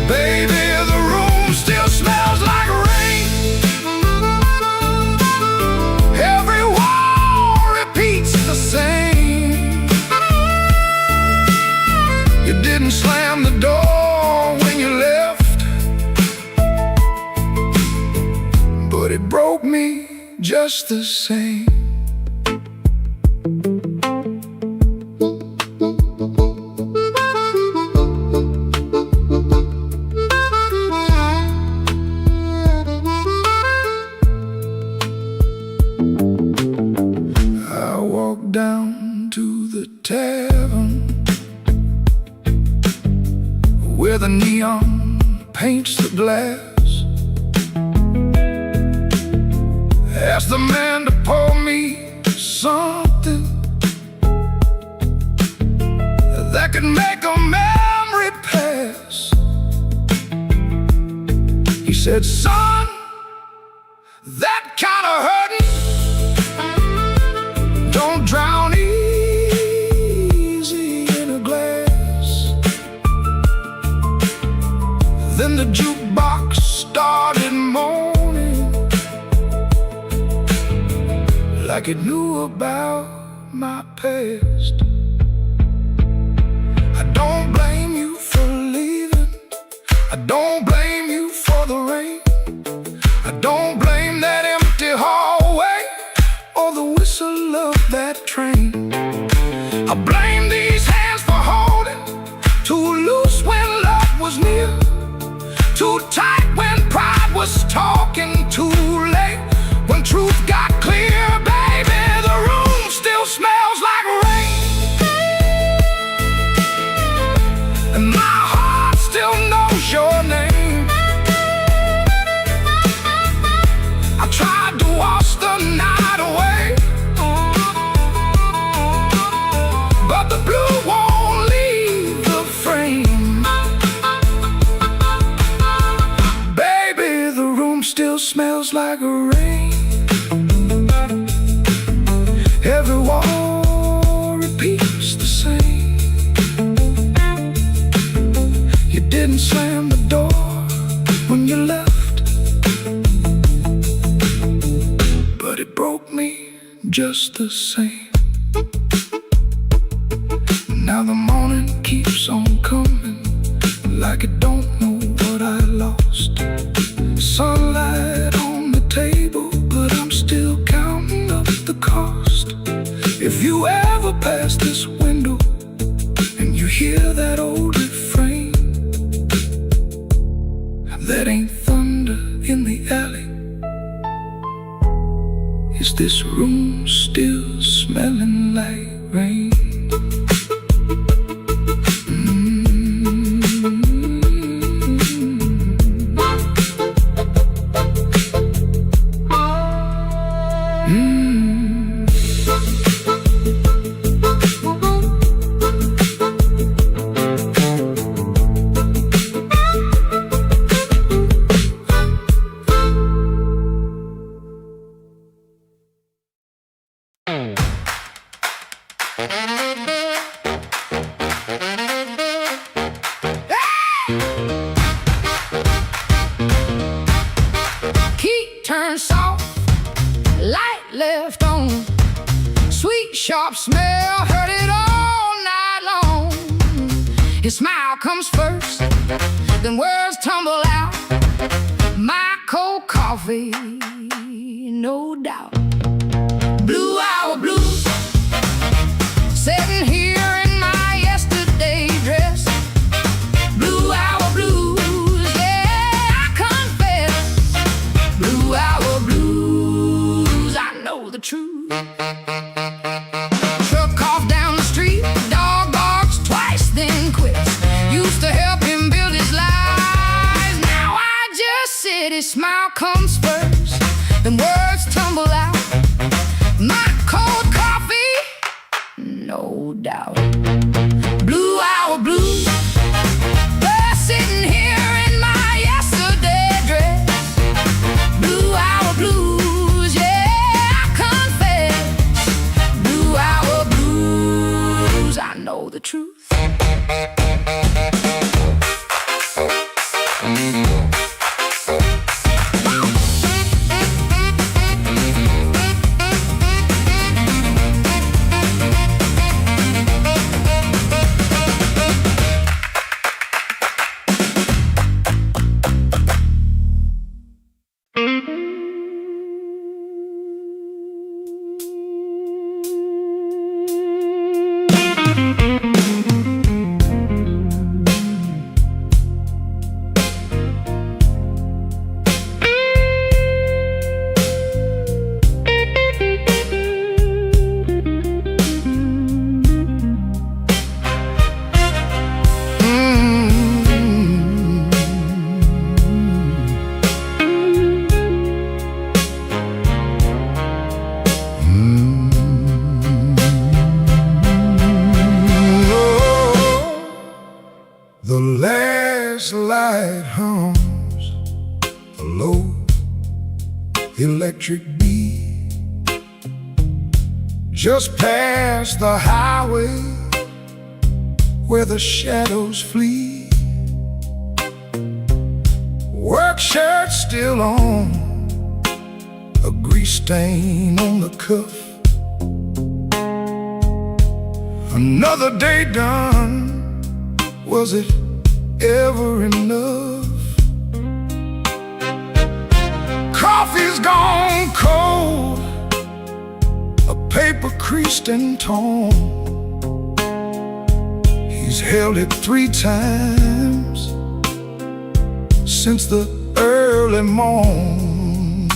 Baby, the room still smells like rain. Every wall repeats the same. You didn't slam the door when you left, but it broke me just the same. I walked down to the tavern where the neon paints the glass. Asked the man to pour me something that could make a memory pass. He said, son, that kind of hurting don't drown easy in a glass. Then the jukebox started moaning like it knew about my past. I don't blame you for leaving, I don't blame you for the rain, I don't blame that empty hallway or the whistle of that train. I blame these hands for holding too loose when love was near, too tight when pride was talking, too late when truth got clear. Baby, the room still smells like rain, and my heart still knows your name. I tried to wash the night away, but the blue won't leave the frame. Baby, the room still smells like rain. Every wall repeats the same. You didn't slam the door when you left, but it broke me just the same. Now the morning keeps on coming, like it don't know what I lost. Sunlight on the table, but I'm still counting up the cost. If you ever pass this window That ain't thunder in the alley. Is this room still smelling like rain? Key turned soft, light left on. Sweet, sharp smell, heard it all night long. His smile comes first, then words tumble out. My cold coffee, no doubt. Blue hour blues, sitting here in my yesterday dress. Blue hour blues, yeah, I confess. Blue hour blues, I know the truth. Truck off down the street, dog barks twice, then quits. Used to help him build his life, now I just sit. His smile comes first, then words tumble out. My cold coffee, no doubt. Blue hour blues, we're sitting here in my yesterday dress. Blue hour blues, yeah, I confess. Blue hour blues, I know the truth. The last light hums a low electric beat just past the highway where the shadows flee. Work shirt still on, a grease stain on the cuff. Another day done. Was it ever enough? Coffee's gone cold, a paper creased and torn. He's held it 3 times since the early morn.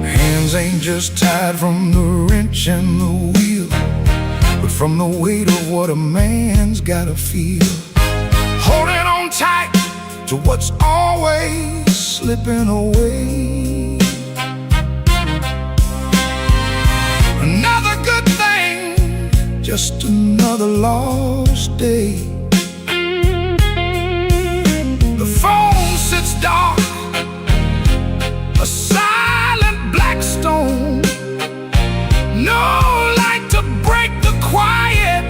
Hands ain't just tied from the wrench and the wheel, but from the weight of what a man's gotta feel. Holding on tight to what's always slipping away. Another good thing, just another lost day. The phone sits dark, a silent black stone. No light to break the quiet,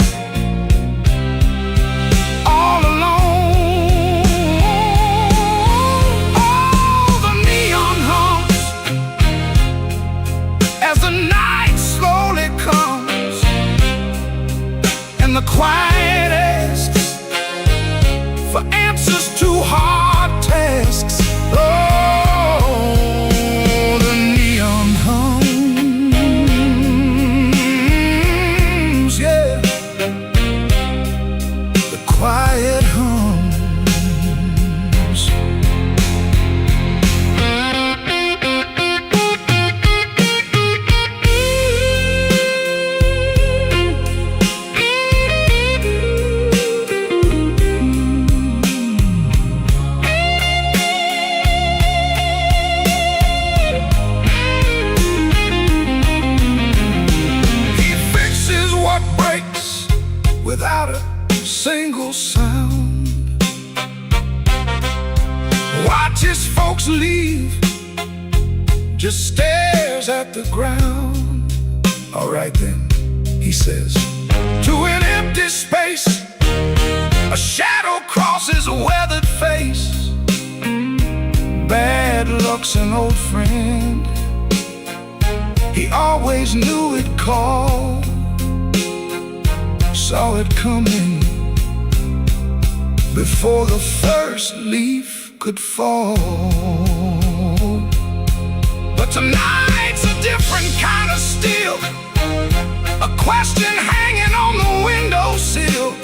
all alone. All the neon hums as the night slowly comes, and the quiet asks for answers to hard tasks. Oh, the neon hums, yeah, the quiet hums. folks leave, just stares at the ground. Alright then, he says, to an empty space, a shadow crosses a weathered face. Bad luck's an old friend, he always knew it'd call, saw it coming before the first leaf could fall. But tonight's a different kind of steel, a question hanging on the windowsill.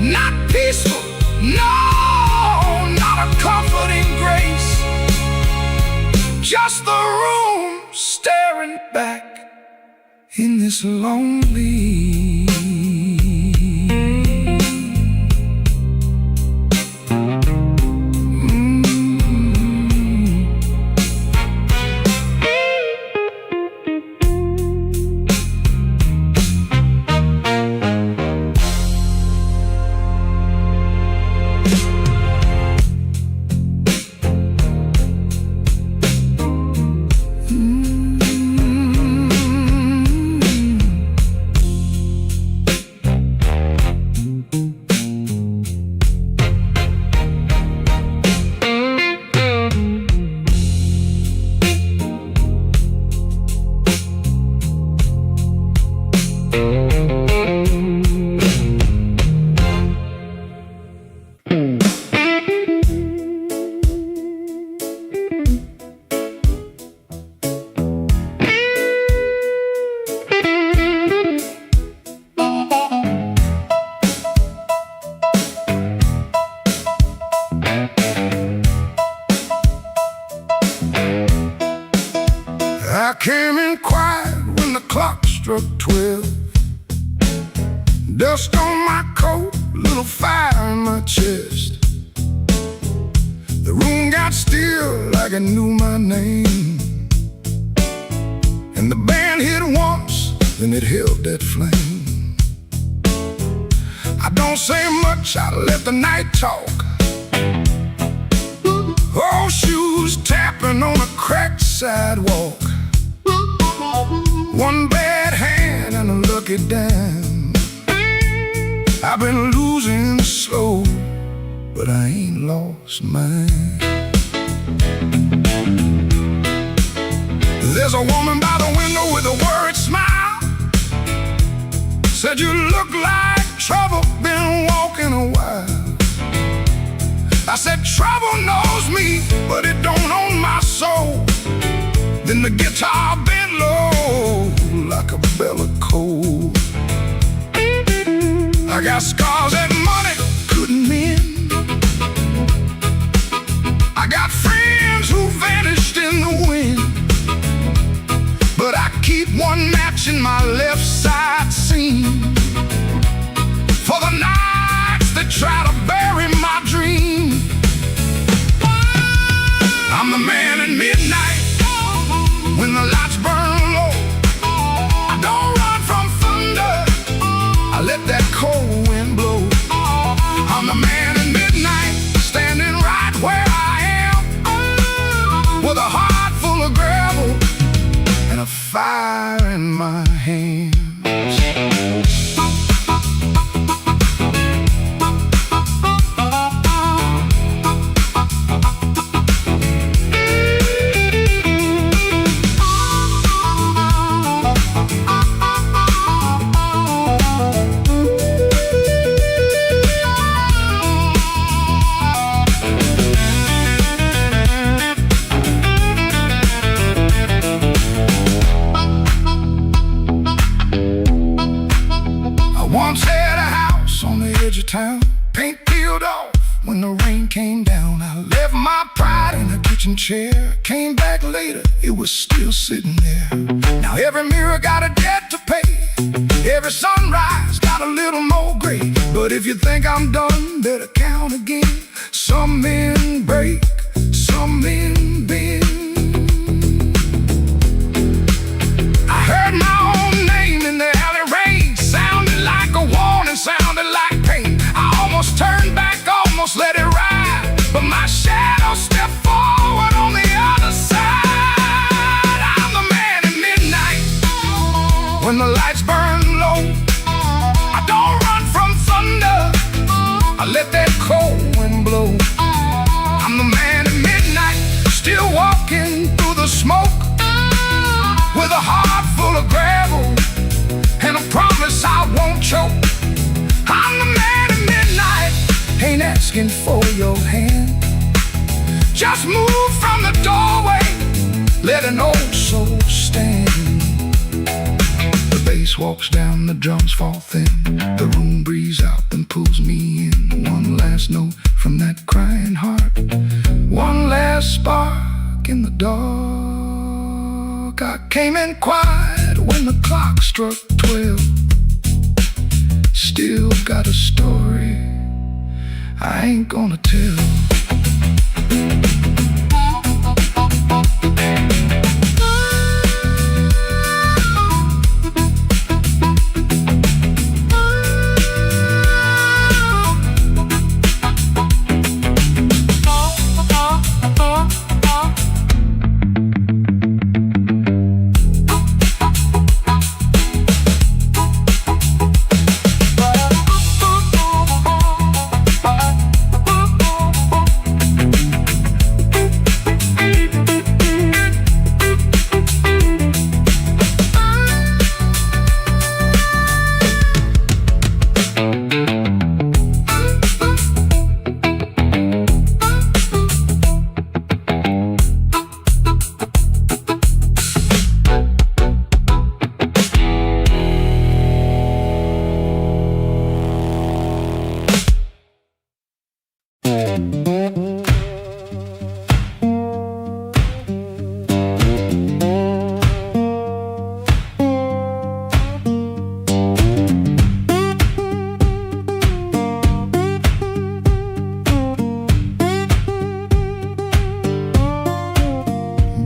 Not peaceful, no, not a comforting grace, just the room staring back in this lonely. I came in quiet when the clock struck 12. Dust on my coat, little fire in my chest. The room got still like it knew my name, and the band hit once, then it held that flame. I don't say much, I let the night talk. Old shoes tapping on a cracked sidewalk. One bad hand and a lucky dime. I've been losing slow, but I ain't lost mine. There's a woman by the window with a worried smile. Said you look like trouble, been walking a while. I said trouble knows me, but it don't own my soul. Then the guitar bent low like a bell of coal. I got scars that money couldn't mend. I got friends who vanished in the wind, but I keep one match in my left side seam for the nights that try to bury my dream. I'm the man at midnight when the lights burn low. I don't run from thunder, I let that cold wind blow. I'm the man at midnight, standing right where I am, with a heart full of gravel and a fire in my hands. Once had a house on the edge of town, paint peeled off when the rain came down. I left my pride in a kitchen chair, came back later, it was still sitting there. Now every mirror got a debt to pay, every sunrise got a little more gray. But if you think I'm done, better count again. Some men break, some men bend. I heard my own name in the alley rain, sounded like a warning, sounded like pain. I almost turned back, almost let it ride, but my shadow stepped forward held hand. Just move from the doorway, let an old soul stand. The bass walks down, the drums fall thin. The room breathes out, then pulls me in. One last note from that crying heart, one last spark in the dark. I came in quiet when the clock struck 12. Still got a story I ain't gonna tell.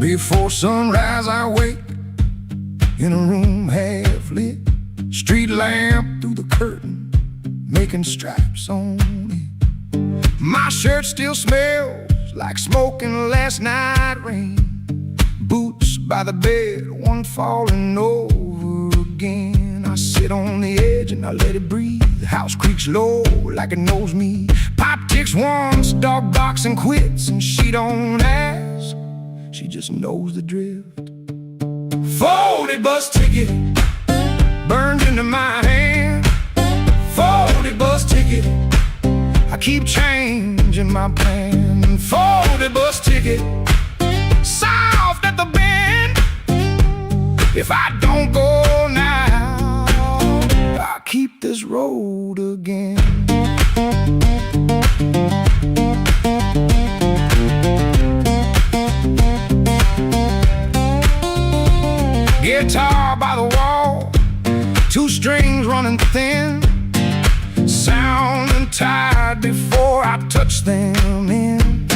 Before sunrise I wake in a room half lit, street lamp through the curtain, making stripes on it. My shirt still smells like smoking last night rain. Boots by the bed, one falling over again. I sit on the edge and I let it breathe. The house creaks low like it knows me. Pop ticks once, dog barks and quits, and she don't ask, she just knows the drift. Folded bus ticket burned into my hand. Folded bus ticket, I keep changing my plan. Folded bus ticket, soft at the bend. If I don't go now, I'll keep this road again. Guitar by the wall, two strings running thin, sounding tired before I touch them in.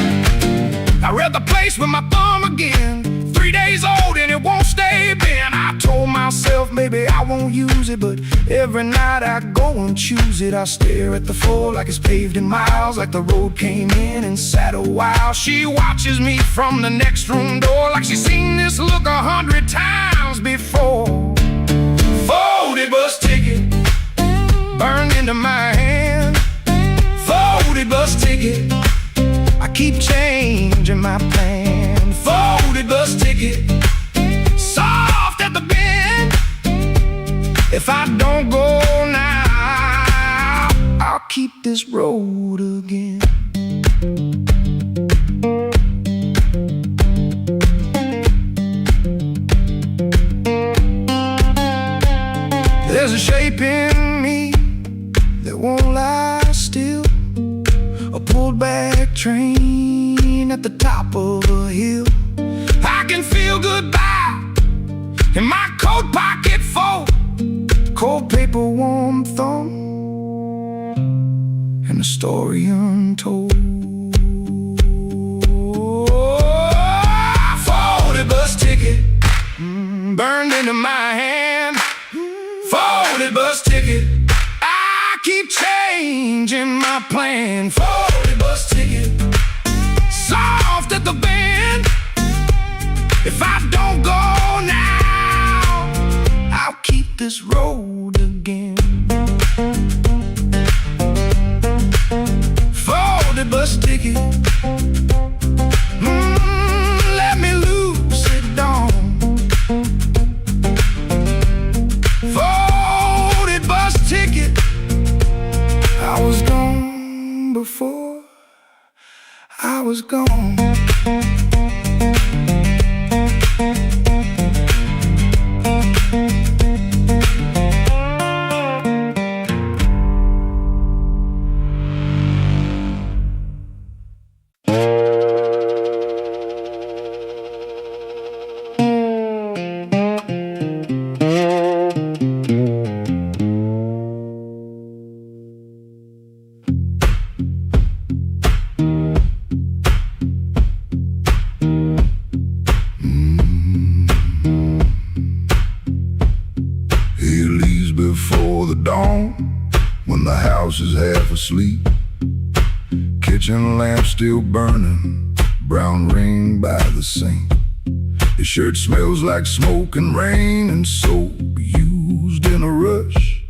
I read the place with my thumb again, 3 days old and it won't stay bent. I told myself maybe I won't use it, but every night I go and choose it. I stare at the floor like it's paved in miles, like the road came in and sat a while. She watches me from the next room door like she's seen this look 100 times before. Folded bus ticket burned into my hand. Folded bus ticket, I keep changing my plan. Folded bus ticket, soft at the bend. If I don't go now, I'll keep this road again. There's a shape in me that won't lie still, a pulled back train at the top of a hill. I can feel goodbye in my coat pocket full, cold paper, warm thumb, and a story untold. Folded bus ticket burned into my hand. Folded bus ticket, I keep changing my plan. Folded bus ticket, soft at the bend. If I don't go now, I'll keep this road again. Folded bus ticket, let me loose it down. Folded bus ticket, I was gone before was gone. Before the dawn, when the house is half asleep, kitchen lamp still burning, brown ring by the sink. His shirt smells like smoke and rain and soap used in a rush.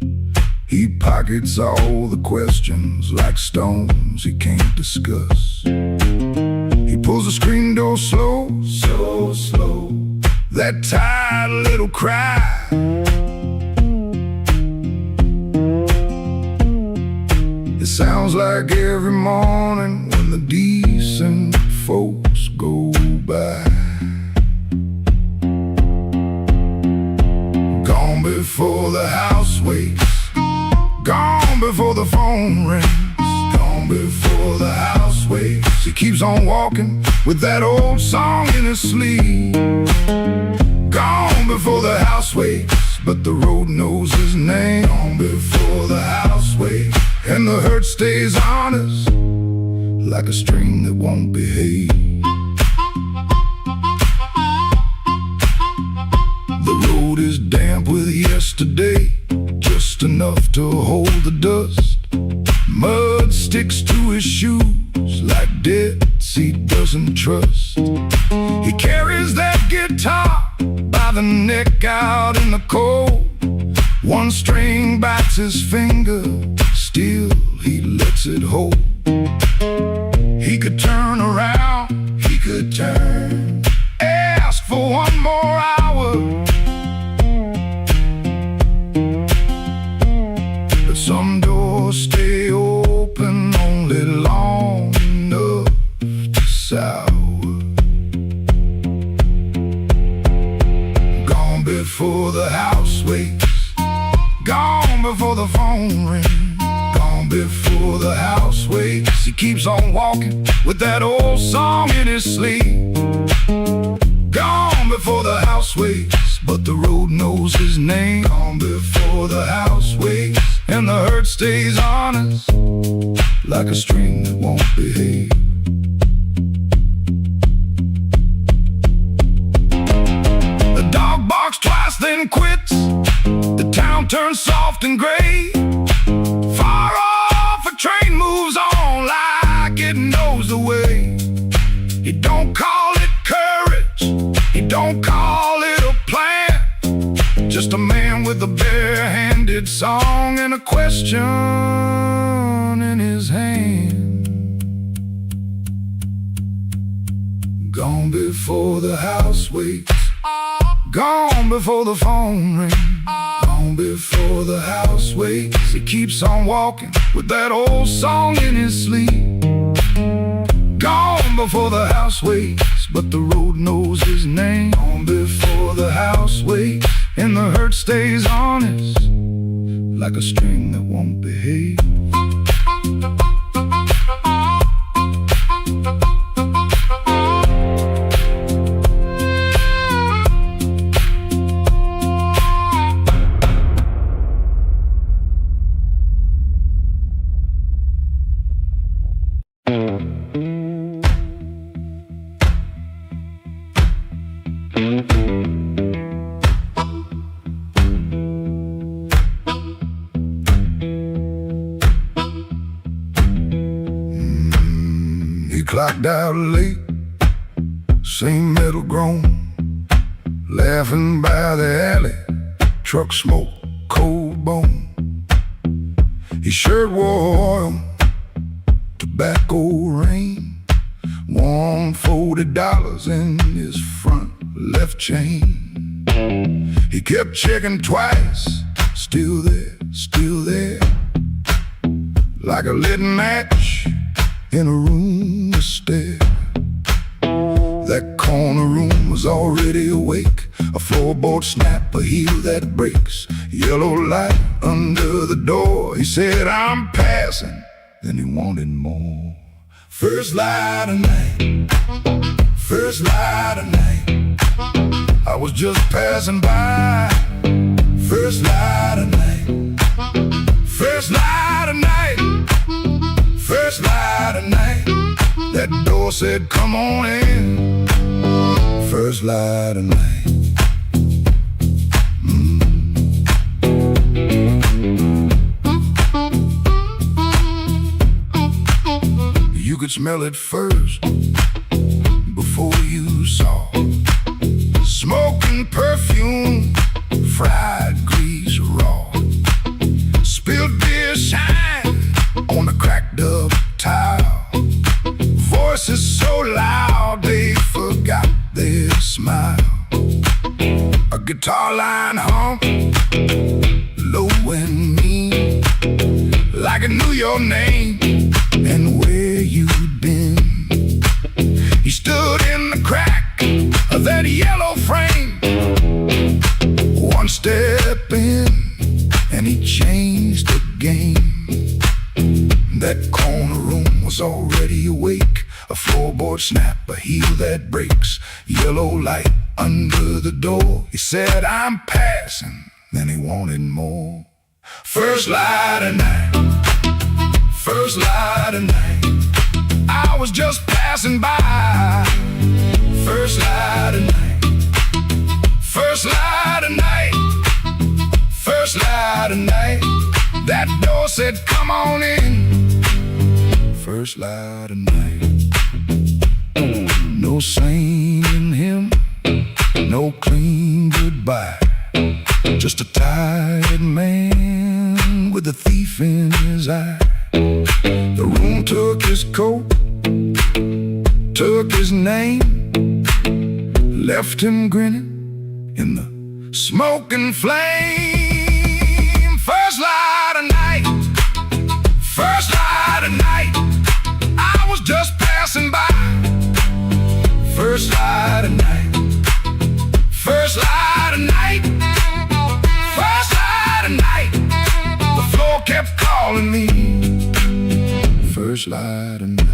He pockets all the questions like stones he can't discuss. He pulls the screen door slow, so slow, that tired little cry. It sounds like every morning when the decent folks go by. Gone before the house wakes, gone before the phone rings, gone before the house wakes. He keeps on walking with that old song in his sleeve. Gone before the house wakes, but the road knows his name. Gone before the house wakes, and the hurt stays on us like a string that won't behave. The road is damp with yesterday, just enough to hold the dust. Mud sticks to his shoes like debts he doesn't trust. He carries that guitar by the neck out in the cold. One string bites his finger, still he lets it hold. He could turn around, he could turn, ask for one more hour, but some doors stay open only long enough to sour. Gone before the house wakes, gone before the phone rings, gone before the house wakes. He keeps on walking with that old song in his sleep. Gone before the house wakes, but the road knows his name. Gone before the house wakes, and the hurt stays on us like a string that won't behave. The dog barks twice then quits. The town turns soft and gray. Far off, a train moves on like it knows the way. He don't call it courage, he don't call it a plan, just a man with a bare-handed song and a question in his hand. Gone before the house wakes, gone before the phone rings, gone before the house wakes. He keeps on walking with that old song in his sleep. Gone before the house wakes, but the road knows his name. Gone before the house wakes, and the hurt stays on us like a string that won't behave. He clocked out late, same metal groan, laughing by the alley, truck smoke, cold bone. His shirt wore oil, tobacco rain, warm $40 in his front left chain. He kept checking twice, still there, like a lit match in a room of stairs. floorboard snap, a heel that breaks. Yellow light under the door. He said, I'm passing. Then he wanted more. First light of night, first light of night. I was just passing by. First light of night, first light of night, first light of night. That door said, come on in. First light of night. You could smell it first before you saw. Smoking perfume, fried grease raw. Spilled beer shine on the cracked up tile. Voices so loud they forgot their smile. A guitar line hum, low and mean, like it knew your name and where you'd been. He stood in the crack of that yellow frame. One step in and he changed the game. That corner room was already awake. A floorboard snap, a heel that breaks. Yellow light under the door. He said, I'm passing. Then he wanted more. First light of night, first light of night. I was just passing by. First light of night, first light of night, first light of night. That door said, come on in. First light of night. No saint in him, no clean goodbye. Just a tired man with a thief in his eye. The room took his coat, took his name, left him grinning in the smoking flame. First light of night, first light of night. I was just passing by. First light of night, first light of night, first light of night. The floor kept calling me. First light of night.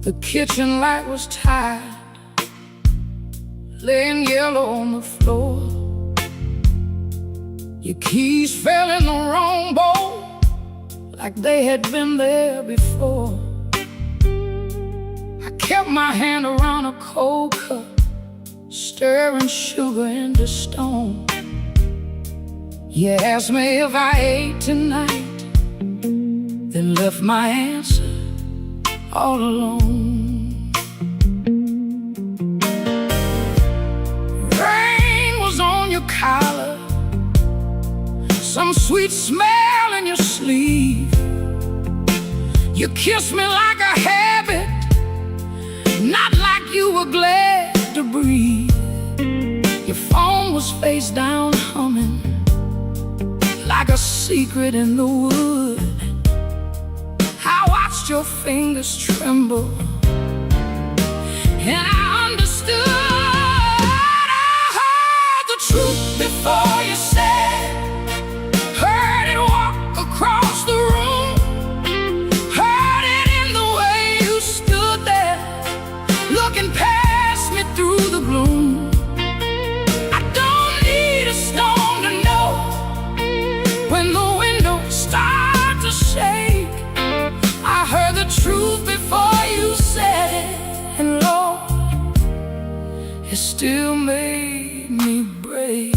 The kitchen light was tired, laying yellow on the floor. Your keys fell in the wrong bowl, like they had been there before. I kept my hand around a cold cup, stirring sugar into stone. You asked me if I ate tonight, then left my answer all alone. Rain was on your collar, some sweet smell in your sleeve. You kissed me like a habit, not like you were glad to breathe. Your phone was face down humming, like a secret in the wood. I watched your fingers tremble, and I understood. I heard the truth before you said, heard it walk across the room, heard it in the way you stood there, looking past me through the gloom. I don't need a stone to know when the windows start to shake. I heard the truth before you said it, and Lord, still made me brave.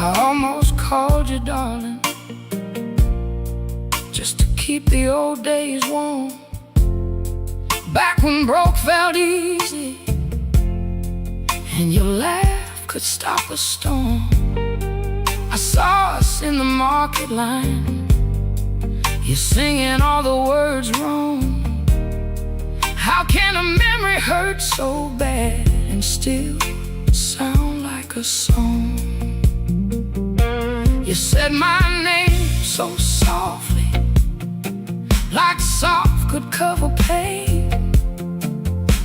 I almost called you darling, just to keep the old days warm. Back when broke felt easy, and your laugh could stop a storm. I saw us in the market line, you singing all the words wrong. How can a memory hurt so bad and still sound like a song? You said my name so softly, like soft could cover pain.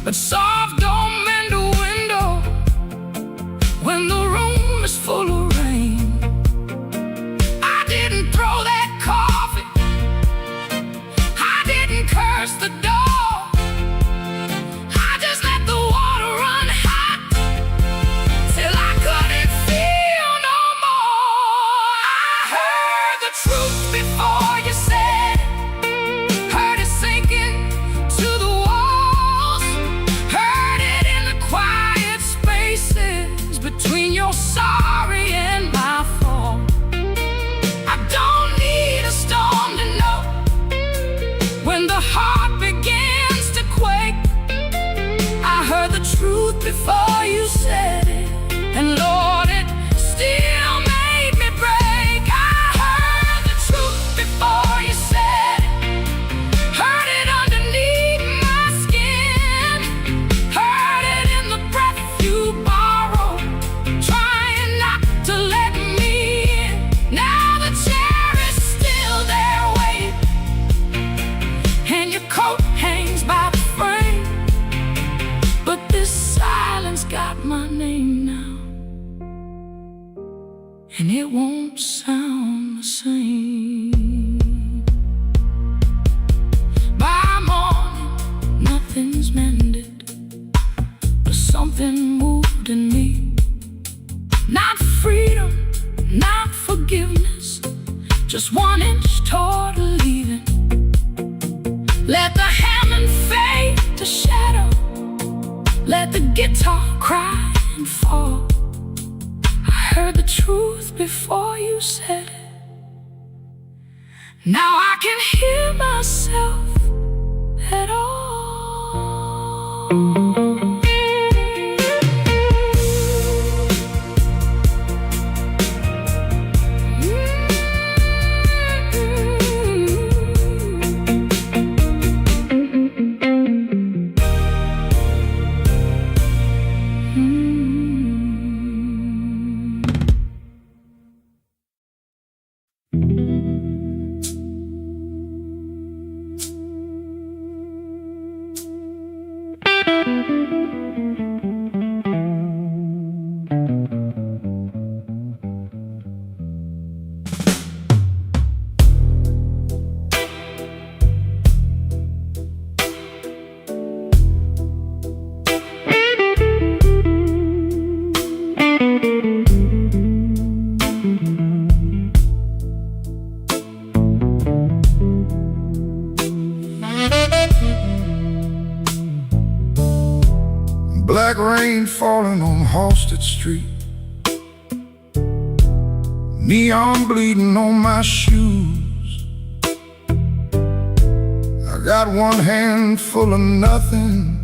But soft don't mend a window when the room is full of rain. I didn't throw that coffee, I didn't curse the dog, I just let the water run hot till I couldn't feel no more. I heard the truth before you said it, heard it sinking to the walls, heard it in the quiet spaces between your sorry and my fault. I don't need a storm to know when the heart begins to quake. I heard the truth before you said it, and Lord, it still made me break. I heard the truth before you said it, heard it underneath my skin, heard it in the breath you borrowed, trying not to let me in. Now the chair is still there waiting, and your coat hangs by the frame, but this silence got my name now, and it won't sound the same. By morning, nothing's mended, but something moved in me. Not freedom, not forgiveness, just 1 inch toward leaving. Let the Hammond fade to shadow, let the guitar cry and fall. I heard the truth before you said it, now I can hear myself at all. Black rain falling on Halsted Street, neon bleeding on my shoes. I got one hand full of nothing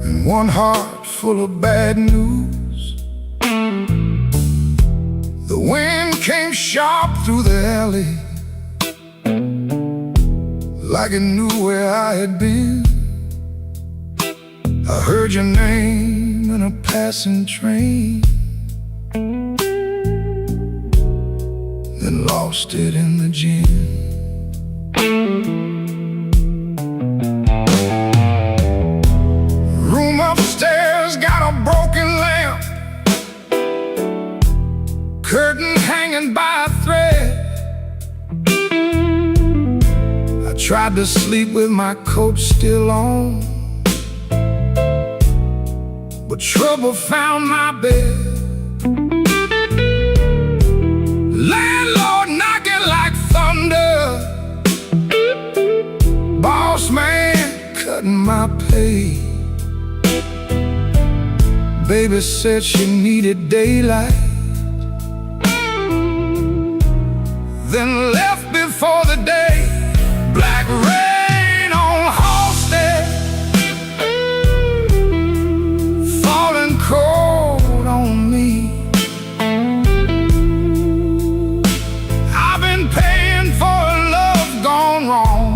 and one heart full of bad news. The wind came sharp through the alley, like it knew where I had been. I heard your name in a passing train, then lost it in the gin. Room upstairs got a broken lamp, curtain hanging by a thread. I tried to sleep with my coat still on, but trouble found my bed. Landlord knocking like thunder, boss man cutting my pay. Baby said she needed daylight, then left before the day. Black rain on Halstead, falling cold on me. I've been paying for a love gone wrong,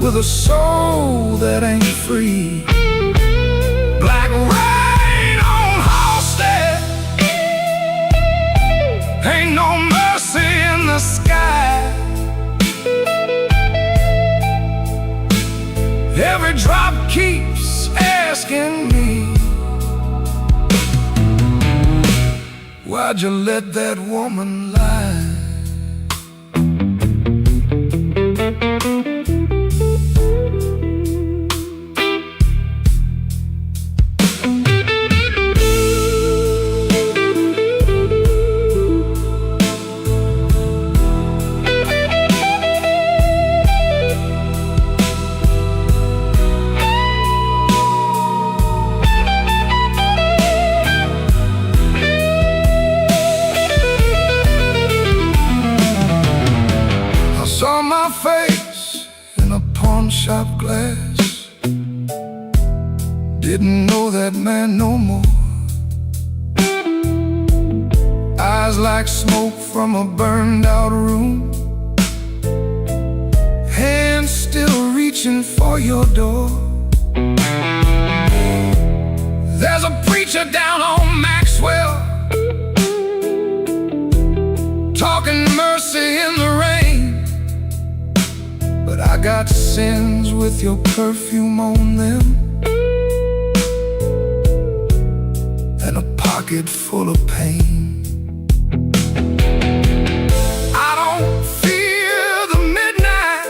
with a soul that ain't free. Black rain on Halstead, ain't no mercy in the sky. Every drop keeps asking me, why'd you let that woman lie? Saw my face in a pawn shop glass, didn't know that man no more. Eyes like smoke from a burned out room, hands still reaching for your door. There's a preacher down on Maxwell, talking mercy in the rain. But I got sins with your perfume on them, and a pocket full of pain. I don't fear the midnight.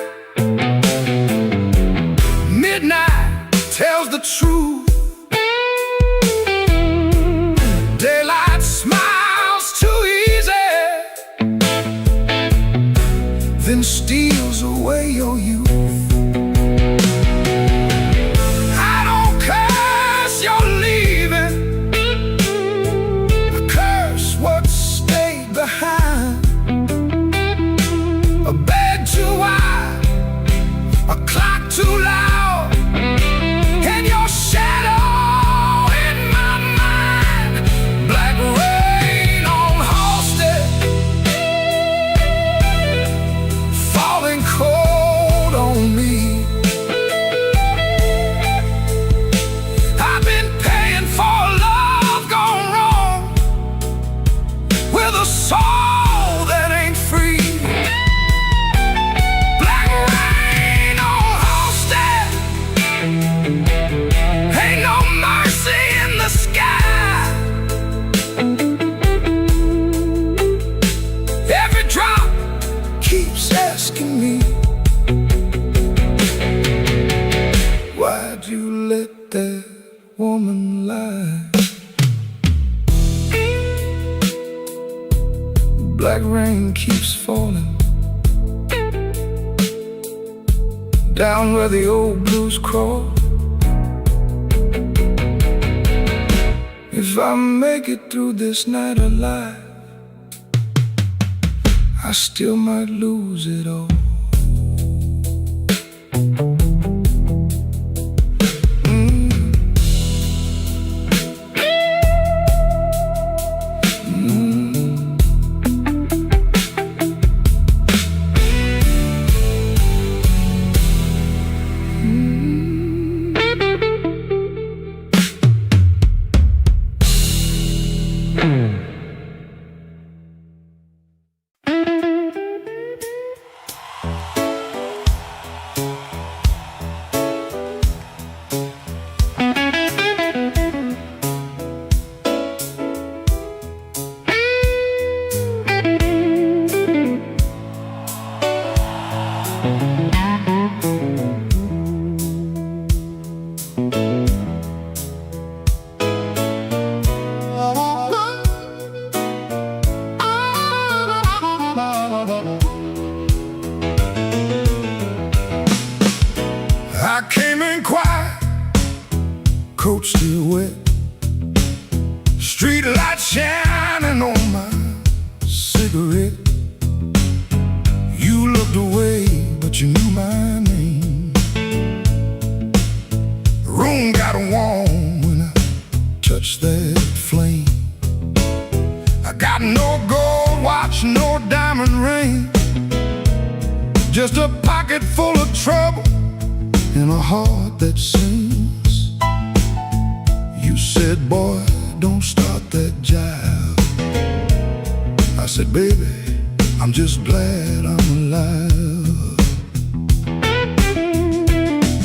Midnight tells the truth. Daylight smiles too easy, then steals away your youth. I don't curse your leaving, I curse what stayed behind. A bed too wide, a clock too loud, and your shadow in my mind. Black rain on Halstead, falling cold on me. I've been paying for love gone wrong, with a soul that ain't free. Black rain on Halstead, ain't no mercy in the sky. Every drop keeps asking me, why'd you let that woman lie? Black rain keeps falling down where the old blues crawl. If I make it through this night alive, I still might lose it all. I came in quiet, coat still wet, street light shining on my cigarette. You looked away, but you knew my name. The room got warm when I touched that flame. I got no gold watch, no diamond ring, just a pocket full of trouble and a heart that sings. You said, boy, don't start that jive. I said, baby, I'm just glad I'm alive.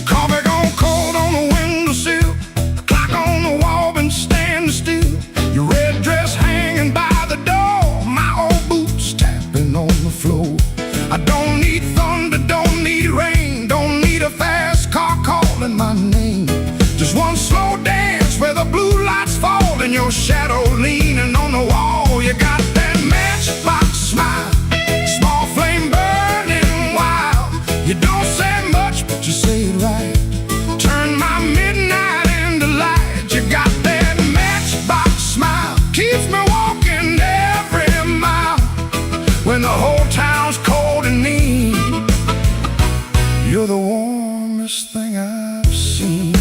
Coffee gone cold on the windowsill, the clock on the wall been standing still. Your red dress hanging by the door, my old boots tapping on the floor. I don't need thunder, don't need rain, don't need a fast car calling my name. Just one slow dance where the blue lights fall and your shadow leaning on the wall. You got that matchbox smile, small flame burning wild. You don't say much, but you say it right. Turn my midnight into light. You got that matchbox smile, keeps me walking every mile when the whole town's cold and mean. You're the warmest thing I've seen.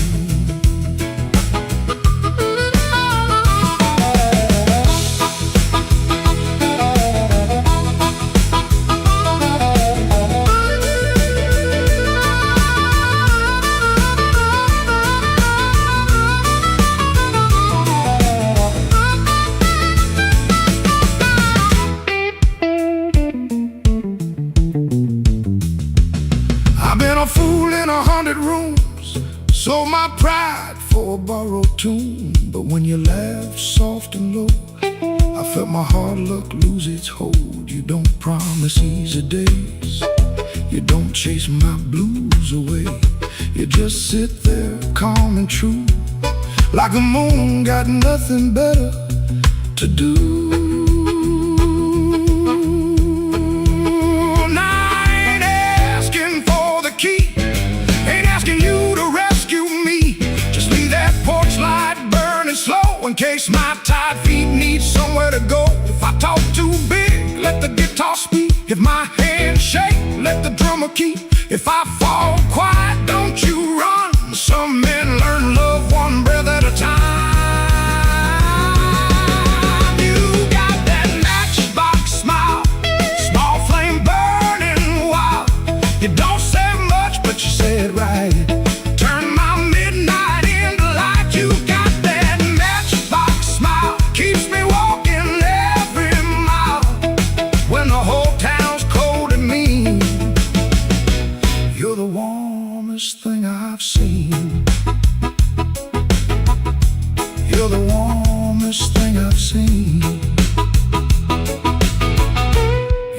I've been a fool in 100 rooms, sold my pride for a borrowed tune. But when you laughed soft and low, I felt my hard luck lose its hold. You don't promise easy days, you don't chase my blues away. You just sit there calm and true, like the moon got nothing better to do. In case my tired feet need somewhere to go. If I talk too big, let the guitar speak. If my hands shake, let the drummer keep. If I fall quiet, don't you run. Some men learn love one breath at a time. You got that matchbox smile, small flame burning wild. You don't say much, but you say it right. Turn my midnight into light. You got that keeps me walking every mile when the whole town's cold and mean. You're the warmest thing I've seen. You're the warmest thing I've seen.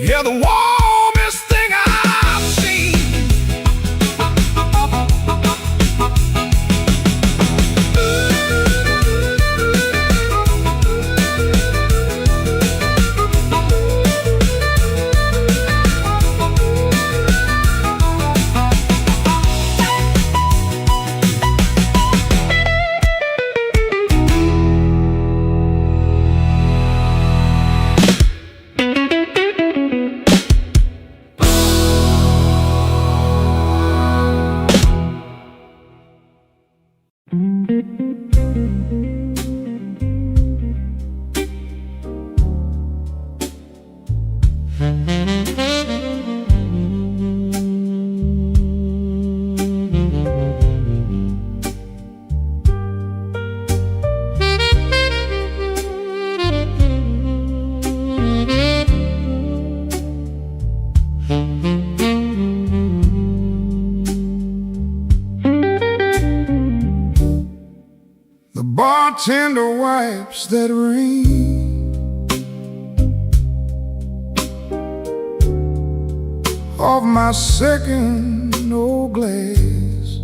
You're the warmest thing I've seen. The bartender wipes that rain off my second old glass.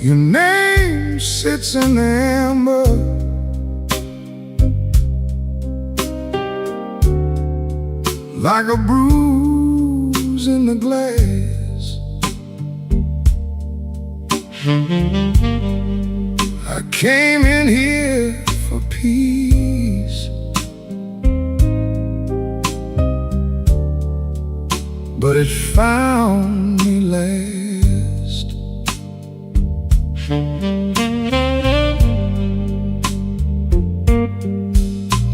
Your name sits in the amber, like a bruise in the glass. I came in here for peace, but it found me last.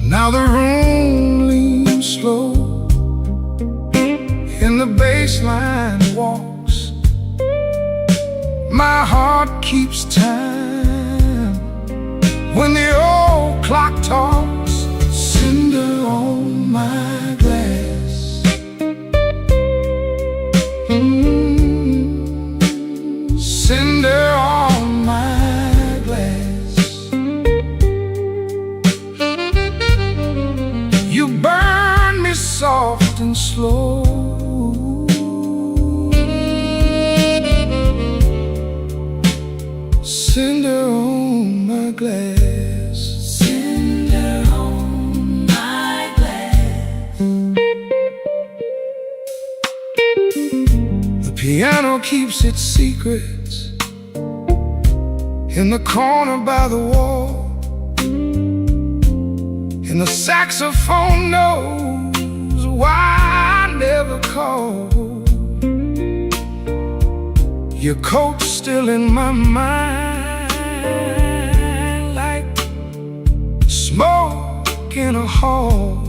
Now the room leans slow, and the bass line walks. My heart keeps time when the old clock talks. Cinder on my glass, cinder on my glass. You burn me soft and slow, cinder on my glass, cinder on my glass. The piano keeps its secrets in the corner by the wall, and the saxophone knows why I never called. Your coat's still in my mind, like smoke in a hall.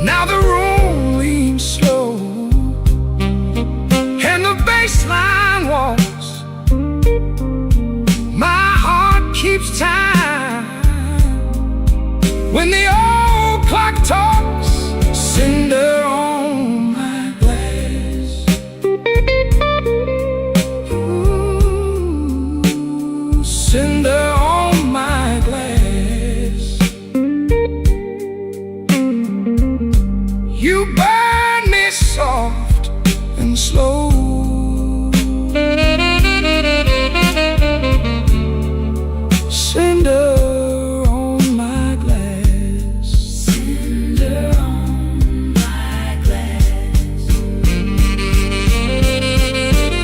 Now the room leans slow, and the bass line walks. My heart keeps time when the old clock talks. Cinder on my glass, ooh, cinder on my glass. You burn me soft and slow, cinder on my glass, cinder on my glass.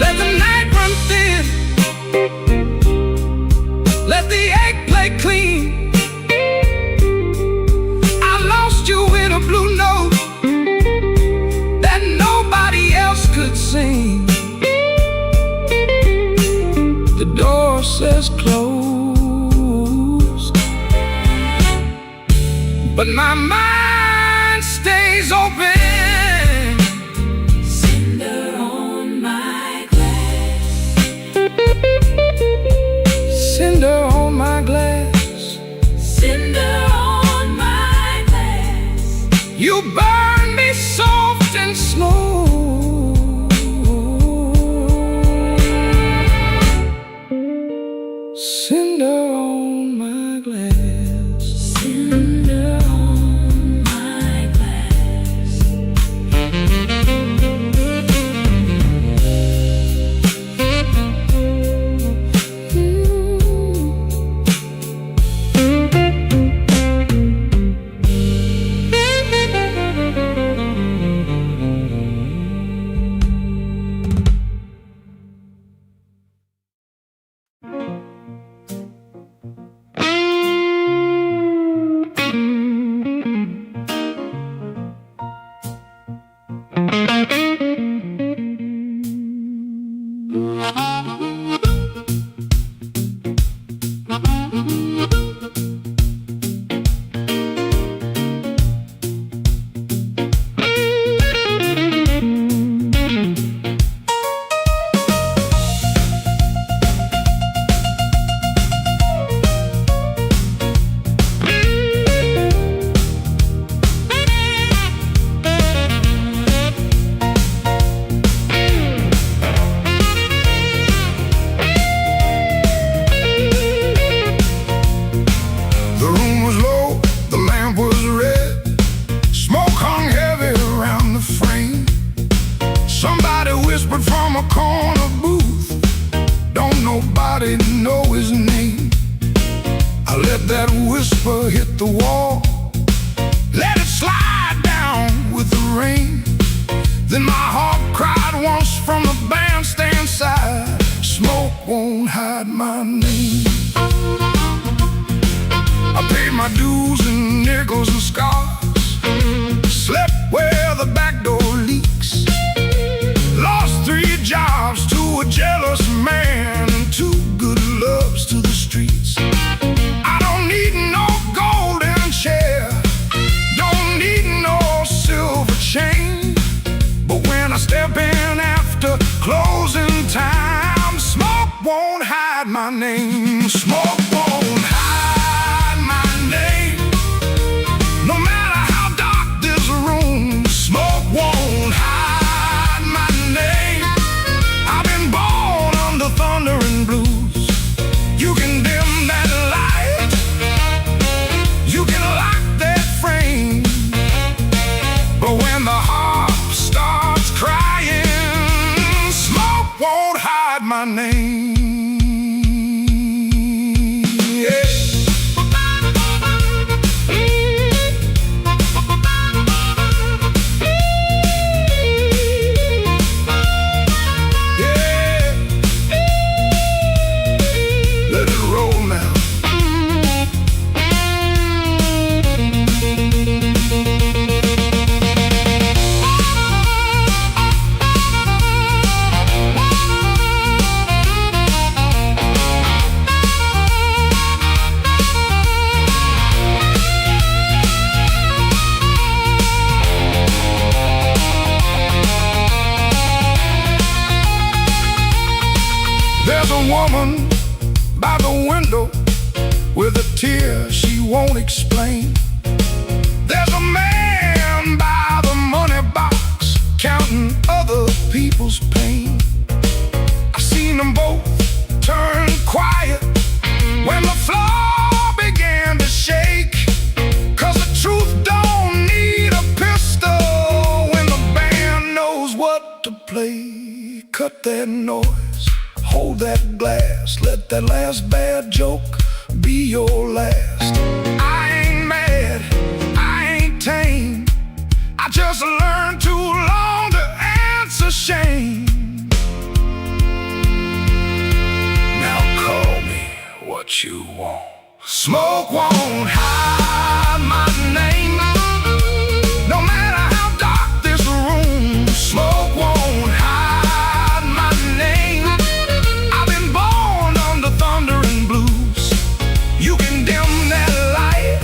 Let the night run thin, let the ache play clean. I lost you in a blue note that nobody else could sing. The door says closed, but my mind stays open. Cinder on my glass, cinder on my glass, cinder on my glass. You burn me soft and slow, cinder on my glass, cinder on my glass. paper hit the wall, let it slide down with the rain. Then my heart cried once from the bandstand side, smoke won't hide my name. I paid my dues in nickels and scars, slept where the back door leaks, lost 3 jobs to a jealous man and 2 good loves to the streets. I don't need no golden chair, don't need no silver chain, but when I step in after closing time, smoke won't hide my name. Smoke won't hide my name. No matter how dark this room, smoke won't hide my name. I've been born under thunder and blues. You can dim that light, you can lock that frame, but when the heart starts crying, smoke won't hide my name. There's a woman by the window with a tear she won't explain. There's a man by the money box counting other people's pain. I seen them both turn quiet when the floor began to shake, 'cause the truth don't need a pistol when the band knows what to play. Cut that noise, hold that glass, let that last bad joke be your last. I ain't mad, I ain't tame, I just learned too long to answer shame. Now call me what you want. Smoke won't hide my name. No matter how dark this room, smoke won't hide my name. I've been born under thunder and blues. You can dim that light,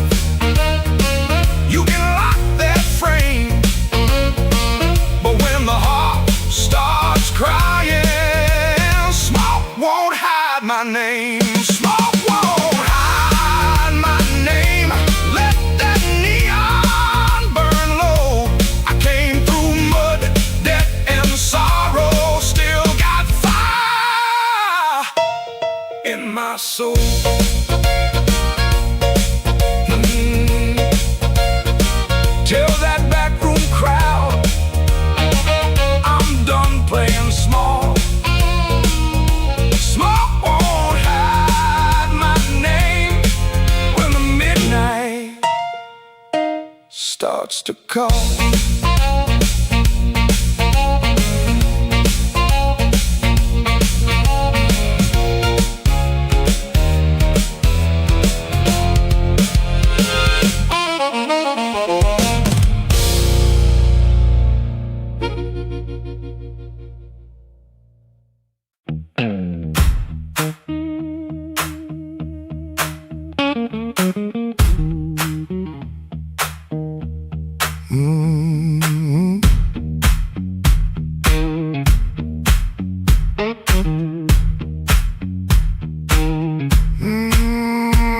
you can lock that frame, but when the heart starts crying, smoke won't hide my name. Smoke won't hide my name. Let that neon burn low. I came through mud, debt, and sorrow, still got fire in my soul. Tell that backroom crowd I'm done playing small. Smoke won't hide my name when the midnight starts to call.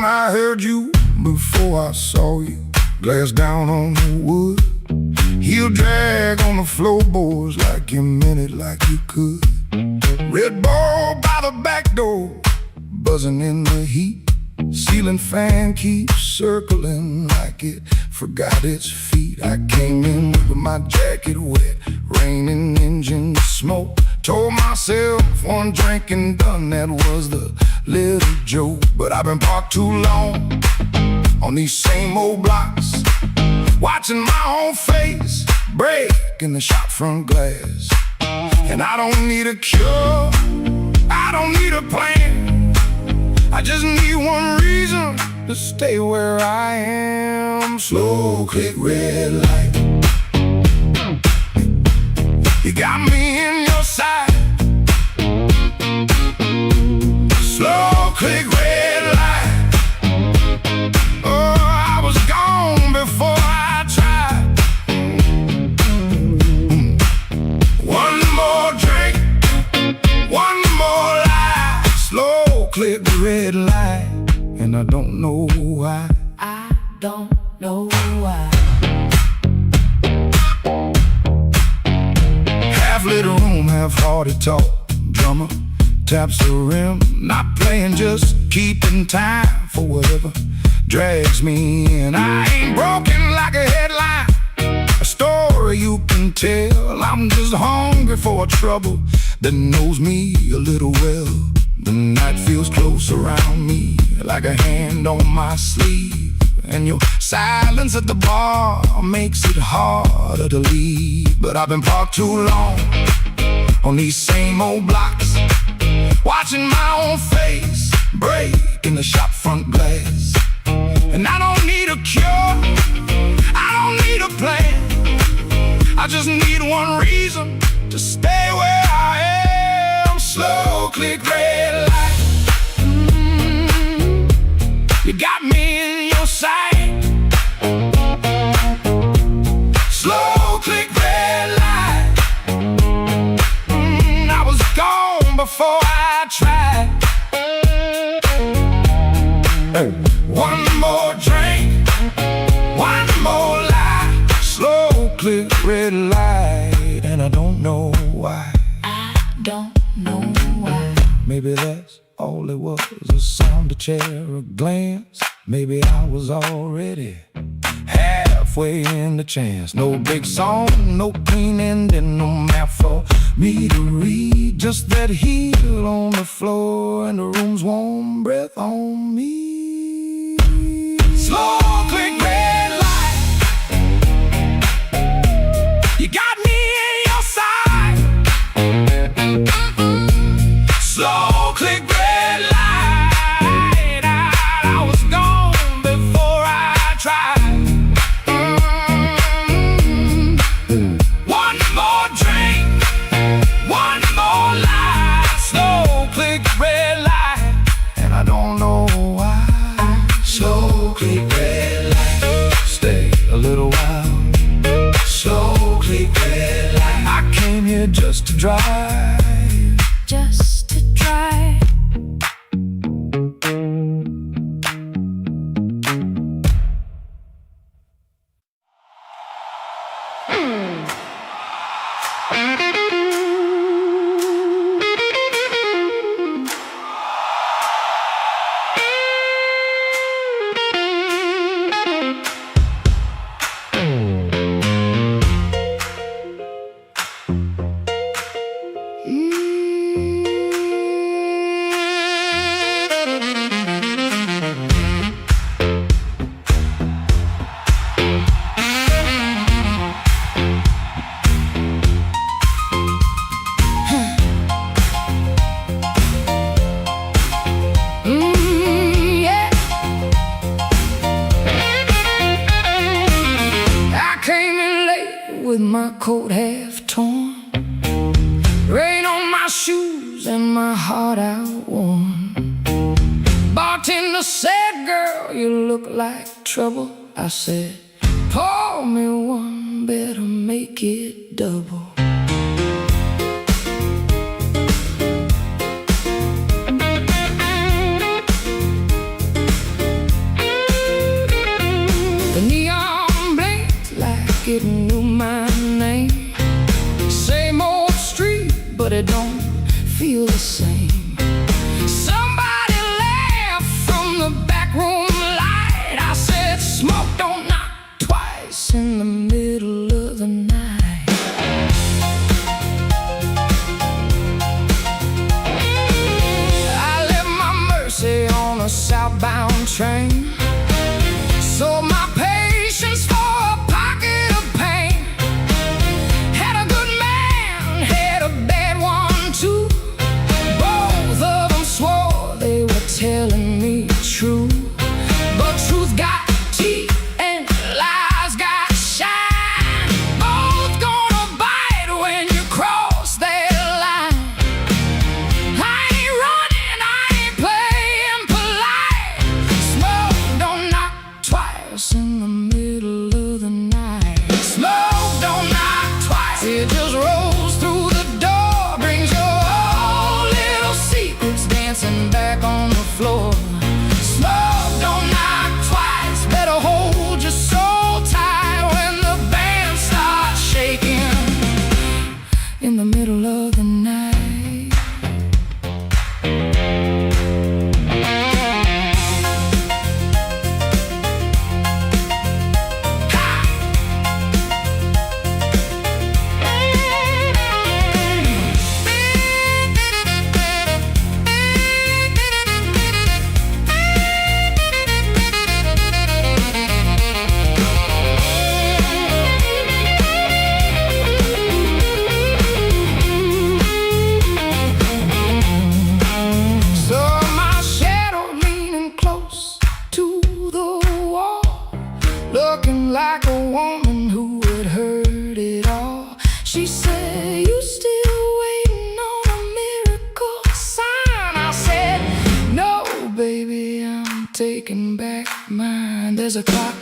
I heard you before I saw you. Glass down on the wood, heel drag on the floorboards like you meant it, like you could. Red ball by the back door, buzzing in the heat. Ceiling fan keeps circling like it forgot its feet. I came in with my jacket wet, raining engine smoke. Told myself one drink and done, that was the little joke. But I've been parked too long, on these same old blocks, watching my own face break in the shop front glass. And I don't need a cure, I don't need a plan, I just need one reason to stay where I am. Slow click red light, you got me in your sight. Slow click red light, oh, I was gone before I tried. One more drink, one more lie. Slow click red light, and I don't know why. I don't know why. Half lit room, half-hearted talk. Drummer taps the rim, not playing, just keeping time for whatever drags me in. I ain't broken like a headline, a story you can tell. I'm just hungry for a trouble that knows me a little well. The night feels close around me, like a hand on my sleeve, and your silence at the bar makes it harder to leave. But I've been parked too long on these same old blocks, watching my own face break in the shop front glass. And I don't need a cure, I don't need a plan, I just need one reason to stay where I am. Slow click red light, you got me in your sight. Slow click red light, I was gone before I tried. One more drink, one more lie. Slow click red light, and I don't know why. I don't know why. Maybe that's all it was, a sound, a chair, a glance. Maybe I was already halfway in the chance. No big song, no clean ending, no map for me to read. Just that heel on the floor and the room's warm breath on me. Slow click red light, you got me in your sight. Slow click red light, I was gone before I tried. One more drink, one more lie. Slow click red light, and I don't know why. Slow click red light, stay a little while. Slow click red light, I came here just to drive, Just to try. Yeah. I came in late with my coat half torn, rain on my shoes and my heart outworn. Bartender said, "Girl, you look like trouble." I said, "Pour me one, better make it double." The neon blinked like it knew my name. Same old street, but it don't feel the same. Somebody laughed from the back room light. I said, "Smoke don't knock twice in the middle of the night." I left my Mercy on a southbound train. It just rolls through the door, brings your old little secrets dancing back on the floor. Smoke, don't knock twice, better hold your soul tight when the band starts shaking in the middle of the night. Looking like a woman who had heard it all. She said, you still waiting on a miracle sign? I said, no, baby, I'm taking back mine. There's a clock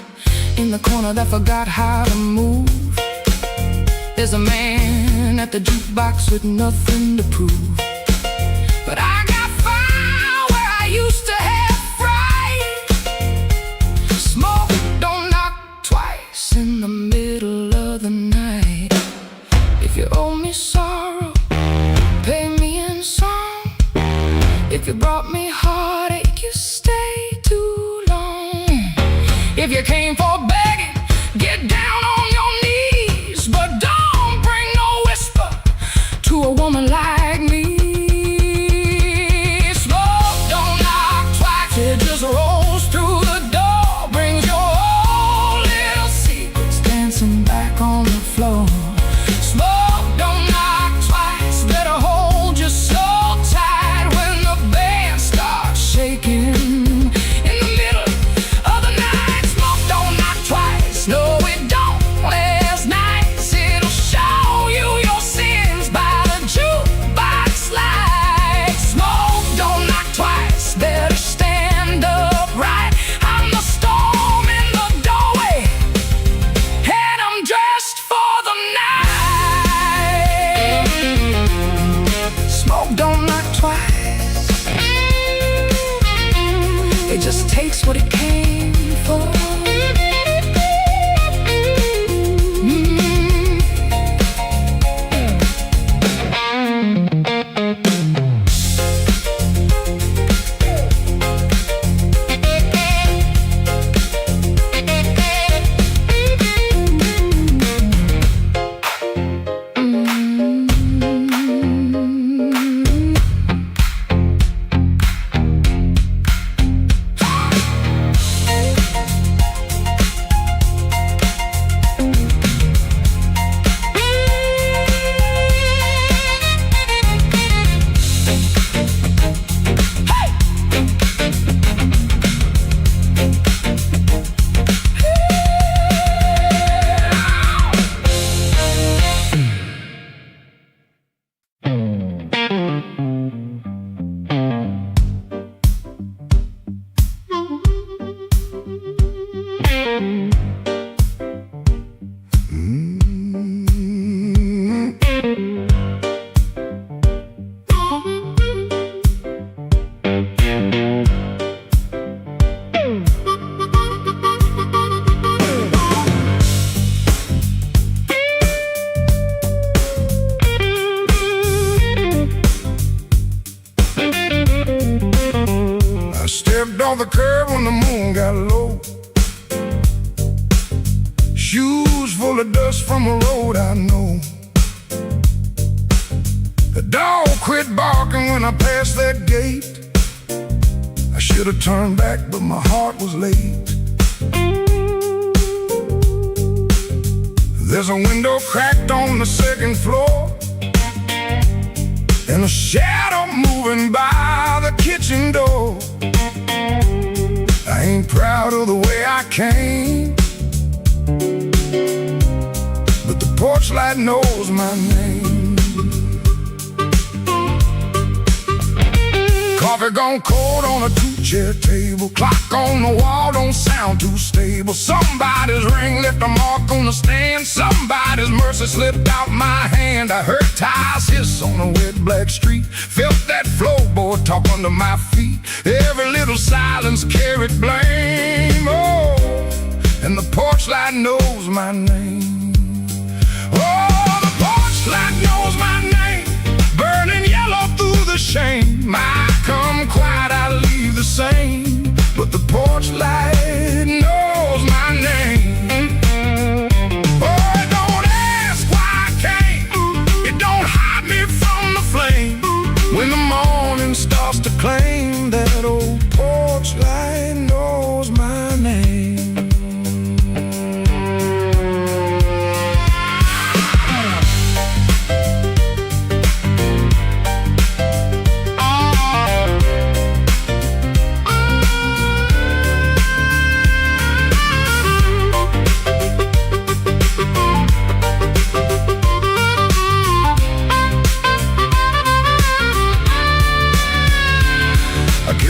in the corner that forgot how to move. There's a man at the jukebox with nothing to prove. But I got fire where I used to have fright. Smoke, don't knock twice in the middle of the night. If you owe me sorrow, pay me in song. If you brought me heartache, you stay too long. If you came for begging, get down on your knees. But don't bring no whisper to a woman like me. Smoke, don't knock twice, it just rolls through the door, brings your old little secrets dancing back on the floor. Smoke, don't knock twice, better hold your soul tight when the band starts shaking in the middle of the night. Smoke, don't knock twice, no it don't last nights. It'll show you your sins by the jukebox light. Smoke, don't knock twice, better stand upright. I'm the storm in the doorway, and I'm dressed for the night. Smoke, don't knock twice, it just takes what it came for. Stepped on the curb when the moon got low. Shoes full of dust from a road I know. The dog quit barking when I passed that gate. I should have turned back, but my heart was late. There's a window cracked on the second floor, and a shadow moving by the kitchen door. I ain't proud of the way I came, but the porch light knows my name. Coffee gone cold on a two-chair table. Clock on the wall don't sound too stable. Somebody's ring left a mark on the stand. Somebody's mercy slipped out my hand. I heard tires hiss on a wet black street. Felt that floorboard talk under my feet. Every little silence carried blame. Oh, and the porch light knows my name. Oh, the porch light knows my name. Burning yellow through the shame. I come quiet, I leave the same. But the porch light knows my name. Oh, it don't ask why I came. It don't hide me from the flame. When the morning starts to claim, that old porch light knows my name.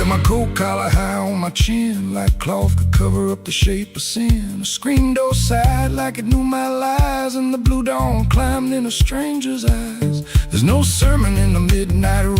My coat collar high on my chin, like cloth could cover up the shape of sin. A screen door sighed like it knew my lies, and the blue dawn climbed in a stranger's eyes. There's no sermon in the midnight room.